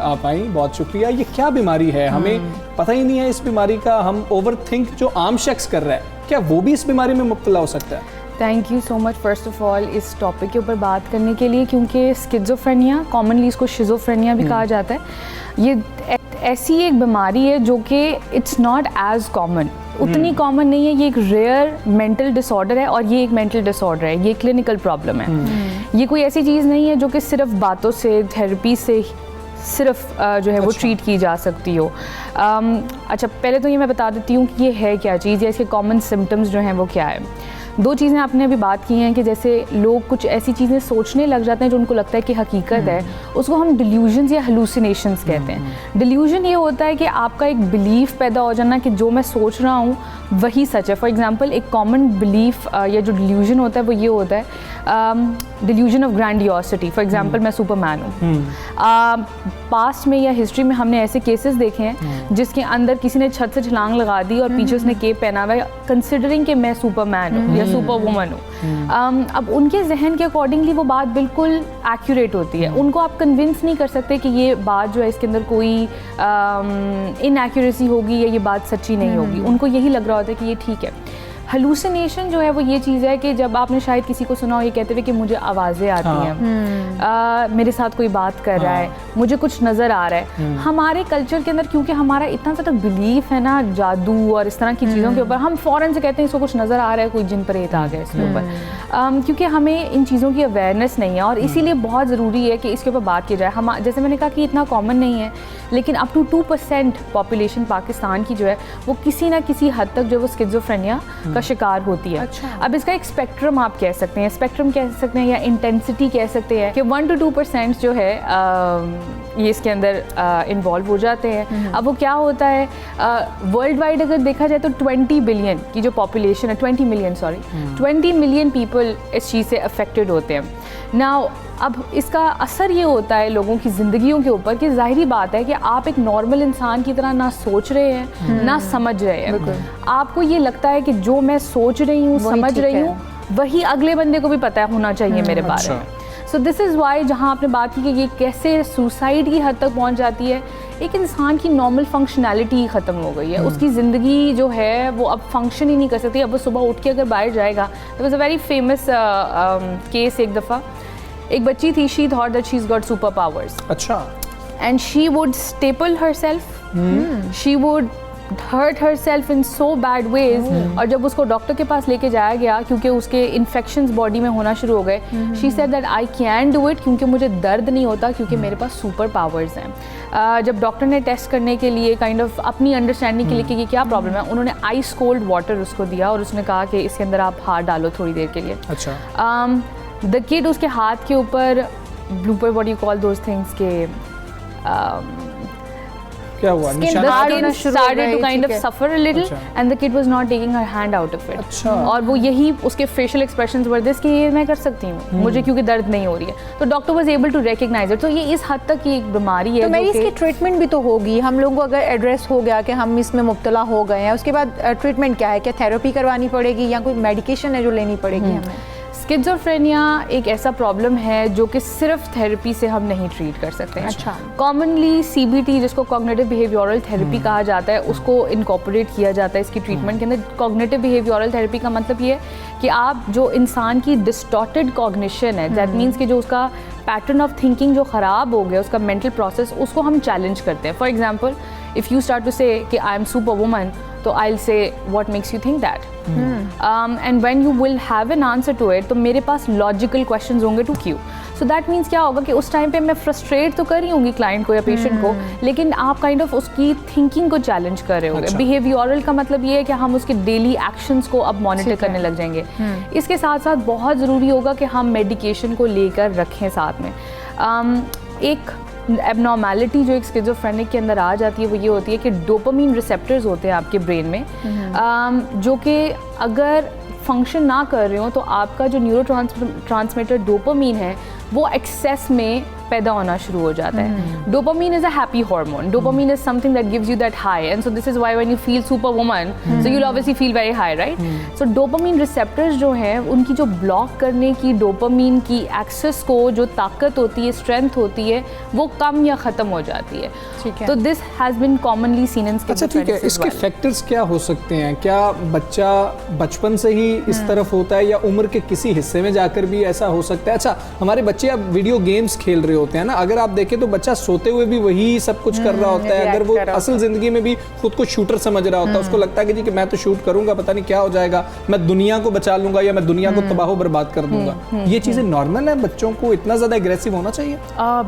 आप आई, बहुत शुक्रिया। ये क्या बीमारी है, हमें पता ही नहीं है इस बीमारी का। हम ओवर थिंक जो आम शख्स कर रहा है, क्या वो भी इस बीमारी में मुब्तला हो सकता है? Thank you so much first of all इस टॉपिक के ऊपर बात करने के लिए, क्योंकि स्किज़ोफ्रेनिया, कॉमनली इसको शिज़ोफ्रेनिया भी कहा जाता है, ये ऐसी एक बीमारी है जो कि इट्स नॉट एज कॉमन, उतनी कॉमन नहीं है। ये एक रेयर मेंटल डिसऑर्डर है, और ये एक मेंटल डिसऑर्डर है, ये क्लिनिकल प्रॉब्लम है। ये कोई ऐसी चीज़ नहीं है जो कि सिर्फ बातों से, थेरेपी से सिर्फ जो है वो ट्रीट की जा सकती हो। अच्छा, पहले तो ये मैं बता देती हूँ कि ये है क्या चीज़, या इसके कॉमन सिम्टम्स जो हैं वो क्या है। दो चीज़ें आपने अभी बात की हैं कि जैसे लोग कुछ ऐसी चीज़ें सोचने लग जाते हैं जो उनको लगता है कि हकीकत है, उसको हम डिल्यूजन्स या हेलुसिनेशंस कहते हैं। डिल्यूजन ये होता है कि आपका एक बिलीफ पैदा हो जाना कि जो मैं सोच रहा हूँ वही सच है। फॉर एग्जांपल, एक कॉमन बिलीफ या जो डिल्यूजन होता है वो ये होता है delusion of grandiosity. For example, मैं सुपरमैन हूँ। पास्ट में या हिस्ट्री में हमने ऐसे केसेस देखे हैं जिसके अंदर किसी ने छत से छलांग लगा दी और पीछे उसने केप पहना हुआ है, कंसिडरिंग कि मैं सुपरमैन हूँ या सुपर वुमन हूँ। अब उनके जहन के अकॉर्डिंगली वो बात बिल्कुल एक्यूरेट होती है। उनको आप कन्विंस नहीं कर सकते कि ये बात जो है इसके अंदर कोई इनएक्यूरेसी होगी या ये बात सच्ची नहीं होगी। उनको यही लग रहा होता है कि ये ठीक है। हेलुसिनेशन जो है वो ये चीज़ है कि जब आपने शायद किसी को सुना हो ये कहते हुए कि मुझे आवाज़ें आती हैं, मेरे साथ कोई बात कर रहा है, मुझे कुछ नज़र आ रहा है। हमारे कल्चर के अंदर क्योंकि हमारा इतना ज़्यादा बिलीफ है ना जादू और इस तरह की चीज़ों के ऊपर, हम फ़ौरन से कहते हैं इसको कुछ नज़र आ रहा है, कोई जिन प्रेत आ गया इसके ऊपर, क्योंकि हमें इन चीज़ों की अवेयरनेस नहीं है। और इसीलिए बहुत ज़रूरी है कि इसके ऊपर बात की जाए। हम जैसे मैंने कहा कि इतना कॉमन नहीं है, लेकिन अप टू 2% पॉपुलेशन पाकिस्तान की जो है वो किसी ना किसी हद तक जो वो स्किज़ोफ्रेनिया का शिकार होती है। अच्छा। अब इसका एक स्पेक्ट्रम आप कह सकते हैं, स्पेक्ट्रम कह सकते हैं या इंटेंसिटी कह सकते हैं कि 1 to 2% जो है ये इसके अंदर इन्वॉल्व हो जाते हैं। अब वो क्या होता है, वर्ल्ड वाइड अगर देखा जाए तो 20 बिलियन की जो पॉपुलेशन है, 20 मिलियन पीपल इस चीज़ से अफेक्टेड होते हैं। नाउ अब इसका असर ये होता है लोगों की ज़िंदगियों के ऊपर कि ज़ाहिरी बात है कि आप एक नॉर्मल इंसान की तरह ना सोच रहे हैं ना समझ रहे हैं। आपको ये लगता है कि जो मैं सोच रही हूँ, समझ रही हूँ, वही अगले बंदे को भी पता होना चाहिए मेरे बारे में। सो दिस इज़ वाई जहाँ आपने बात की कि ये कैसे सुसाइड की हद तक पहुँच जाती है, एक इंसान की नॉर्मल फंक्शनैलिटी ख़त्म हो गई है। उसकी ज़िंदगी जो है वो अब फंक्शन ही नहीं कर सकती। अब वो सुबह उठ के अगर बाहर जाएगा, there was a very famous case, एक दफ़ा एक बच्ची थी, she thought that she is got super powers. अच्छा। And she would staple herself, she would hurt herself in so bad ways. और जब उसको डॉक्टर के पास लेके जाया गया क्योंकि उसके इन्फेक्शंस बॉडी में होना शुरू हो गए, she said that I can do it क्योंकि मुझे दर्द नहीं होता, क्योंकि मेरे पास सुपर पावर्स हैं। जब डॉक्टर ने टेस्ट करने के लिए काइंड ऑफ अपनी अंडरस्टैंडिंग के लिए कि ये क्या प्रॉब्लम है, उन्होंने आइस कोल्ड वाटर उसको दिया और उसने कहा कि इसके अंदर आप हाथ डालो थोड़ी देर के लिए। अच्छा। द किड उसके हाथ के ऊपर blooper, what you call those things के क्या हुआ, started to kind of suffer a little, and the kid was not taking her hand out of it. अच्छा। और वो यही उसके facial expressions were this कि ये मैं कर सकती हूँ, मुझे क्योंकि दर्द नहीं हो रही है। तो doctor was able to recognize it। तो ये इस हद तक की एक बीमारी है। तो मेरी इसकी ट्रीटमेंट भी तो होगी। हम लोगों को अगर एड्रेस हो गया कि हम इसमें मुब्तला हो गए हैं, उसके बाद ट्रीटमेंट क्या है? क्या थेरेपी करवानी पड़ेगी या कोई मेडिकेशन है जो लेनी पड़ेगी हमें? स्किज़ोफ्रेनिया एक ऐसा प्रॉब्लम है जो कि सिर्फ थेरेपी से हम नहीं ट्रीट कर सकते हैं। अच्छा। कॉमनली CBT, जिसको कॉग्निटिव बिहेवियरल थेरेपी कहा जाता है, उसको इनकॉर्पोरेट किया जाता है इसकी ट्रीटमेंट के अंदर। कॉग्निटिव बिहेवियरल थेरेपी का मतलब ये है कि आप जो इंसान की डिस्टॉर्टेड कॉग्निशन है, दैट मीन्स कि जो उसका पैटर्न ऑफ थिंकिंग जो ख़राब हो गया, उसका मेंटल प्रोसेस, उसको हम चैलेंज करते हैं। For example, if you start to say कि आई एम सुपर वुमन, तो I will say what makes you think that, and when you will have an answer to it, तो मेरे पास logical questions होंगे टू क्यू। सो दैट मीन्स क्या होगा कि उस टाइम पे मैं फ्रस्ट्रेट तो कर रही होंगी क्लाइंट को या पेशेंट को, लेकिन आप काइंड ऑफ उसकी थिंकिंग को चैलेंज कर रहे होंगे। बिहेवियरल का मतलब ये है कि हम उसके डेली एक्शंस को अब मॉनिटर करने लग जाएंगे। इसके साथ साथ बहुत ज़रूरी होगा कि हम मेडिकेशन को लेकर रखें साथ में। एक एबनॉर्मेलिटी जो एक स्किज़ोफ्रेनिक के अंदर आ जाती है वो ये होती है कि डोपामीन रिसेप्टर्स होते हैं आपके ब्रेन में, जो कि अगर फंक्शन ना कर रहे हो तो आपका जो न्यूरोट्रांसमीटर डोपामीन है वो एक्सेस में पैदा होना शुरू हो जाता है। Dopamine is a happy hormone. Dopamine is something that gives you that high, and so this is why when you feel super woman, so you will obviously feel very high, right? So dopamine receptors जो हैं, उनकी जो block करने की dopamine की access को जो ताकत होती है, स्ट्रेंथ होती है, वो कम या ख़त्म हो जाती है। ठीक है। तो this has been commonly seen in अच्छा, ठीक है। इसके फैक्टर्स क्या हो सकते हैं? क्या बच्चा बचपन से ही इस तरफ होता है या उम्र के किसी हिस्से में जाकर भी ऐसा हो सकता है? अच्छा, हमारे बच्चे अब वीडियो गेम्स खेल रहे होते हैं ना, अगर आप देखें तो बच्चा सोते हुए भी वही सब कुछ कर रहा होता है। अगर वो असल जिंदगी में भी खुद को शूटर समझ रहा होता है, उसको लगता है कि जी कि मैं तो शूट करूंगा, पता नहीं क्या हो जाएगा, मैं दुनिया को बचा लूंगा या मैं दुनिया को तबाह बर्बाद कर दूंगा। ये चीजें नॉर्मल है? बच्चों को इतना ज्यादा एग्रेसिव होना चाहिए?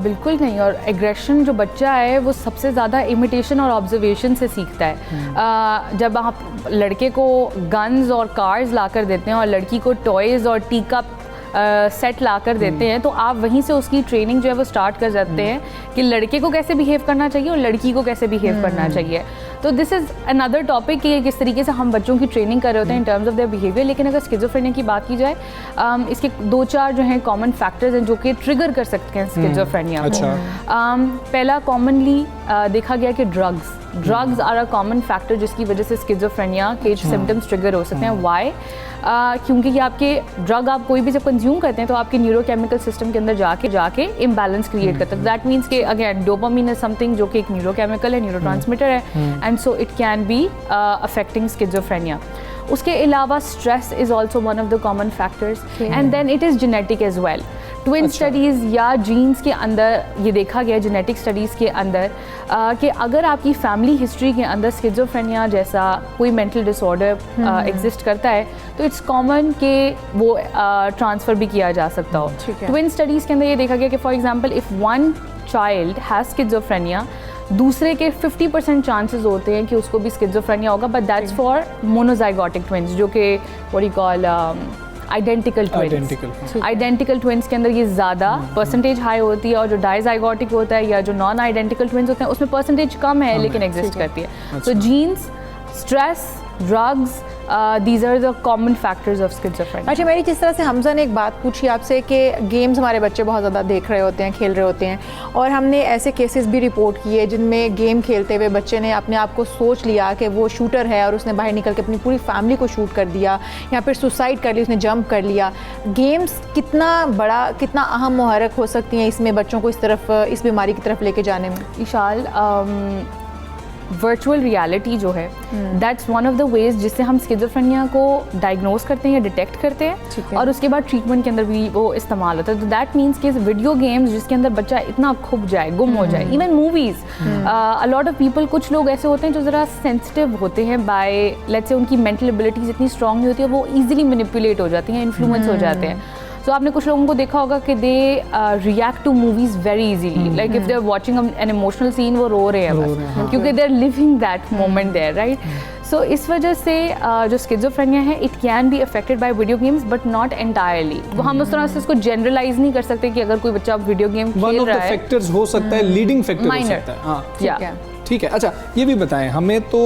बिल्कुल नहीं। और एग्रेशन जो बच्चा है वो सबसे ज़्यादा इमिटेशन और ऑब्जर्वेशन से सीखता है। जब आप लड़के को गन्स और कार्स ला कर देते हैं और लड़की को टॉयज़ और टी कप सेट ला कर देते हैं, तो आप वहीं से उसकी ट्रेनिंग जो है वो स्टार्ट कर जाते हैं कि लड़के को कैसे बिहेव करना चाहिए और लड़की को कैसे बिहेव करना चाहिए। तो दिस इज़ अनदर टॉपिक कि किस तरीके से हम बच्चों की ट्रेनिंग कर रहे होते हैं in terms of their behaviour. लेकिन अगर स्किज़ोफ्रेनिया की बात की जाए, इसके 2-4 जो हैं कॉमन फैक्टर्स हैं जो कि ट्रिगर कर सकते हैं स्किज़ोफ्रेनिया को। पहला कॉमनली देखा गया कि drugs are a common factor जिसकी वजह से स्किज़ोफ्रेनिया के सिम्टम्स ट्रिगर हो सकते हैं। वाई? क्योंकि ये आपके ड्रग आप कोई भी जब कंज्यूम करते हैं तो आपके न्यूरोकेमिकल सिस्टम के अंदर जाके इम्बैलेंस क्रिएट करता है। दैट मीन्स कि अगेन डोपामीन इज समथिंग जो कि एक न्यूरोकेमिकल है, न्यूरोट्रांसमीटर है, and so it can be affecting schizophrenia. उसके अलावा stress is also one of the common factors, and then it is genetic as well. Twin studies या genes के अंदर ये देखा गया, जेनेटिक स्टडीज़ के अंदर, कि अगर आपकी फैमिली हिस्ट्री के अंदर स्किज़ोफ्रेनिया जैसा कोई मेंटल डिसऑर्डर एग्जिस्ट करता है तो इट्स कॉमन कि वो ट्रांसफ़र भी किया जा सकता हो। ट्विन स्टडीज़ के अंदर ये देखा गया कि for example if one child has schizophrenia, दूसरे के 50% चांसेस होते हैं कि उसको भी स्किज़ोफ्रेनिया होगा, but that's for monozygotic twins, जो कि what you call identical twins के अंदर ये ज़्यादा परसेंटेज हाई होती है, और जो डाइजाइगोटिक होता है या जो नॉन आइडेंटिकल ट्विंस होते हैं उसमें परसेंटेज कम है लेकिन एग्जिस्ट करती है। तो genes, stress, drugs, these are the common factors of schizophrenia. अच्छा, मेरी जिस तरह से हमजा ने एक बात पूछी आपसे कि गेम्स हमारे बच्चे बहुत ज़्यादा देख रहे होते हैं, खेल रहे होते हैं, और हमने ऐसे केसेस भी रिपोर्ट किए जिनमें गेम खेलते हुए बच्चे ने अपने आप को सोच लिया कि वो शूटर है और उसने बाहर निकल के अपनी पूरी फैमिली को शूट कर दिया या फिर सुसाइड कर ली, उसने जंप कर लिया। गेम्स कितना अहम मुहर्रिक हो सकती हैं इसमें बच्चों को इस बीमारी की तरफ लेके जाने में? विशाल, वर्चुअल रियलिटी जो है that's one of the ways जिससे हम स्किज़ोफ्रेनिया को डायग्नोज करते हैं या डिटेक्ट करते हैं, और उसके बाद ट्रीटमेंट के अंदर भी वो इस्तेमाल होता है। तो दैट मीन्स कि वीडियो गेम्स जिसके अंदर बच्चा इतना खुब जाए, गुम हो जाए, even movies, a lot of people, कुछ लोग ऐसे होते हैं जो ज़रा सेंसिटिव होते हैं बाय लेट्स से उनकी मेंटल एबिलिटीज़ इतनी स्ट्रॉन्ग नहीं होती है, वो ईजिली मैनिपुलेट हो जाती हैं, इन्फ्लुएंस हो जाते हैं। तो आपने कुछ लोगों को देखा होगा कि they react to movies very easily, like if they are watching an emotional scene वो रो रहे हैं बस, क्योंकि they are living that moment there, right? So इस वजह से जो स्किज़ोफ्रेनिया है it can be affected by video games but not entirely. वो हम उस तरह से इसको जनरलाइज नहीं कर सकते कि अगर कोई बच्चा वीडियो गेम खेल रहा है, फैक्टर्स हो सकता है, लीडिंग फैक्टर हो सकता है। हाँ, ठीक है। अच्छा, ये भी बताएं, हमें तो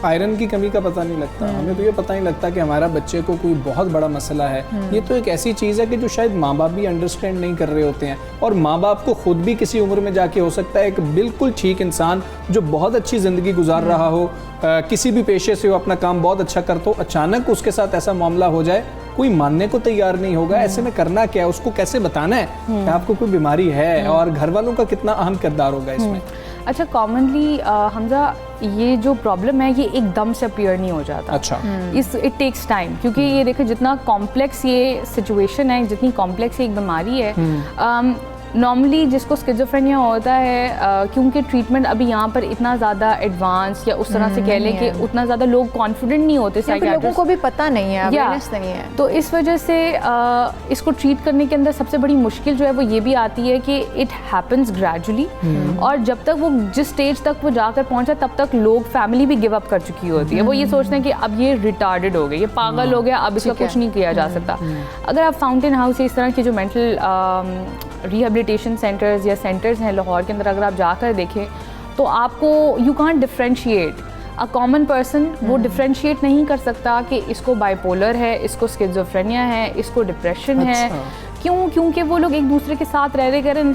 आयरन की कमी का पता नहीं लगता, हमें तो ये पता नहीं लगता कि हमारा बच्चे को कोई बहुत बड़ा मसला है। ये तो एक ऐसी चीज़ है कि जो शायद माँ बाप भी अंडरस्टैंड नहीं कर रहे होते हैं, और माँ बाप को खुद भी किसी उम्र में जाके हो सकता है एक बिल्कुल ठीक इंसान जो बहुत अच्छी ज़िंदगी गुजार रहा हो, किसी भी पेशे से वो अपना काम बहुत अच्छा करता हो, अचानक उसके साथ ऐसा मामला हो जाए कोई मानने को तैयार नहीं होगा। ऐसे में करना क्या है, उसको कैसे बताना है कि आपको कोई बीमारी है, और घर वालों का कितना अहम किरदार होगा इसमें? अच्छा, कॉमनली हमजा ये जो प्रॉब्लम है ये एकदम से अपीयर नहीं हो जाता। अच्छा, इट टेक्स टाइम, क्योंकि ये देखो जितना कॉम्प्लेक्स ये सिचुएशन है, जितनी कॉम्प्लेक्स ये एक बीमारी है, नॉर्मली जिसको स्किज़ोफ्रेनिया होता है, क्योंकि ट्रीटमेंट अभी यहाँ पर इतना ज़्यादा एडवांस या उस तरह से कह लें कि उतना ज़्यादा लोग कॉन्फिडेंट नहीं होते, लोगों को भी पता नहीं है, अवेयरनेस नहीं है, तो इस वजह से इसको ट्रीट करने के अंदर सबसे बड़ी मुश्किल जो है वो ये भी आती है कि इट हैपन्स ग्रेजुअली, और जब तक वो जिस स्टेज तक वो जाकर पहुँचा तब तक लोग, फैमिली भी गिव अप कर चुकी होती है। वो ये सोचते हैं कि अब ये रिटार्डेड हो गए, ये पागल हो गया, अब इसका कुछ नहीं किया जा सकता। अगर आप फाउंटेन हाउस, इस तरह की जो मेंटल रिहेबिलिटेशन सेंटर्स या सेंटर्स हैं लाहौर के अंदर, अगर आप जाकर देखें तो आपको you can't differentiate, a common person वो डिफरेंशिएट नहीं कर सकता कि इसको बाइपोलर है, इसको स्किज़ोफ्रेनिया है, इसको डिप्रेशन है। क्यों? क्योंकि वो लोग एक दूसरे के साथ रह रहे करें।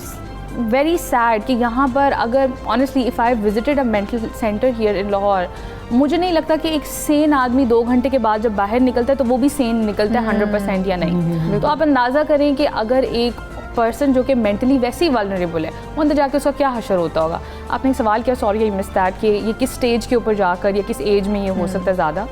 वेरी सैड कि यहाँ पर अगर honestly if I visited a mental centre here in Lahore, मुझे नहीं लगता कि एक सेन आदमी 2 घंटे के बाद जब बाहर निकलता है तो वो भी सेन निकलता है 100% या नहीं। तो आप अंदाज़ा करें कि अगर एक पर्सन जो कि मेंटली वैसे ही वल्नरेबल है, वो अंदर जाकर उसका क्या हशर होता होगा। आपने एक सवाल किया, सॉरी आई मिस दैट, कि ये किस स्टेज के ऊपर जाकर या किस एज में ये हो सकता है ज़्यादा।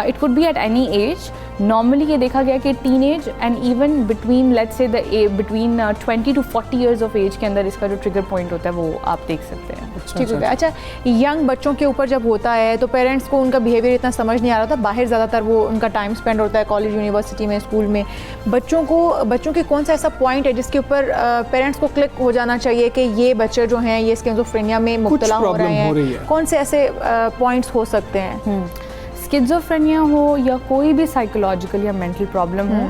It could be at any age. Normally ये देखा गया कि teenage and even between let's say between 20 to 40 years of age के अंदर इसका जो ट्रिगर पॉइंट होता है वो आप देख सकते हैं। ठीक है। अच्छा, यंग बच्चों के ऊपर जब होता है तो पेरेंट्स को उनका बिहेवियर इतना समझ नहीं आ रहा था, बाहर ज़्यादातर वो उनका टाइम स्पेंड होता है, कॉलेज, यूनिवर्सिटी में, स्कूल में। बच्चों के कौन सा ऐसा पॉइंट है जिसके ऊपर पेरेंट्स को क्लिक हो जाना चाहिए कि ये बच्चे जो हैं ये स्किज़ोफ्रेनिया में मुब्तला हो रहे हैं? कौन से ऐसे पॉइंट्स हो सकते हैं? स्किज़ोफ्रेनिया हो या कोई भी साइकोलॉजिकल या मेंटल प्रॉब्लम हो,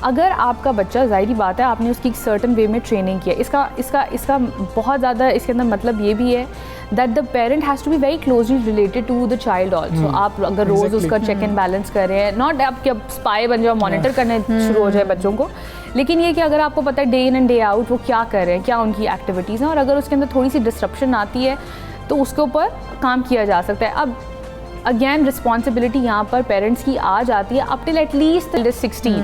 अगर आपका बच्चा, ज़ाहिरी बात है आपने उसकी एक सर्टन वे में ट्रेनिंग किया, इसका बहुत ज़्यादा इसके अंदर मतलब ये भी है that the parent has to be very closely related to the child also. आप अगर रोज़ उसका चेक एंड बैलेंस कर रहे हैं, नॉट आप कि अब स्पाई बन जाओ, मॉनिटर करने शुरू हो जाए बच्चों को, लेकिन ये कि अगर आपको पता है day in and day out वो क्या कर रहे हैं, क्या उनकी एक्टिविटीज़ हैं, और अगर उसके अंदर थोड़ी सी डिस्ट्रप्शन आती है तो उसके ऊपर काम किया जा सकता है। अब अगेन रिस्पॉन्सिबिलिटी यहाँ पर पेरेंट्स की आ जाती है अप टिल एटलीस्ट 16,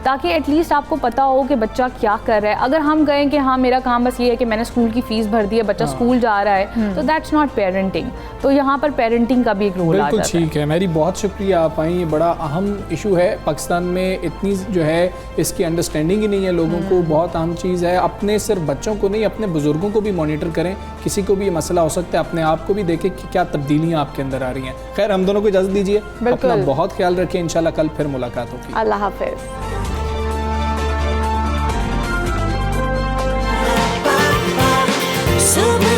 ताकि एटलीस्ट आपको पता हो कि बच्चा क्या कर रहा है। अगर हम कहें कि हाँ मेरा काम बस ये है कि मैंने स्कूल की फ़ीस भर दी है, बच्चा स्कूल जा रहा है, तो दैट्स नॉट पेरेंटिंग। तो यहाँ पर पेरेंटिंग का भी एक रोल आ जाता है। ठीक है मेरी, बहुत शुक्रिया आप आई। ये बड़ा अहम इशू है, पाकिस्तान में इतनी जो है इसकी अंडरस्टैंडिंग ही नहीं है लोगों को। बहुत अहम चीज़ है, अपने सिर्फ बच्चों को नहीं अपने बुजुर्गों को भी मॉनिटर करें, किसी को भी ये मसला हो सकता है, अपने आप को भी देखें कि क्या तब्दीलियाँ आपके अंदर आ रही हैं। खैर हम दोनों को इजाज़त दीजिए, अपना बहुत ख्याल रखें, इंशाल्लाह कल फिर मुलाकात होगी। अल्लाह हाफिज़। सुबह